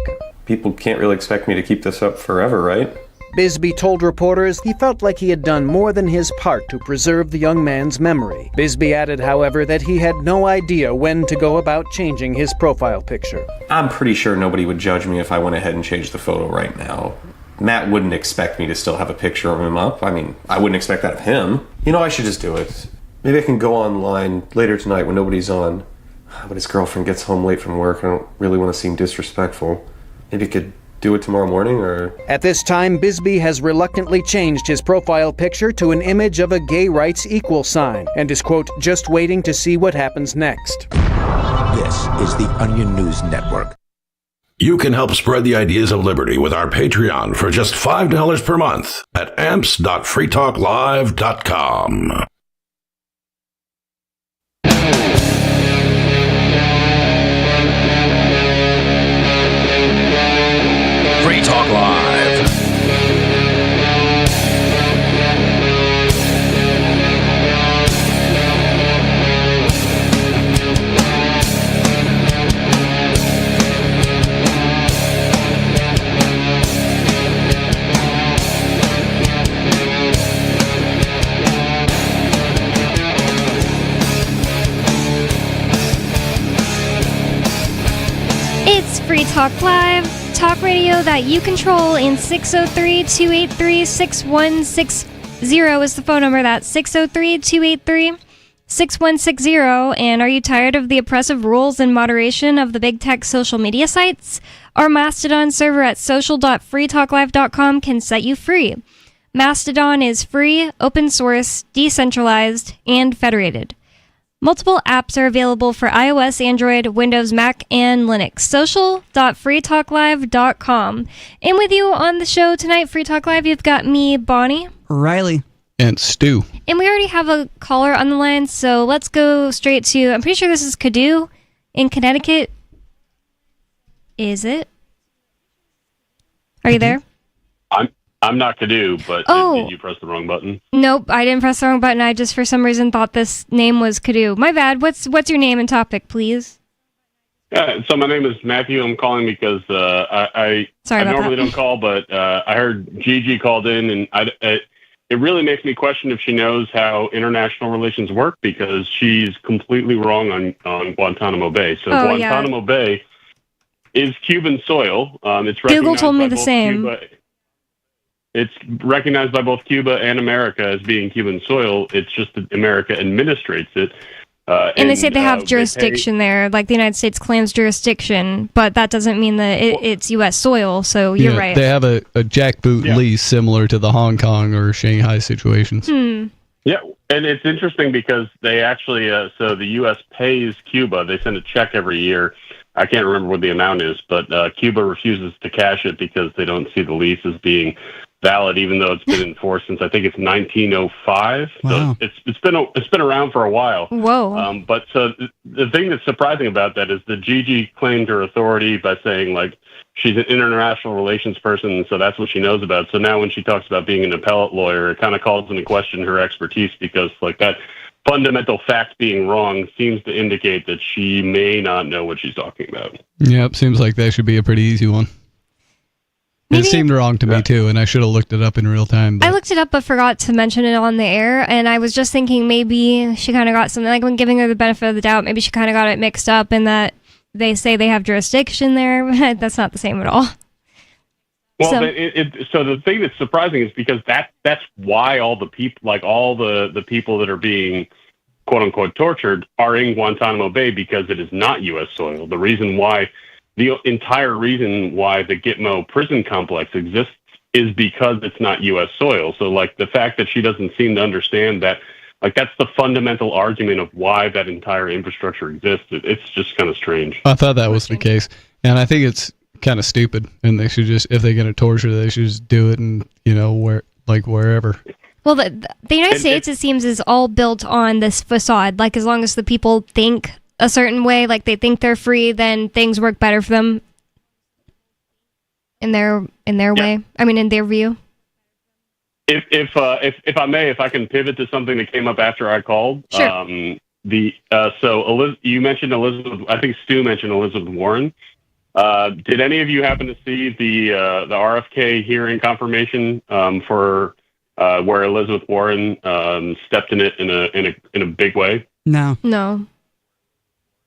People can't really expect me to keep this up forever, right? Bisbee told reporters he felt like he had done more than his part to preserve the young man's memory. Bisbee added, however, that he had no idea when to go about changing his profile picture. I'm pretty sure nobody would judge me if I went ahead and changed the photo right now. Matt wouldn't expect me to still have a picture of him up. I mean, I wouldn't expect that of him. You know, I should just do it. Maybe I can go online later tonight when nobody's on. But his girlfriend gets home late from work. I don't really want to seem disrespectful. Maybe I could do it tomorrow morning, or... At this time, Bisbee has reluctantly changed his profile picture to an image of a gay rights equal sign and is, quote, just waiting to see what happens next. This is the Onion News Network. You can help spread the ideas of liberty with our Patreon for just $5 per month at amps.freetalklive.com. Free Talk Live. It's Free Talk Live. Talk radio that you control in 603-283-6160 is the phone number. That's 603-283-6160. And are you tired of the oppressive rules and moderation of the big tech social media sites? Our Mastodon server at social.freetalklive.com can set you free. Mastodon is free, open source, decentralized, and federated. Multiple apps are available for iOS, Android, Windows, Mac, and Linux. Social.freetalklive.com. And with you on the show tonight, Free Talk Live, you've got me, Bonnie. Riley. And Stu. And we already have a caller on the line, so let's go straight to, I'm pretty sure this is Kadu in Connecticut. Is it? Are you there? I'm not Kadu, but did you press the wrong button? Nope, I didn't press the wrong button. I just, for some reason, thought this name was Kadu. My bad. What's your name and topic, please? So my name is Matthew. I'm calling because I normally don't call, but I heard Gigi called in, and it really makes me question if she knows how international relations work, because she's completely wrong on Guantanamo Bay. So Guantanamo Bay is Cuban soil. It's Google told me the same. Cuba. It's recognized by both Cuba and America as being Cuban soil. It's just that America administrates it. And they say they have jurisdiction there, like the United States claims jurisdiction, but that doesn't mean that it's U.S. soil, so you're right. They have a jackboot lease similar to the Hong Kong or Shanghai situations. Yeah, and it's interesting because they actually, so the U.S. pays Cuba. They send a check every year. I can't remember what the amount is, but Cuba refuses to cash it because they don't see the lease as being valid, even though it's been enforced since I think it's 1905. Wow. So it's been around for a while. Whoa. But so the thing that's surprising about that is that Gigi claimed her authority by saying like she's an international relations person, and so that's what she knows about. So now when she talks about being an appellate lawyer, it kind of calls into question her expertise, because like that fundamental fact being wrong seems to indicate that she may not know what she's talking about. Yep, seems like that should be a pretty easy one. It seemed wrong to me too, and I should have looked it up in real time. I looked it up but forgot to mention it on the air, and I was just thinking maybe she kind of got something, like when giving her the benefit of the doubt, maybe she kind of got it mixed up in that they say they have jurisdiction there. That's not the same at all. Well, so the thing that's surprising is because that's why all the people, like all the people that are being quote unquote tortured, are in Guantanamo Bay, because it is not U.S. soil. The entire reason why the Gitmo prison complex exists is because it's not U.S. soil. So, like, the fact that she doesn't seem to understand that, like, that's the fundamental argument of why that entire infrastructure exists. It's just kind of strange. I thought that was the case, and I think it's kind of stupid. And they should just, if they're going to torture, they should just do it, and wherever. Well, the United States, it seems, is all built on this facade. Like, as long as the people think a certain way, like they think they're free, then things work better for them in their way. I mean, in their view. If I may, if I can pivot to something that came up after I called. Sure. So you mentioned Elizabeth. I think Stu mentioned Elizabeth Warren. Did any of you happen to see the RFK hearing confirmation for where Elizabeth Warren stepped in it in a big way? No.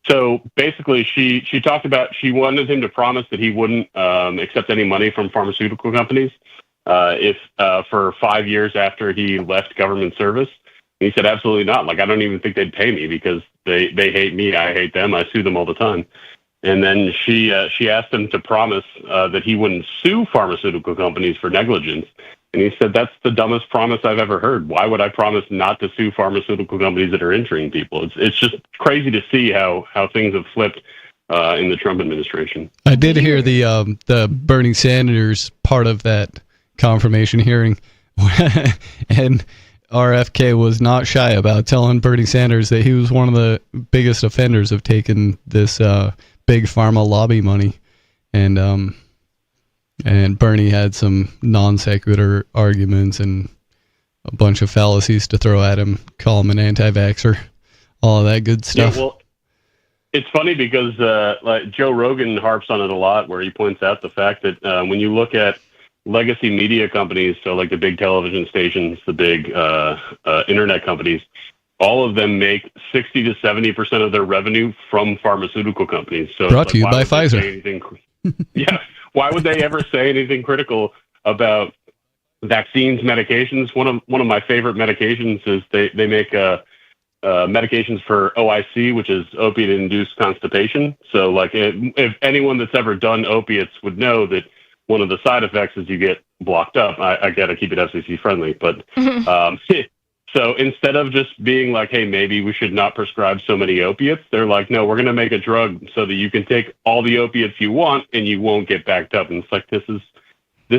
So basically, she talked about, she wanted him to promise that he wouldn't accept any money from pharmaceutical companies if for 5 years after he left government service. And he said, absolutely not. Like, I don't even think they'd pay me, because they hate me. I hate them. I sue them all the time. And then she asked him to promise that he wouldn't sue pharmaceutical companies for negligence. And he said, that's the dumbest promise I've ever heard. Why would I promise not to sue pharmaceutical companies that are injuring people? It's just crazy to see how things have flipped in the Trump administration. I did hear the Bernie Sanders part of that confirmation hearing, and RFK was not shy about telling Bernie Sanders that he was one of the biggest offenders of taking this big pharma lobby money, and Bernie had some non sequitur arguments and a bunch of fallacies to throw at him, call him an anti-vaxxer, all of that good stuff. Yeah, well, it's funny because like Joe Rogan harps on it a lot, where he points out the fact that when you look at legacy media companies, so like the big television stations, the big internet companies, all of them make 60 to 70% of their revenue from pharmaceutical companies. So brought to you by Pfizer. Yeah. Why would they ever say anything critical about vaccines, medications? One of my favorite medications is they make medications for OIC, which is opiate-induced constipation. So, like, if anyone that's ever done opiates would know that one of the side effects is you get blocked up. I got to keep it FCC friendly, but so instead of just being like, hey, maybe we should not prescribe so many opiates, they're like, no, we're going to make a drug so that you can take all the opiates you want and you won't get backed up. And it's like, this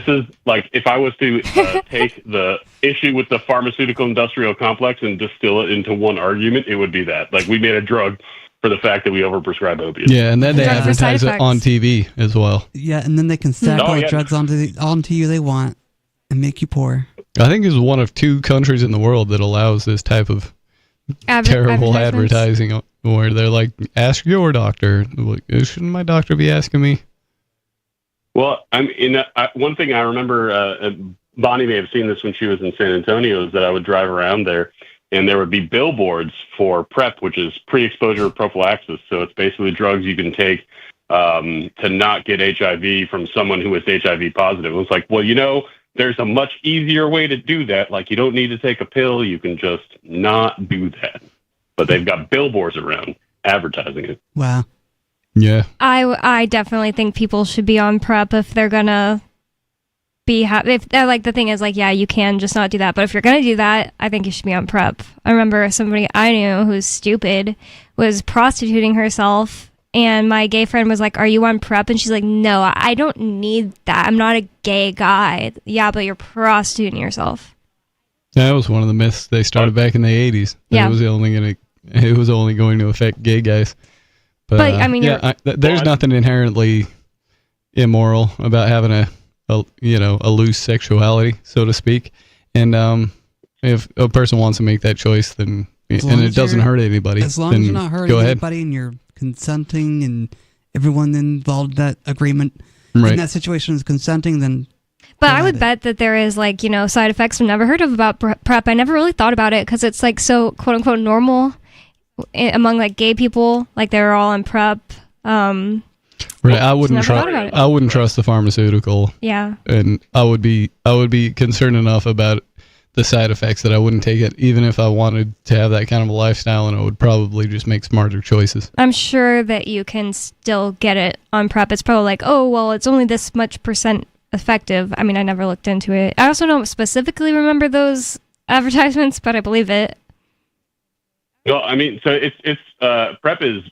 is like, if I was to take the issue with the pharmaceutical industrial complex and distill it into one argument, it would be that. Like, we made a drug for the fact that we overprescribe opiates. Yeah, and then they advertise it on TV as well. Yeah, and then they can stack all the drugs onto you they want and make you poor. I think it's one of 2 countries in the world that allows this type of terrible advertising, where they're like, ask your doctor. Like, shouldn't my doctor be asking me? Well, one thing I remember, Bonnie may have seen this when she was in San Antonio, is that I would drive around there, and there would be billboards for PrEP, which is pre-exposure prophylaxis. So it's basically drugs you can take to not get HIV from someone who is HIV positive. It was like, well, there's a much easier way to do that. Like, you don't need to take a pill. You can just not do that. But they've got billboards around advertising it. Wow. Yeah. I definitely think people should be on PrEP if they're going to be if like, the thing is, like, yeah, you can just not do that. But if you're going to do that, I think you should be on PrEP. I remember somebody I knew who's stupid was prostituting herself and my gay friend was like, "Are you on PrEP?" And she's like, "No, I don't need that. I'm not a gay guy." Yeah, but you're prostituting yourself. That was one of the myths they started back in the 80s. Yeah. It was only going to affect gay guys. But I mean, there's nothing inherently immoral about having a loose sexuality, so to speak. And if a person wants to make that choice, then and it doesn't hurt anybody, as long as you're not hurting anybody and you're consenting and everyone involved in that agreement in that situation is consenting, then. But I would bet that there is side effects I've never heard of about PrEP. I never really thought about it because it's like so quote unquote normal among like gay people, like they're all on PrEP. Right, I wouldn't trust the pharmaceutical. Yeah, and I would be concerned enough about the side effects that I wouldn't take it, even if I wanted to have that kind of a lifestyle, and I would probably just make smarter choices. I'm sure that you can still get it on PrEP. It's probably like, oh well, it's only this much percent effective. I mean, I never looked into it. I also don't specifically remember those advertisements, but I believe it. Well, I mean, so it's PrEP is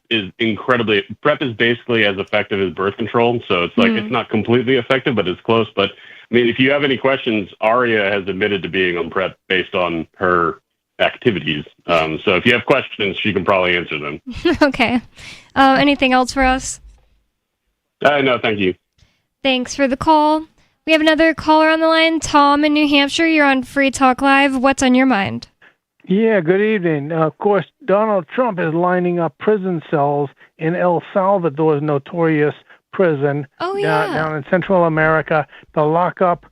PrEP is basically as effective as birth control. So it's like it's not completely effective, but it's close. But I mean, if you have any questions, Aria has admitted to being on PrEP based on her activities. So if you have questions, she can probably answer them. Okay. Anything else for us? No, thank you. Thanks for the call. We have another caller on the line. Tom in New Hampshire, you're on Free Talk Live. What's on your mind? Yeah, good evening. Of course, Donald Trump is lining up prison cells in El Salvador's notorious prison down in Central America to lock up.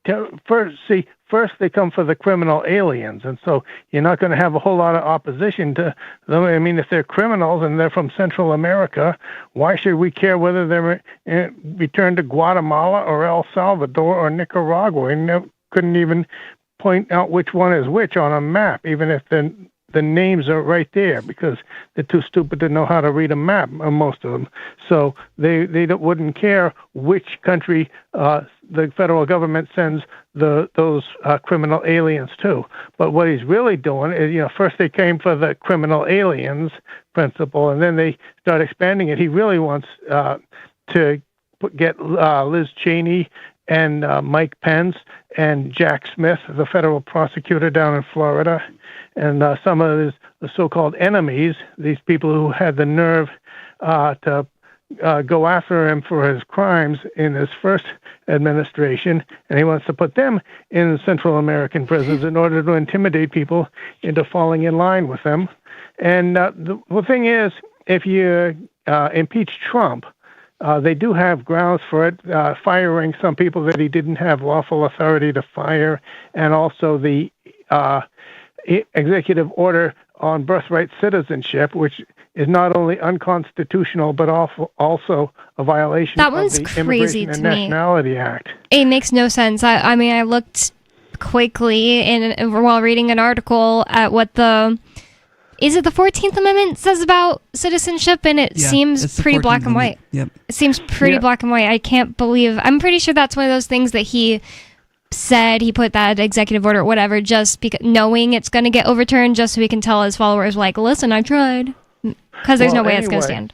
First they come for the criminal aliens, and so you're not going to have a whole lot of opposition to them. I mean, if they're criminals and they're from Central America, why should we care whether they're returned to Guatemala or El Salvador or Nicaragua? And they couldn't even point out which one is which on a map, even if the names are right there, because they're too stupid to know how to read a map, most of them. So they wouldn't care which country the federal government sends those criminal aliens to. But what he's really doing is, first they came for the criminal aliens principle, and then they start expanding it. He really wants to get Liz Cheney and Mike Pence and Jack Smith, the federal prosecutor down in Florida, and some of his so-called enemies, these people who had the nerve to go after him for his crimes in his first administration, and he wants to put them in Central American prisons in order to intimidate people into falling in line with them. And the thing is, if you impeach Trump, they do have grounds for it, firing some people that he didn't have lawful authority to fire, and also the executive order on birthright citizenship, which is not only unconstitutional but also a violation of the Immigration and Nationality Act. It makes no sense. I mean, I looked quickly while reading an article at what the 14th Amendment says about citizenship, and it seems pretty black and white. Yep. It seems pretty black and white. I can't believe. I'm pretty sure that's one of those things that he said, he put that executive order or whatever, just because, knowing it's going to get overturned, just so he can tell his followers, like, listen, I tried. Because there's no way it's going to stand.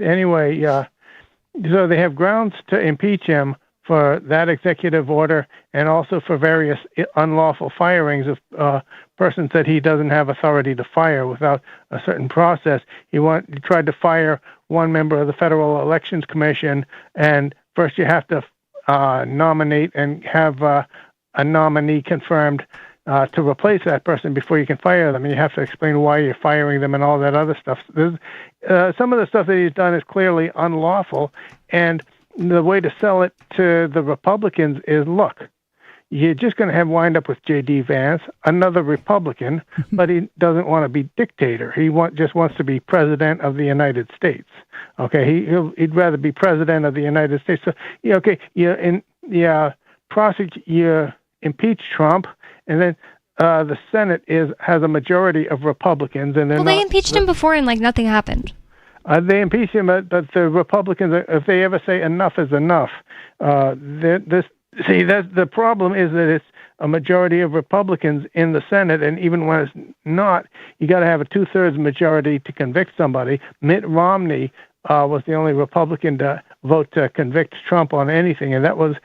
Anyway, so they have grounds to impeach him for that executive order and also for various unlawful firings of persons that he doesn't have authority to fire without a certain process. He tried to fire one member of the Federal Elections Commission, and first you have to nominate and have a nominee confirmed to replace that person before you can fire them. And you have to explain why you're firing them and all that other stuff. Some of the stuff that he's done is clearly unlawful, and the way to sell it to the Republicans is, look, you're just going to wind up with J.D. Vance, another Republican, but he doesn't want to be dictator. He just wants to be president of the United States. Okay, he'd rather be president of the United States. So, you impeach Trump, and then the Senate has a majority of Republicans, and they impeached him before, and nothing happened. They impeach him, but the Republicans, if they ever say enough is enough, that's the problem is that it's a majority of Republicans in the Senate, and even when it's not, you got to have a 2/3 majority to convict somebody. Mitt Romney was the only Republican to vote to convict Trump on anything, and that was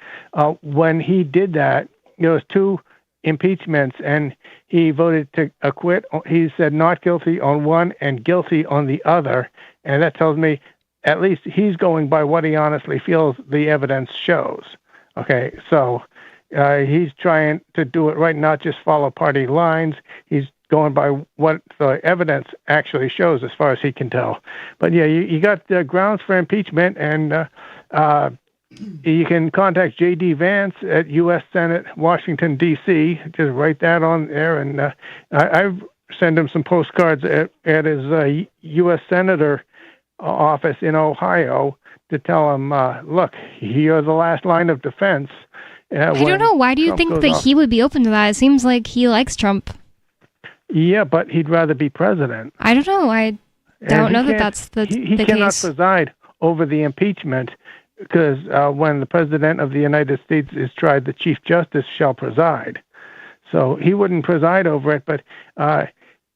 when he did that. There was 2 impeachments, and he voted to acquit. He said not guilty on one and guilty on the other, and that tells me at least he's going by what he honestly feels the evidence shows. Okay, so he's trying to do it right, not just follow party lines. He's going by what the evidence actually shows as far as he can tell. But yeah, you got grounds for impeachment, and you can contact J.D. Vance at U.S. Senate, Washington, D.C. Just write that on there, and I've sent him some postcards at his U.S. Senator office in Ohio to tell him, look, you're the last line of defense. I don't know. Why do you think that he would be open to that? It seems like he likes Trump. Yeah, but he'd rather be president. I don't know. I don't know that that's the case. He cannot preside over the impeachment because when the President of the United States is tried, the Chief Justice shall preside. So he wouldn't preside over it, but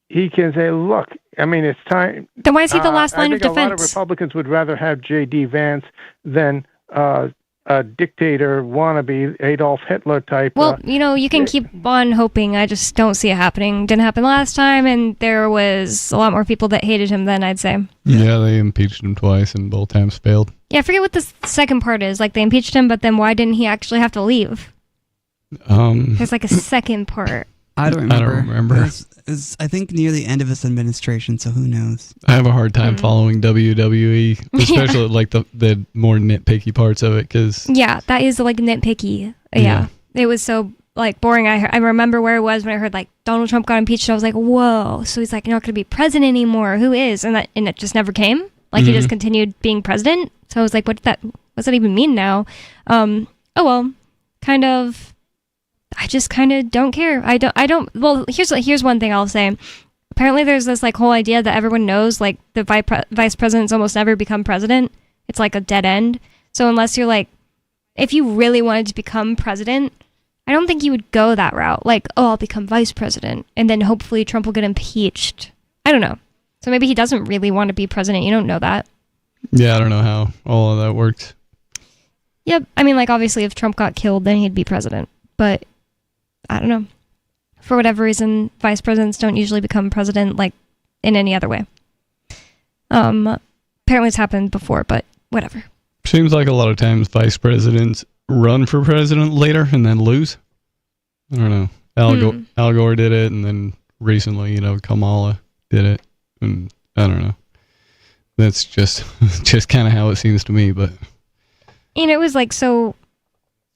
he can say, look, I mean, it's time. Then why is he the last line of defense? A lot of Republicans would rather have J.D. Vance than a dictator wannabe Adolf Hitler type. Well, you can keep on hoping. I just don't see it happening. Didn't happen last time, and there was a lot more people that hated him then, I'd say. Yeah, they impeached him twice, and both times failed. Yeah, I forget what the second part is. Like, they impeached him, but then why didn't he actually have to leave? There's like a second part. I don't remember. It was, I think, near the end of his administration, so who knows? I have a hard time following WWE, especially like the more nitpicky parts of it. Yeah, that is like nitpicky. Yeah. It was so like boring. I remember where it was when I heard like Donald Trump got impeached. I was like, whoa. So he's like not going to be president anymore. Who is? And it just never came. Like he just continued being president. So I was like, what's that even mean now? Oh well, kind of. I just kind of don't care. I don't. Well, here's one thing I'll say. Apparently, there's this like whole idea that everyone knows, like the vice presidents almost never become president. It's like a dead end. So unless you're like, if you really wanted to become president, I don't think you would go that route. Like, oh, I'll become vice president, and then hopefully Trump will get impeached. I don't know. So maybe he doesn't really want to be president. You don't know that. Yeah, I don't know how all of that works. Yep. I mean, like obviously, if Trump got killed, then he'd be president. But I don't know. For whatever reason, vice presidents don't usually become president like in any other way. Apparently it's happened before, but whatever. Seems like a lot of times vice presidents run for president later and then lose. I don't know. Al Gore did it, and then recently, Kamala did it, and I don't know. That's just kind of how it seems to me, but. And it was like so.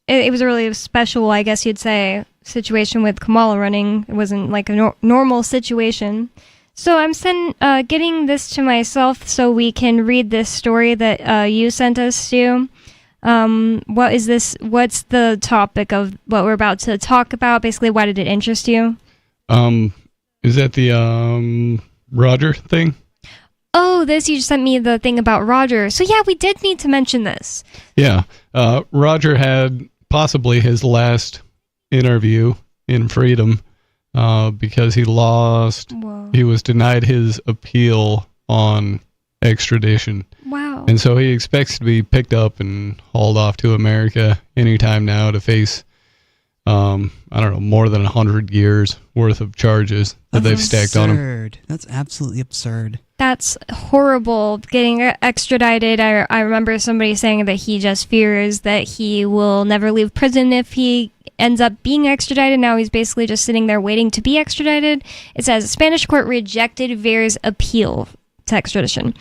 It was a really special, I guess you'd say, situation with Kamala running. It wasn't like a normal situation. So I'm getting this to myself so we can read this story that you sent us to. What is this? What's the topic of what we're about to talk about? Basically, why did it interest you? Is that the Roger thing? Oh, you just sent me the thing about Roger. So yeah, we did need to mention this. Yeah, Roger had possibly his last interview in freedom because he lost. Whoa. He was denied his appeal on extradition. Wow. And so he expects to be picked up and hauled off to America anytime now to face, I don't know, more than 100 years worth of charges that they've stacked on him. That's absolutely absurd. That's horrible. Getting extradited. I remember somebody saying that he just fears that he will never leave prison if he ends up being extradited. Now he's basically just sitting there waiting to be extradited. It says a Spanish court rejected Ver's appeal to extradition.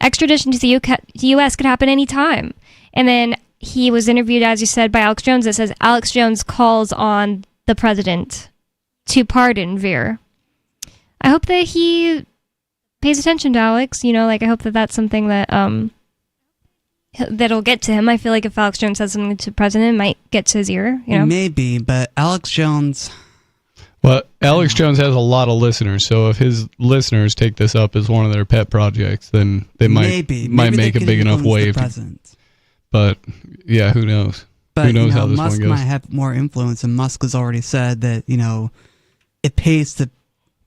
Extradition to the U.S. could happen any time. And then he was interviewed, as you said, by Alex Jones. It says Alex Jones calls on the president to pardon Ver. I hope that he pays attention to Alex. I hope that that's something that that'll get to him. I feel like if Alex Jones says something to the president, it might get to his ear. Maybe, but Alex Jones. Well, Alex Jones has a lot of listeners, so if his listeners take this up as one of their pet projects, then they might make a big enough wave. But yeah, who knows? But who knows how this Musk one goes. might have more influence, and Musk has already said that it pays to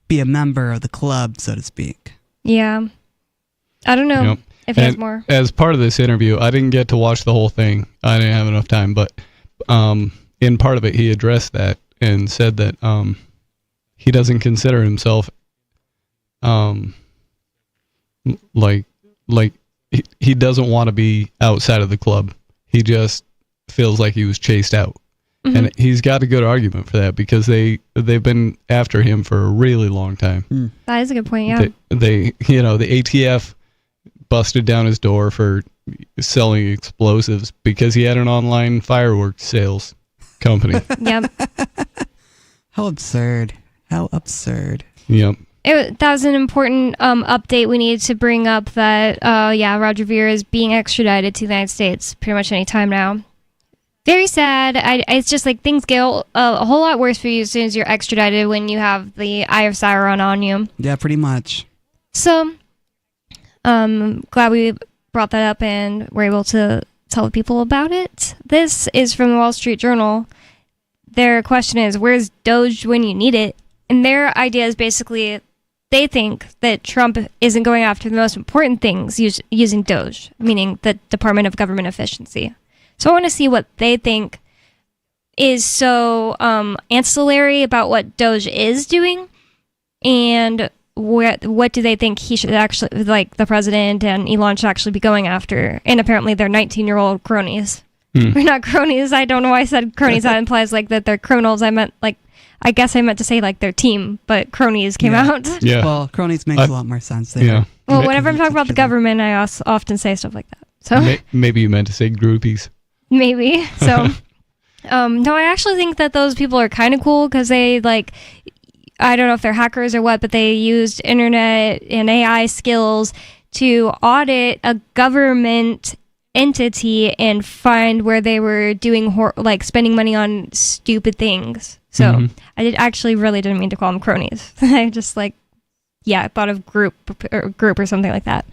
be a member of the club, so to speak. Yeah. I don't know if he has more. As part of this interview, I didn't get to watch the whole thing. I didn't have enough time, but in part of it, he addressed that and said that he doesn't consider himself like he doesn't want to be outside of the club. He just feels like he was chased out. Mm-hmm. And he's got a good argument for that because they've been after him for a really long time. That is a good point, yeah. They the ATF busted down his door for selling explosives because he had an online fireworks sales company. Yep. How absurd. How absurd. Yep. That was an important update we needed to bring up that, Roger Ver is being extradited to the United States pretty much any time now. Very sad. It's just like things get a whole lot worse for you as soon as you're extradited when you have the Eye of Sauron on you. Yeah, pretty much. So, glad we brought that up and were able to tell people about it. This is from the Wall Street Journal. Their question is, where's Doge when you need it? And their idea is basically they think that Trump isn't going after the most important things using Doge, meaning the Department of Government Efficiency. So I want to see what they think is so ancillary about what Doge is doing, and what do they think he should actually, like the president and Elon should actually be going after. And apparently they're 19-year-old cronies. They're not cronies. I don't know why I said cronies. That implies like that they're criminals. I guess I meant to say like their team, but cronies came out. Yeah. Well, cronies makes a lot more sense there. Yeah. Well, whenever I'm talking about the government, I often say stuff like that. So maybe you meant to say groupies. Maybe. So, no, I actually think that those people are kind of cool because they I don't know if they're hackers or what, but they used internet and AI skills to audit a government entity and find where they were doing spending money on stupid things. So I actually really didn't mean to call them cronies. I just I thought of group or something like that.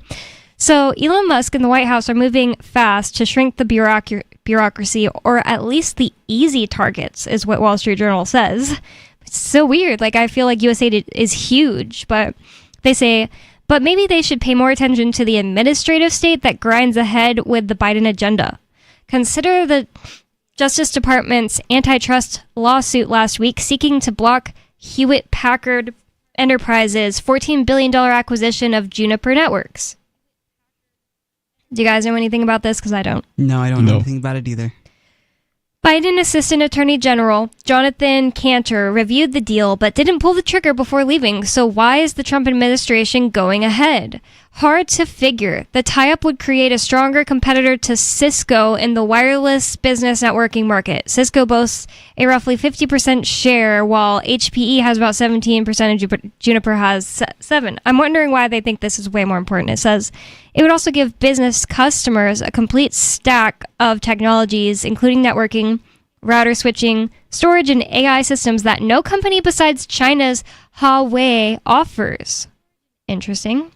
So Elon Musk and the White House are moving fast to shrink the bureaucracy, or at least the easy targets, is what Wall Street Journal says. It's so weird. I feel like USAID is huge, but they say, but maybe they should pay more attention to the administrative state that grinds ahead with the Biden agenda. Consider the Justice Department's antitrust lawsuit last week seeking to block Hewlett-Packard Enterprises' $14 billion acquisition of Juniper Networks. Do you guys know anything about this? Because I don't. No, I don't know anything about it either. Biden Assistant Attorney General Jonathan Cantor reviewed the deal but didn't pull the trigger before leaving. So why is the Trump administration going ahead? Hard to figure. The tie-up would create a stronger competitor to Cisco in the wireless business networking market. Cisco boasts a roughly 50% share, while HPE has about 17% and Juniper has 7%. I'm wondering why they think this is way more important. It says it would also give business customers a complete stack of technologies, including networking, router switching, storage, and AI systems that no company besides China's Huawei offers. Interesting.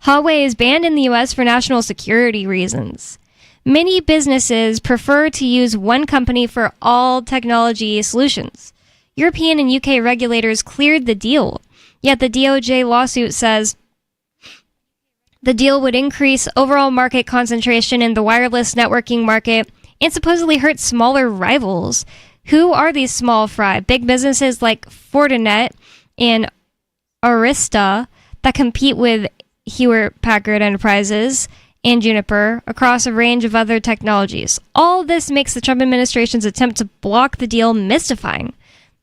Huawei is banned in the US for national security reasons. Many businesses prefer to use one company for all technology solutions. European and UK regulators cleared the deal, yet the DOJ lawsuit says the deal would increase overall market concentration in the wireless networking market and supposedly hurt smaller rivals. Who are these small fry? Big businesses like Fortinet and Arista that compete with Hewlett-Packard Enterprises and Juniper across a range of other technologies. All this makes the Trump administration's attempt to block the deal mystifying.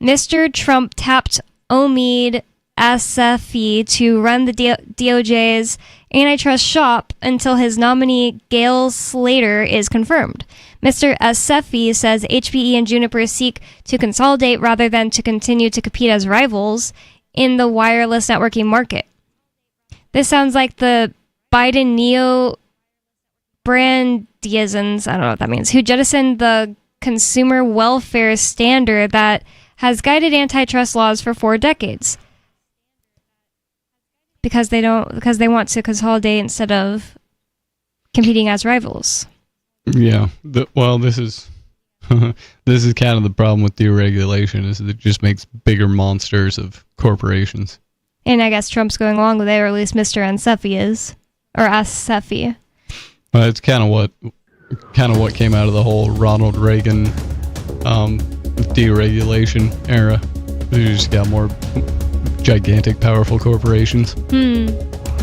Mr. Trump tapped Omid Assefi to run the DOJ's antitrust shop until his nominee Gail Slater is confirmed. Mr. Assefi says HPE and Juniper seek to consolidate rather than to continue to compete as rivals in the wireless networking market. This sounds like the Biden neo-brandyisms, I don't know what that means, who jettisoned the consumer welfare standard that has guided antitrust laws for 4 decades. Because they want to consolidate instead of competing as rivals. Yeah. This is This is kind of the problem with deregulation, is it just makes bigger monsters of corporations. And I guess Trump's going along with it, or at least Mr. Anseffi is, or Assefi. Well, it's kind of what came out of the whole Ronald Reagan deregulation era. You just got more gigantic, powerful corporations.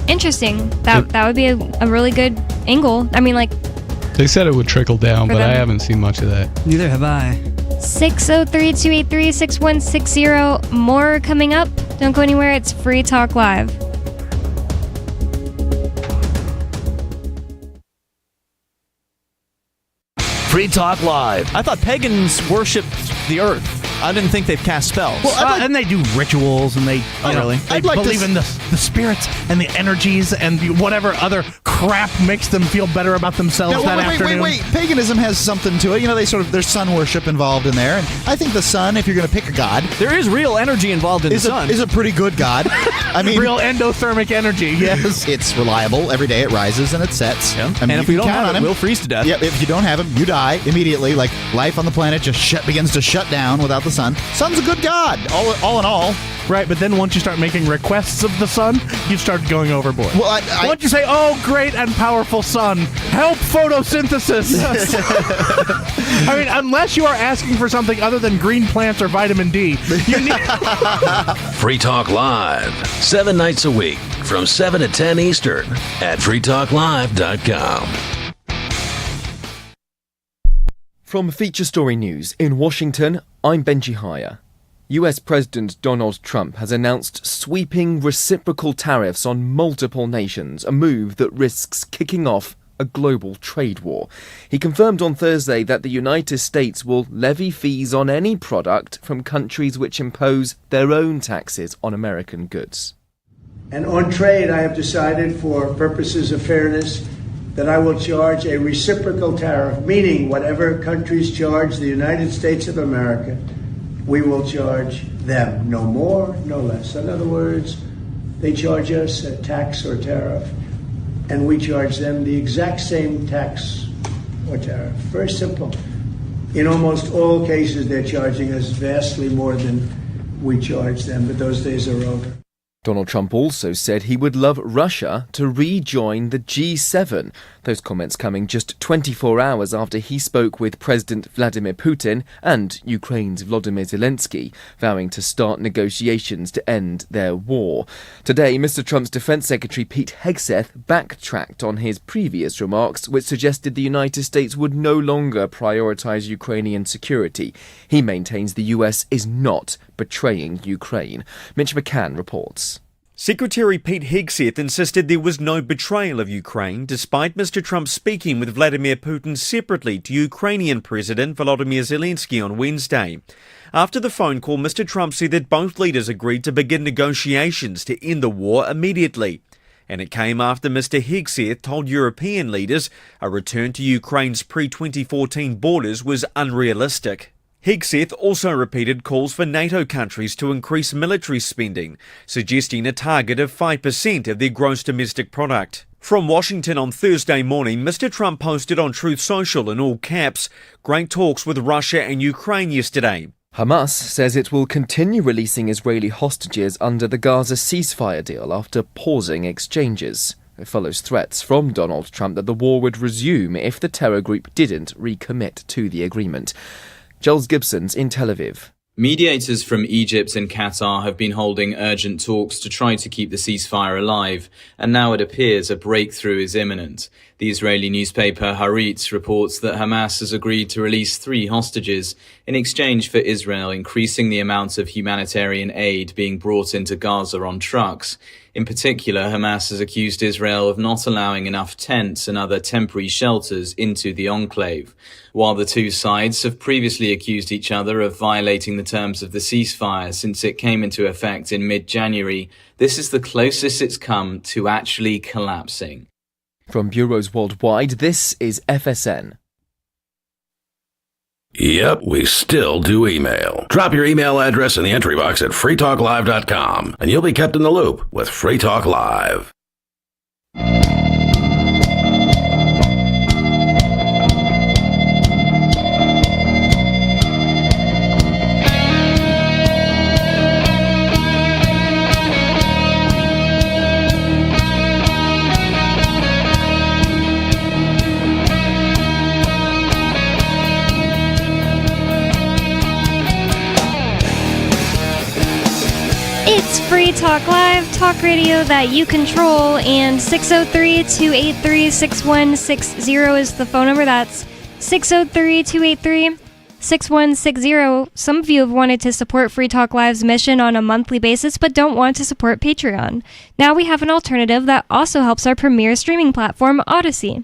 Interesting. That would be a really good angle. I mean, like, they said it would trickle down, but I haven't seen much of that. Neither have I. 603-283-6160. More coming up. Don't go anywhere. It's Free Talk Live. Free Talk Live. I thought pagans worshipped the earth. I didn't think they'd cast spells. Well, and they do rituals, and they believe in the spirits and the energies and whatever other crap makes them feel better about themselves afternoon. Wait. Paganism has something to it. You know, there's sun worship involved in there, and I think the sun, if you're going to pick a god, there is real energy involved in the sun. Is a pretty good god. I mean, real endothermic energy. Yes, it's reliable. Every day it rises and it sets. Yeah. I mean, and if we don't have him, we'll freeze to death. Yeah, if you don't have him, you die immediately. Like life on the planet just begins to shut down without the sun. Sun's a good god, all in all. Right, but then once you start making requests of the sun, you start going overboard. Well, once you say, "Oh, great and powerful sun, help photosynthesis." I mean, unless you are asking for something other than green plants or vitamin D, you need. Free Talk Live, 7 nights a week from 7 to 10 Eastern at freetalklive.com. From Feature Story News in Washington, I'm Benji Haya. US President Donald Trump has announced sweeping reciprocal tariffs on multiple nations, a move that risks kicking off a global trade war. He confirmed on Thursday that the United States will levy fees on any product from countries which impose their own taxes on American goods. And on trade, I have decided, for purposes of fairness, that I will charge a reciprocal tariff, meaning whatever countries charge the United States of America, we will charge them, no more, no less. In other words, they charge us a tax or tariff, and we charge them the exact same tax or tariff. Very simple. In almost all cases, they're charging us vastly more than we charge them, but those days are over. Donald Trump also said he would love Russia to rejoin the G7. Those comments coming just 24 hours after he spoke with President Vladimir Putin and Ukraine's Volodymyr Zelensky, vowing to start negotiations to end their war. Today, Mr. Trump's Defense Secretary Pete Hegseth backtracked on his previous remarks, which suggested the United States would no longer prioritize Ukrainian security. He maintains the US is not betraying Ukraine. Mitch McCann reports. Secretary Pete Hegseth insisted there was no betrayal of Ukraine, despite Mr. Trump speaking with Vladimir Putin separately to Ukrainian President Volodymyr Zelensky on Wednesday. After the phone call, Mr. Trump said that both leaders agreed to begin negotiations to end the war immediately. And it came after Mr. Hegseth told European leaders a return to Ukraine's pre-2014 borders was unrealistic. Hegseth also repeated calls for NATO countries to increase military spending, suggesting a target of 5% of their gross domestic product. From Washington on Thursday morning, Mr. Trump posted on Truth Social in all caps, "Great talks with Russia and Ukraine yesterday." Hamas says it will continue releasing Israeli hostages under the Gaza ceasefire deal after pausing exchanges. It follows threats from Donald Trump that the war would resume if the terror group didn't recommit to the agreement. Giles Gibson's in Tel Aviv. Mediators from Egypt and Qatar have been holding urgent talks to try to keep the ceasefire alive, and now it appears a breakthrough is imminent. The Israeli newspaper Haaretz reports that Hamas has agreed to release 3 hostages in exchange for Israel increasing the amount of humanitarian aid being brought into Gaza on trucks. In particular, Hamas has accused Israel of not allowing enough tents and other temporary shelters into the enclave. While the two sides have previously accused each other of violating the terms of the ceasefire since it came into effect in mid-January, this is the closest it's come to actually collapsing. From bureaus worldwide, this is FSN. Yep, we still do email. Drop your email address in the entry box at freetalklive.com, and you'll be kept in the loop with Free Talk Live. Talk Live, talk radio that you control, and 603-283-6160 is the phone number. That's 603-283-6160. Some of you have wanted to support Free Talk Live's mission on a monthly basis, but don't want to support Patreon. Now we have an alternative that also helps our premier streaming platform, Odyssey.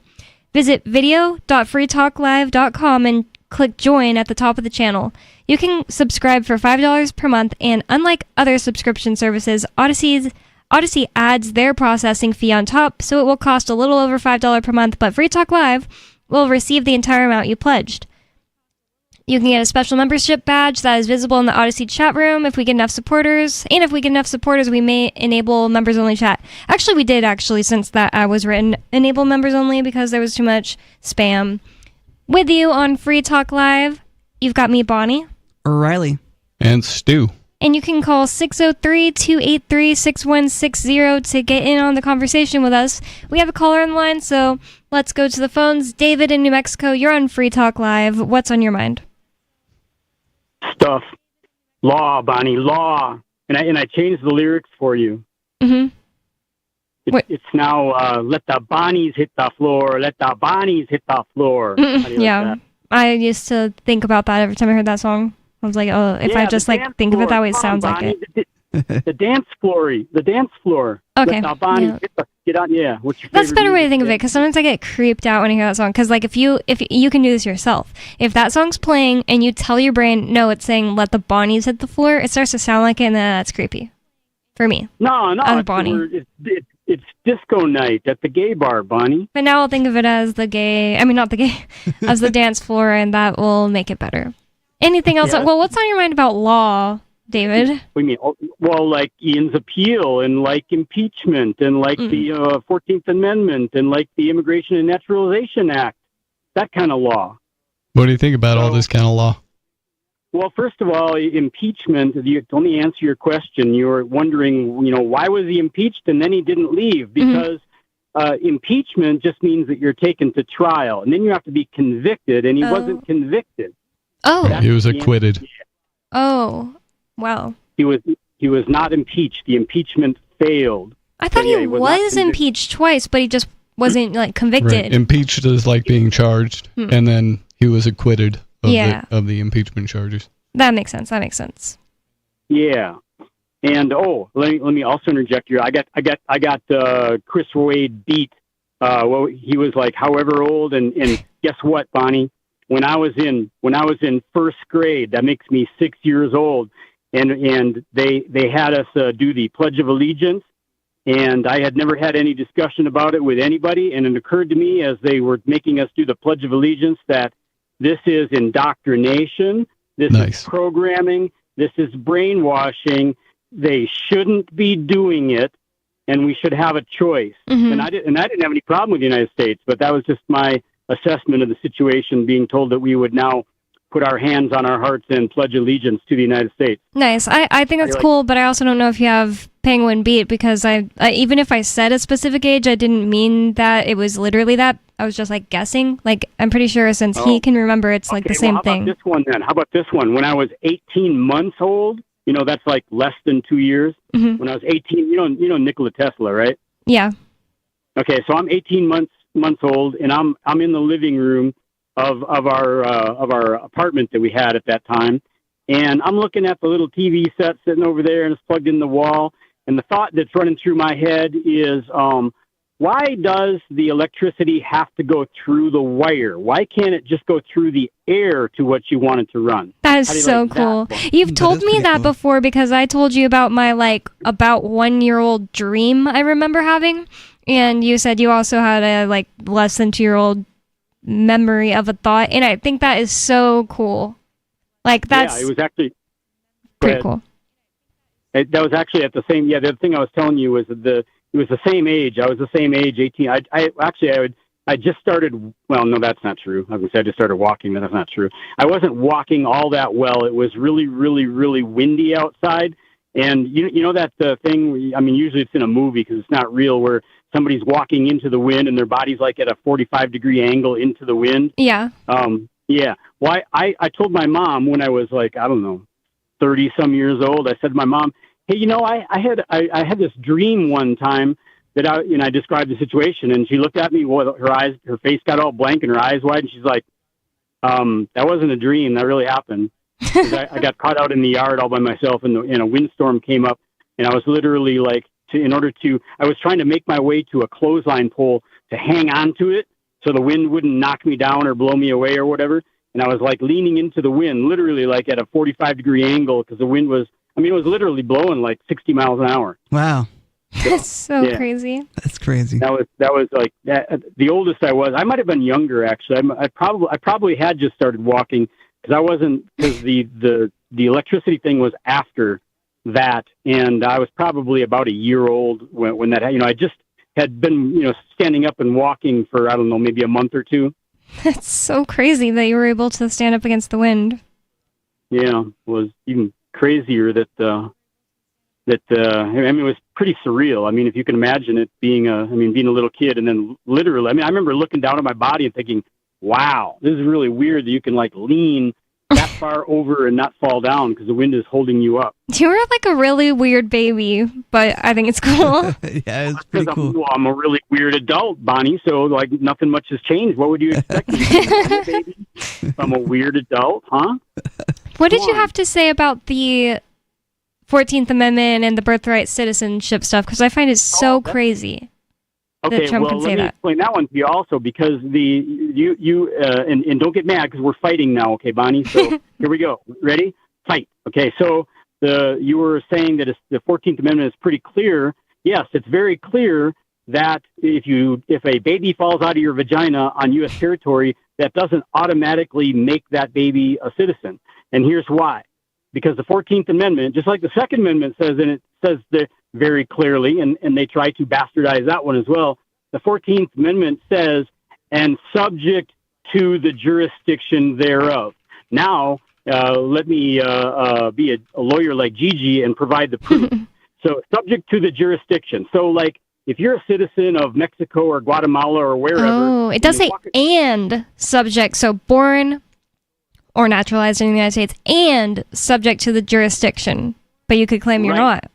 Visit video.freetalklive.com and click join at the top of the channel. You can subscribe for $5 per month, and unlike other subscription services, Odyssey adds their processing fee on top, so it will cost a little over $5 per month, but Free Talk Live will receive the entire amount you pledged. You can get a special membership badge that is visible in the Odyssey chat room if we get enough supporters, and if we get enough supporters, we may enable members-only chat. Actually, we did, since that ad was written, enable members-only because there was too much spam. With you on Free Talk Live, you've got me, Bonnie. Riley. And Stu. And you can call 603-283-6160 to get in on the conversation with us. We have a caller on the line, so let's go to the phones. David in New Mexico, you're on Free Talk Live. What's on your mind? Stuff. Law, Bonnie, law. And I changed the lyrics for you. Mm-hmm. It's now, let the Bonnies hit the floor, let the Bonnies hit the floor. Yeah, I used to think about that every time I heard that song. I was like, oh, if I just think of it that way, it sounds like it. The dance floor. Okay. Let the Bonnies hit the, get on, yeah. What's your That's a better way to think of it, music? because sometimes I get creeped out when I hear that song. Because like if you can do this yourself, if that song's playing and you tell your brain, no, it's saying let the Bonnies hit the floor, it starts to sound like it, and then that's creepy. For me. No, as Bonnie. It's disco night at the gay bar, Bonnie. But now I'll think of it as as the dance floor, and that will make it better. Anything else? Yeah. Well, what's on your mind about law, David? What do you mean? Well, like Ian's appeal, and like impeachment, and like the 14th Amendment, and like the Immigration and Naturalization Act. That kind of law. What do you think about all this kind of law? Well, first of all, impeachment, let me answer your question. You were wondering, why was he impeached and then he didn't leave? Because impeachment just means that you're taken to trial, and then you have to be convicted, and he wasn't convicted. Oh. He was acquitted. Oh, wow. He was not impeached. The impeachment failed. I thought he was impeached twice, but he just wasn't convicted. Right. Impeached is like being charged, and then he was acquitted of the impeachment charges. That makes sense. Yeah. And let me also interject here. I got Chris Wade beat. He was like however old, and guess what, Bonnie? When I was in first grade, that makes me 6 years old, and they had us do the Pledge of Allegiance, and I had never had any discussion about it with anybody, and it occurred to me as they were making us do the Pledge of Allegiance that this is indoctrination, this is programming, this is brainwashing. They shouldn't be doing it, and we should have a choice. Mm-hmm. And I didn't have any problem with the United States, but that was just my assessment of the situation, being told that we would now put our hands on our hearts and pledge allegiance to the United States. Nice. I think that's cool, but I also don't know if you have Penguin beat, because I even if I said a specific age, I didn't mean that it was literally that. I was just guessing. I'm pretty sure since he can remember, it's the same thing. How about this one then? How about this one? When I was 18 months old, that's less than 2 years. Mm-hmm. When I was 18, you know Nikola Tesla, right? Yeah. Okay, so I'm 18 months old, and I'm in the living room of our apartment that we had at that time, and I'm looking at the little TV set sitting over there, and it's plugged in the wall. And the thought that's running through my head is, why does the electricity have to go through the wire? Why can't it just go through the air to what you want it to run? That is so cool. You've told me that before, because I told you about my about 1 year old dream I remember having, and you said you also had a less than 2 year old memory of a thought, and I think that is so cool. That's it was actually pretty cool. That was actually at the same. Yeah, the other thing I was telling you was it was the same age. I was the same age, 18. I just started. Well, no, that's not true. I was gonna say I just started walking, but that's not true. I wasn't walking all that well. It was really, really, really windy outside, and you know that thing. I mean, usually it's in a movie because it's not real, where somebody's walking into the wind and their body's at a 45-degree angle into the wind. Yeah. Yeah. Well, I told my mom when I was 30 some years old, I said to my mom, hey, I had this dream one time that I described the situation, and she looked at me with her face got all blank and her eyes wide, and she's like, that wasn't a dream. That really happened. I got caught out in the yard all by myself, and a windstorm came up, and I was literally like, I was trying to make my way to a clothesline pole to hang on to it so the wind wouldn't knock me down or blow me away or whatever. And I was like leaning into the wind, literally like at a 45-degree angle, because the wind was literally blowing like 60 miles an hour. Wow. That's so crazy. That's crazy. That was like that. The oldest I was. I might have been younger actually. I probably had just started walking because the electricity thing was after that, and I was probably about a year old when that. I just had been standing up and walking for I don't know, maybe a month or two. That's so crazy that you were able to stand up against the wind. Yeah, it was even crazier that it was pretty surreal. I mean, if you can imagine it being a little kid, and then literally, I remember looking down at my body and thinking, wow, this is really weird that you can like lean that far over and not fall down because the wind is holding you up. You were like a really weird baby, but I think it's cool. Yeah, it's pretty cool. I'm a really weird adult, Bonnie, so like nothing much has changed. What would you expect? Baby? I'm a weird adult, huh? What did you have to say about the 14th Amendment and the birthright citizenship stuff? Because I find it so crazy that Trump can say let me explain that one to you also, because and don't get mad because we're fighting now, okay, Bonnie? So here we go. Ready? Fight. Okay, so you were saying that the 14th Amendment is pretty clear. Yes, it's very clear that if a baby falls out of your vagina on U.S. territory, that doesn't automatically make that baby a citizen. And here's why. Because the 14th Amendment, just like the Second Amendment says, and it says that very clearly, and they try to bastardize that one as well, the 14th Amendment says, and subject to the jurisdiction thereof. Now, let me be a lawyer like Gigi and provide the proof. So, subject to the jurisdiction. So, like, if you're a citizen of Mexico or Guatemala or wherever... Oh, it does say and subject, so born or naturalized in the United States and subject to the jurisdiction, but you could claim you're not.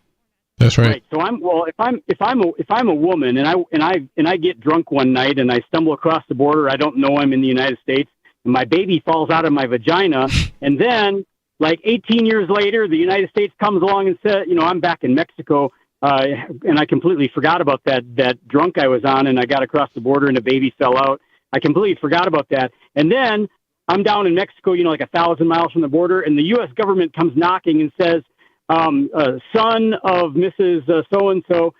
That's right. So if I'm a woman and I get drunk one night and I stumble across the border, I don't know I'm in the United States, and my baby falls out of my vagina, and then like 18 years later, the United States comes along and says, I'm back in Mexico, and I completely forgot about that drunk I was on, and I got across the border and the baby fell out. I completely forgot about that, and then I'm down in Mexico, like 1,000 miles from the border, and the U.S. government comes knocking and says, son of Mrs. So-and-so,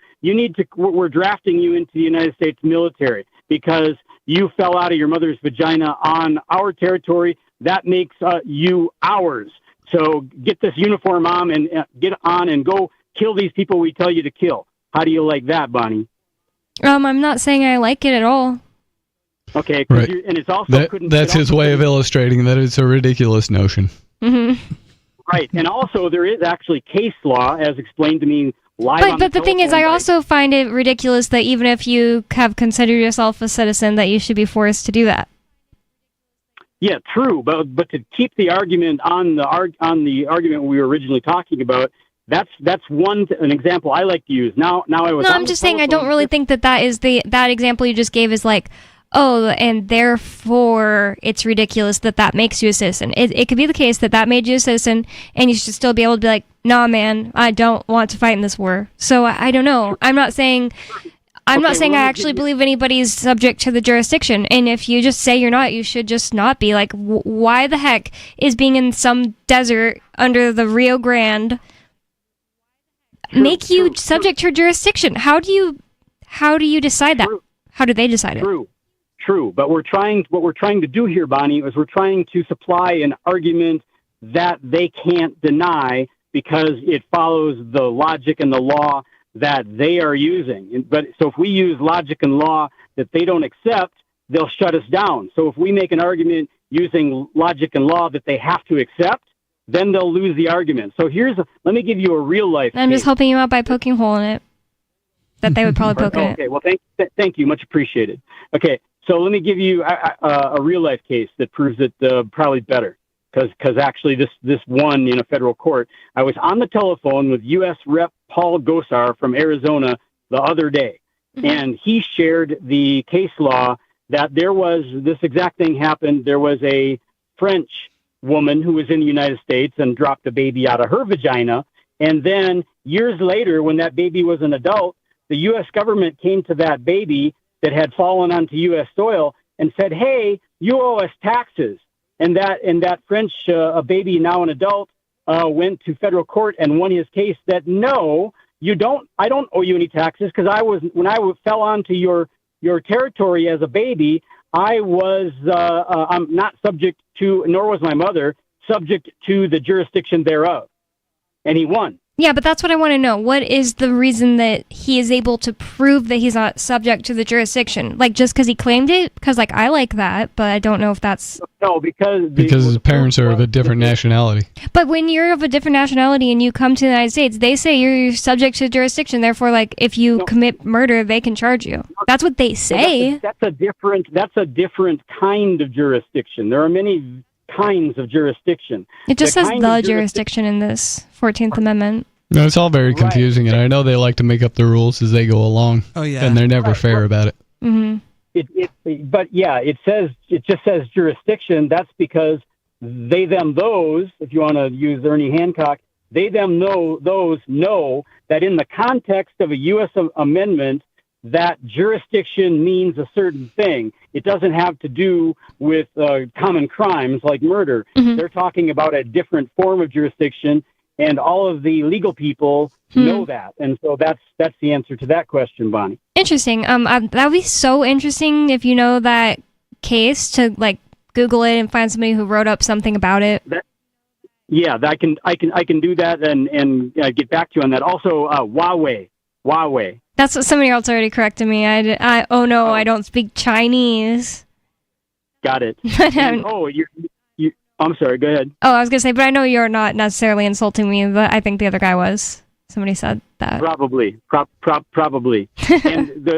we're drafting you into the United States military because you fell out of your mother's vagina on our territory. That makes you ours. So get this uniform on and get on and go kill these people we tell you to kill. How do you like that, Bonnie? I'm not saying I like it at all. Okay, right. And it's also that's his way of illustrating that it's a ridiculous notion. Mm-hmm. Right, and also there is actually case law, as explained to me live. But the thing is, I also find it ridiculous that even if you have considered yourself a citizen, that you should be forced to do that. Yeah, true, but to keep the argument on the argument we were originally talking about, that's an example I like to use. Now I'm just saying I don't really think that is that example you just gave is like, oh, and therefore it's ridiculous that makes you a citizen. It could be the case that made you a citizen, and you should still be able to be like, nah, man, I don't want to fight in this war. So I don't know. I'm not saying I actually believe anybody's subject to the jurisdiction. And if you just say you're not, you should just not be. Like, why the heck is being in some desert under the Rio Grande make you subject to jurisdiction? How do you decide that? How do they decide it? True, but what we're trying to do here, Bonnie, is we're trying to supply an argument that they can't deny because it follows the logic and the law that they are using. But so if we use logic and law that they don't accept, they'll shut us down. So if we make an argument using logic and law that they have to accept, then they'll lose the argument. So let me give you a real life I'm case. just helping you out by poking a hole in it. That they would probably poke in it. Okay, well, thank you. Much appreciated. Okay, so let me give you a real life case that proves it probably better. because actually this won in a federal court. I was on the telephone with U.S. Rep. Paul Gosar from Arizona the other day, and he shared the case law that there was this exact thing happened. There was a French woman who was in the United States and dropped a baby out of her vagina, and then years later, when that baby was an adult, the U.S. government came to that baby that had fallen onto U.S. soil and said, "Hey, you owe us taxes." And that French a baby, now an adult, went to federal court and won his case that no, you don't. I don't owe you any taxes because when I fell onto your territory as a baby, I'm not subject to, nor was my mother subject to the jurisdiction thereof, and he won. Yeah, but that's what I want to know. What is the reason that he is able to prove that he's not subject to the jurisdiction? Like, just because he claimed it? Because, like, I like that, but I don't know if that's... No, because his parents are of a different nationality. But when you're of a different nationality and you come to the United States, they say you're subject to jurisdiction. Therefore, like, if you commit murder, they can charge you. That's what they say. That's a different kind of jurisdiction. There are many kinds of jurisdiction. It just says the jurisdiction in this 14th Amendment. No, it's all very confusing, and I know they like to make up the rules as they go along. Oh, yeah. And they're never fair about it. Mm-hmm. But yeah, it just says jurisdiction. That's because they, them, those, if you want to use Ernie Hancock, they, them, those know that in the context of a U.S. amendment, that jurisdiction means a certain thing. It doesn't have to do with common crimes like murder. Mm-hmm. They're talking about a different form of jurisdiction, and all of the legal people know that. And so that's the answer to that question, Bonnie. Interesting. That would be so interesting if you know that case to like Google it and find somebody who wrote up something about it. I can do that and get back to you on that. Also, Huawei. That's what somebody else already corrected me. I don't speak Chinese. Got it. I'm sorry, go ahead. Oh, I was going to say, but I know you're not necessarily insulting me, but I think the other guy was. Somebody said that. Probably. And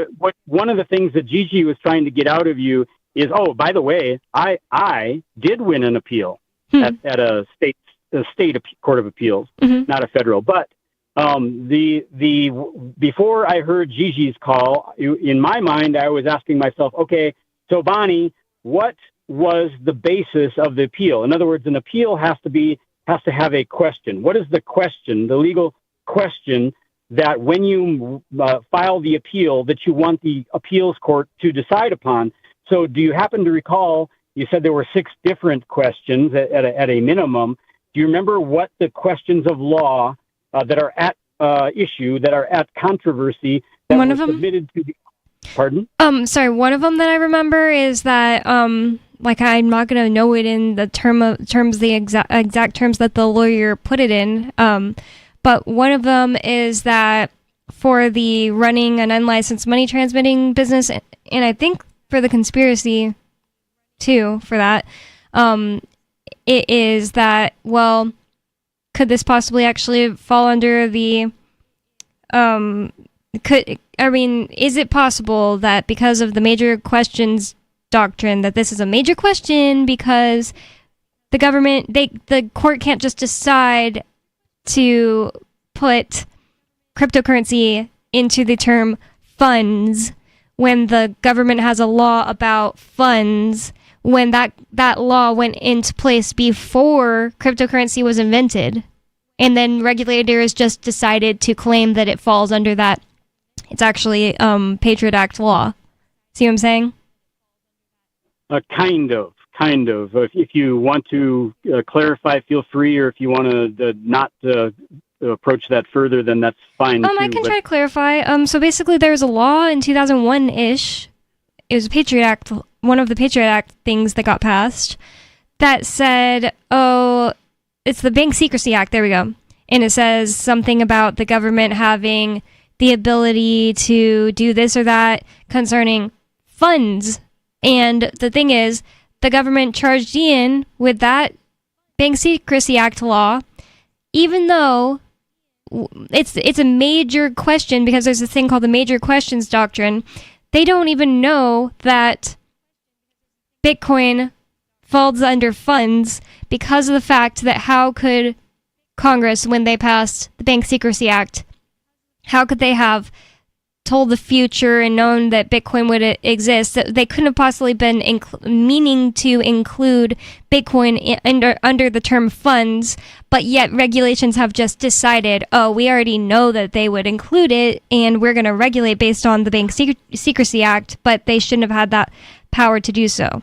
one of the things that Gigi was trying to get out of you is, by the way, I did win an appeal at a state court of appeals, not a federal. But before I heard Gigi's call, in my mind, I was asking myself, okay, so Bonnie, what was the basis of the appeal? In other words, an appeal has to have a question. What is the question, the legal question that when you file the appeal that you want the appeals court to decide upon? So do you happen to recall, you said there were 6 different questions at a minimum. Do you remember what the questions of law that are at issue, that are at controversy, that were submitted to the... Pardon? Sorry, one of them that I remember is that, like, I'm not going to know it in the the exact terms that the lawyer put it in, but one of them is that for the running an unlicensed money transmitting business, and I think for the conspiracy, too, for that, it is that, well, could this possibly actually fall under the... is it possible that because of the major questions doctrine that this is a major question because the government, the court can't just decide to put cryptocurrency into the term funds when the government has a law about funds, when that law went into place before cryptocurrency was invented, and then regulators just decided to claim that it falls under that. It's actually Patriot Act law. See what I'm saying? Kind of. If you want to clarify, feel free, or if you want to not approach that further, then that's fine. I can try to clarify. So basically, there was a law in 2001-ish. It was a Patriot Act, one of the Patriot Act things that got passed, that said, it's the Bank Secrecy Act. There we go. And it says something about the government having the ability to do this or that concerning funds. And the thing is, the government charged Ian with that Bank Secrecy Act law, even though it's a major question because there's a thing called the Major Questions Doctrine. They don't even know that Bitcoin falls under funds because of the fact that how could Congress, when they passed the Bank Secrecy Act, how could they have told the future and known that Bitcoin would exist? That they couldn't have possibly been meaning to include Bitcoin under the term funds, but yet regulations have just decided, oh, we already know that they would include it, and we're going to regulate based on the Bank Secrecy Act, but they shouldn't have had that power to do so.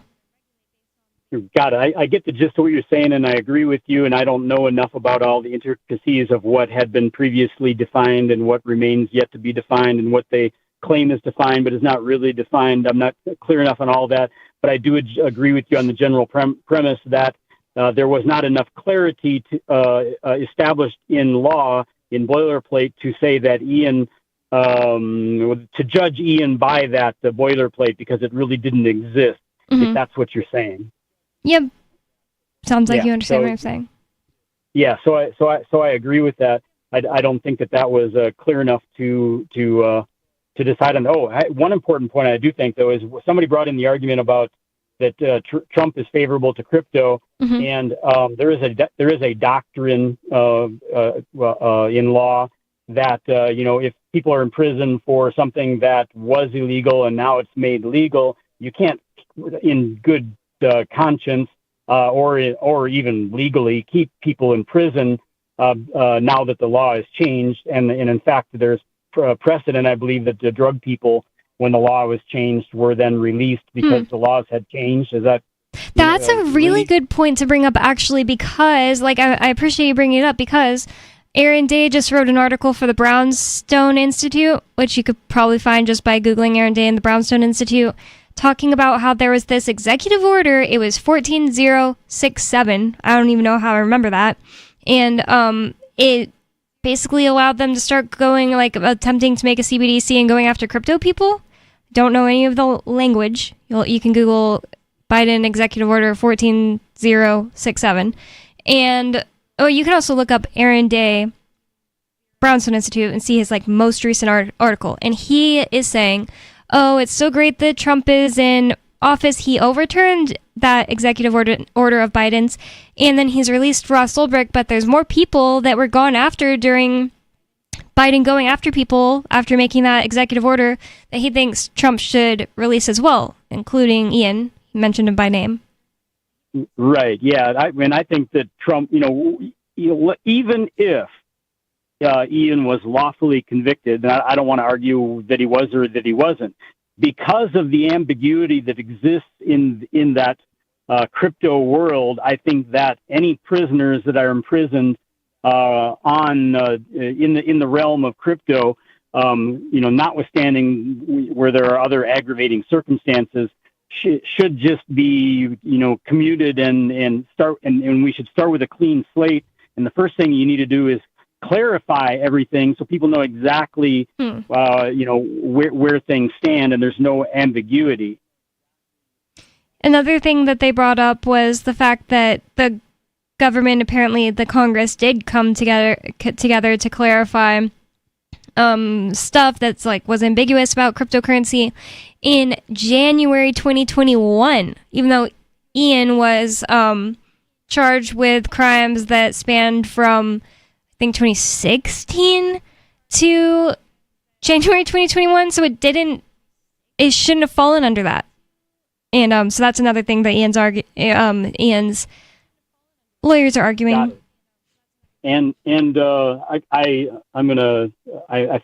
Got it. I get the gist of what you're saying, and I agree with you, and I don't know enough about all the intricacies of what had been previously defined and what remains yet to be defined and what they claim is defined but is not really defined. I'm not clear enough on all that, but I do agree with you on the general premise that there was not enough clarity to, established in law, in boilerplate, to say that Ian, to judge Ian by that, the boilerplate, because it really didn't exist, if that's what you're saying. Yep. Sounds like you understand what I'm saying. Yeah, so I agree with that. I don't think that was clear enough to decide on. One important point I do think, though, is somebody brought in the argument about that Trump is favorable to crypto, and there is a doctrine in law that if people are in prison for something that was illegal and now it's made legal, you can't, in good conscience or even legally, keep people in prison now that the law has changed. And in fact, there's precedent, I believe, that the drug people, when the law was changed, were then released because the laws had changed. Is that? That's a really good point to bring up, actually, because I appreciate you bringing it up, because Aaron Day just wrote an article for the Brownstone Institute, which you could probably find just by Googling Aaron Day and the Brownstone Institute, talking about how there was this executive order. It was 14067. I don't even know how I remember that. And it basically allowed them to start going, attempting to make a CBDC and going after crypto people. Don't know any of the language. You can Google Biden Executive Order 14067. And you can also look up Aaron Day, Brownstone Institute, and see his most recent article. And he is saying, it's so great that Trump is in office. He overturned that executive order of Biden's, and then he's released Ross Ulbricht, but there's more people that were gone after during Biden going after people after making that executive order that he thinks Trump should release as well, including Ian. He mentioned him by name. Right, yeah. I think that Trump, even if Ian was lawfully convicted, and I don't want to argue that he was or that he wasn't, because of the ambiguity that exists in that crypto world. I think that any prisoners that are imprisoned in the realm of crypto, notwithstanding where there are other aggravating circumstances, should just be commuted and start, and we should start with a clean slate. And the first thing you need to do is clarify everything so people know exactly, where things stand and there's no ambiguity. Another thing that they brought up was the fact that the government, apparently the Congress, did come together to clarify stuff that's was ambiguous about cryptocurrency in January 2021, even though Ian was charged with crimes that spanned from, I think, 2016 to January 2021, so it shouldn't have fallen under that. And so that's another thing that Ian's lawyers are arguing. And I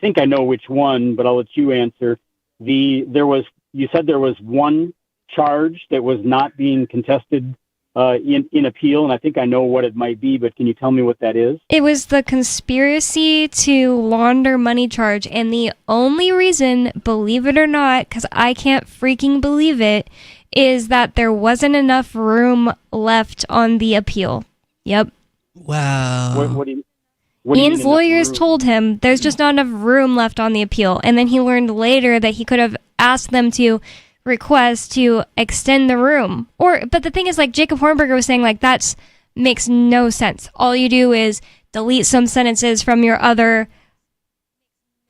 think I know which one, but I'll let you answer. You said there was one charge that was not being contested in appeal, and I think I know what it might be, but can you tell me what that is? It was the conspiracy to launder money charge, and the only reason, believe it or not, because I can't freaking believe it, is that there wasn't enough room left on the appeal. Yep. Wow. What do you Ian's lawyers told him there's just not enough room left on the appeal, and then he learned later that he could have asked them to request to extend the room. But the thing is, Jacob Hornberger was saying, that makes no sense. All you do is delete some sentences from your other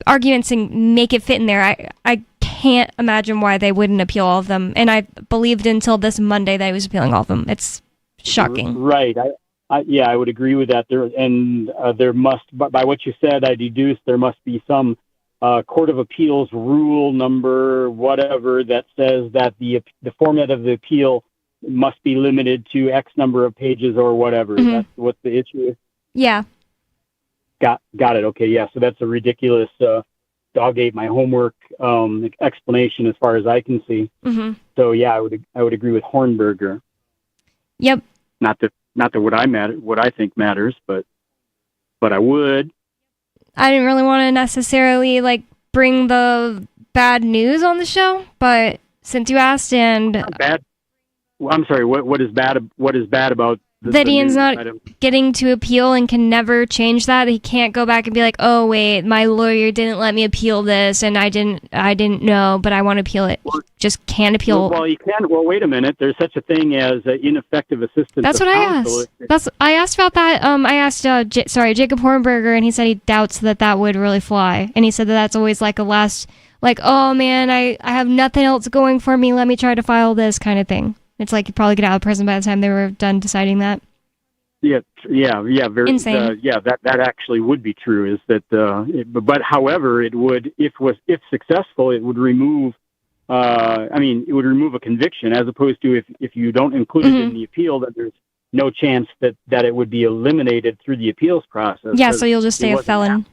arguments and make it fit in there. I can't imagine why they wouldn't appeal all of them. And I believed until this Monday that he was appealing all of them. It's shocking. Right. I would agree with that. There must, by what you said, I deduced there must be some Court of Appeals rule number, whatever, that says that the format of the appeal must be limited to X number of pages or whatever. Mm-hmm. That's what the issue is. Yeah. Got it. Okay, yeah. So that's a ridiculous dog ate my homework explanation as far as I can see. Mm-hmm. So yeah, I would agree with Hornberger. Yep. Not that what I think matters, but I would. I didn't really want to necessarily bring the bad news on the show, but since you asked, and bad. I'm sorry. What is bad? What is bad about that Ian's not getting to appeal and can never change that? He can't go back and be like, "Oh wait, my lawyer didn't let me appeal this, and I didn't know, but I want to appeal it." He just can't appeal. Well, you can. Well, wait a minute. There's such a thing as ineffective assistance. That's what counsel. I asked. I asked about that. I asked Jacob Hornberger, and he said he doubts that would really fly, and he said that's always a last, oh man, I have nothing else going for me. Let me try to file this kind of thing. It's you'd probably get out of prison by the time they were done deciding that. Yeah, very insane. That actually would be true. Is that? But however, it would if successful, it would remove. It would remove a conviction, as opposed to if you don't include it in the appeal, that there's no chance that it would be eliminated through the appeals process. Yeah, so you'll just stay a felon.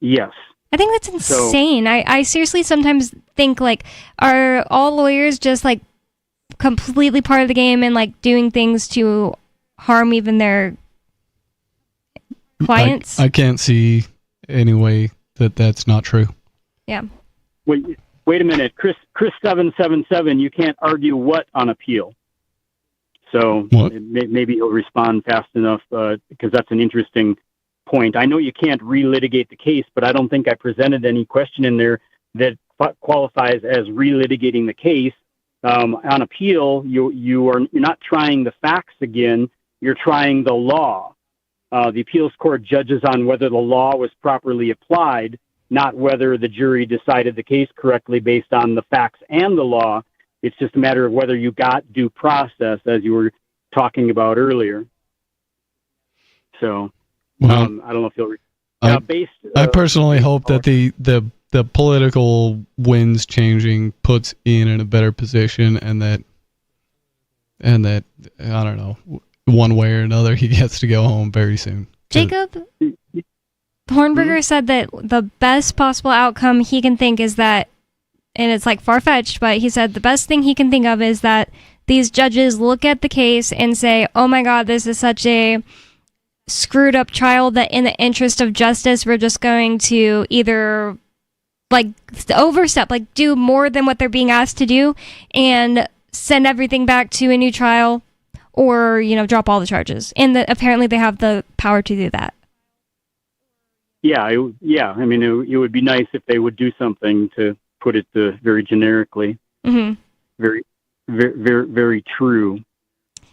Yes. I think that's insane. I seriously sometimes think are all lawyers just completely part of the game and doing things to harm even their clients? I can't see any way that's not true. Yeah. Wait a minute, Chris 777. You can't argue what on appeal. So maybe he'll respond fast enough because that's an interesting point. I know you can't relitigate the case, but I don't think I presented any question in there that qualifies as relitigating the case. On appeal, you're not trying the facts again. You're trying the law. The appeals court judges on whether the law was properly applied, not whether the jury decided the case correctly based on the facts and the law. It's just a matter of whether you got due process, as you were talking about earlier. So, I don't know if you'll. I personally hope that the political winds changing puts Ian in a better position, and that I don't know, one way or another he gets to go home very soon. Jacob Hornberger said that the best possible outcome he can think is that, and it's far-fetched, but he said the best thing he can think of is that these judges look at the case and say, "Oh my God, this is such a screwed up trial that in the interest of justice, we're just going to either overstep, do more than what they're being asked to do and send everything back to a new trial, or, drop all the charges." And apparently they have the power to do that. Yeah. It would be nice if they would do something, to put it very generically. Mm-hmm. Very, very, very, very true.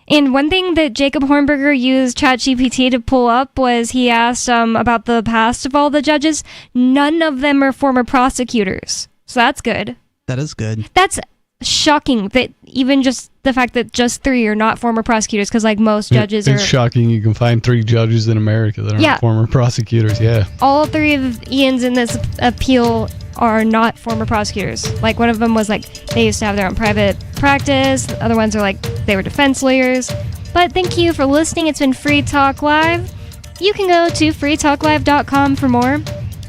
And one thing that Jacob Hornberger used ChatGPT to pull up was he asked about the past of all the judges. None of them are former prosecutors. So that's good. That is good. That's shocking that even just the fact that just 3 are not former prosecutors, because most judges it's shocking you can find 3 judges in America that aren't former prosecutors. Yeah. All 3 of Ian's in this appeal are not former prosecutors. One of them was they used to have their own private practice. The other ones are they were defense lawyers. But thank you for listening. It's been Free Talk Live. You can go to freetalklive.com for more.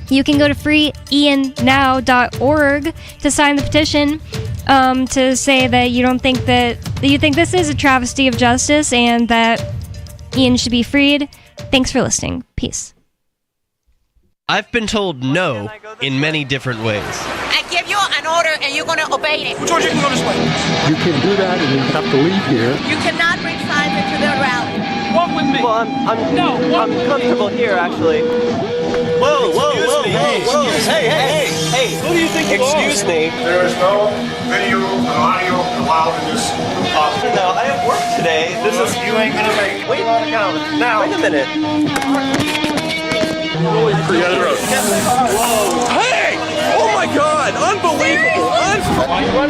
You can go to freeiannow.org to sign the petition to say that you think this is a travesty of justice and that Ian should be freed. Thanks for listening. Peace. I've been told no in many different ways. I give you an order and you're going to obey it. George, you can go this way. You can't do that and you have to leave here. You cannot bring signs into the rally. Walk with me. Well, I'm comfortable here, actually. Whoa. Hey. Who do you think you are? Excuse me. There is no video and audio allowed in this office. No, I have work today. You ain't going to make it. Wait a minute. Now. Wait a minute. Forget the road.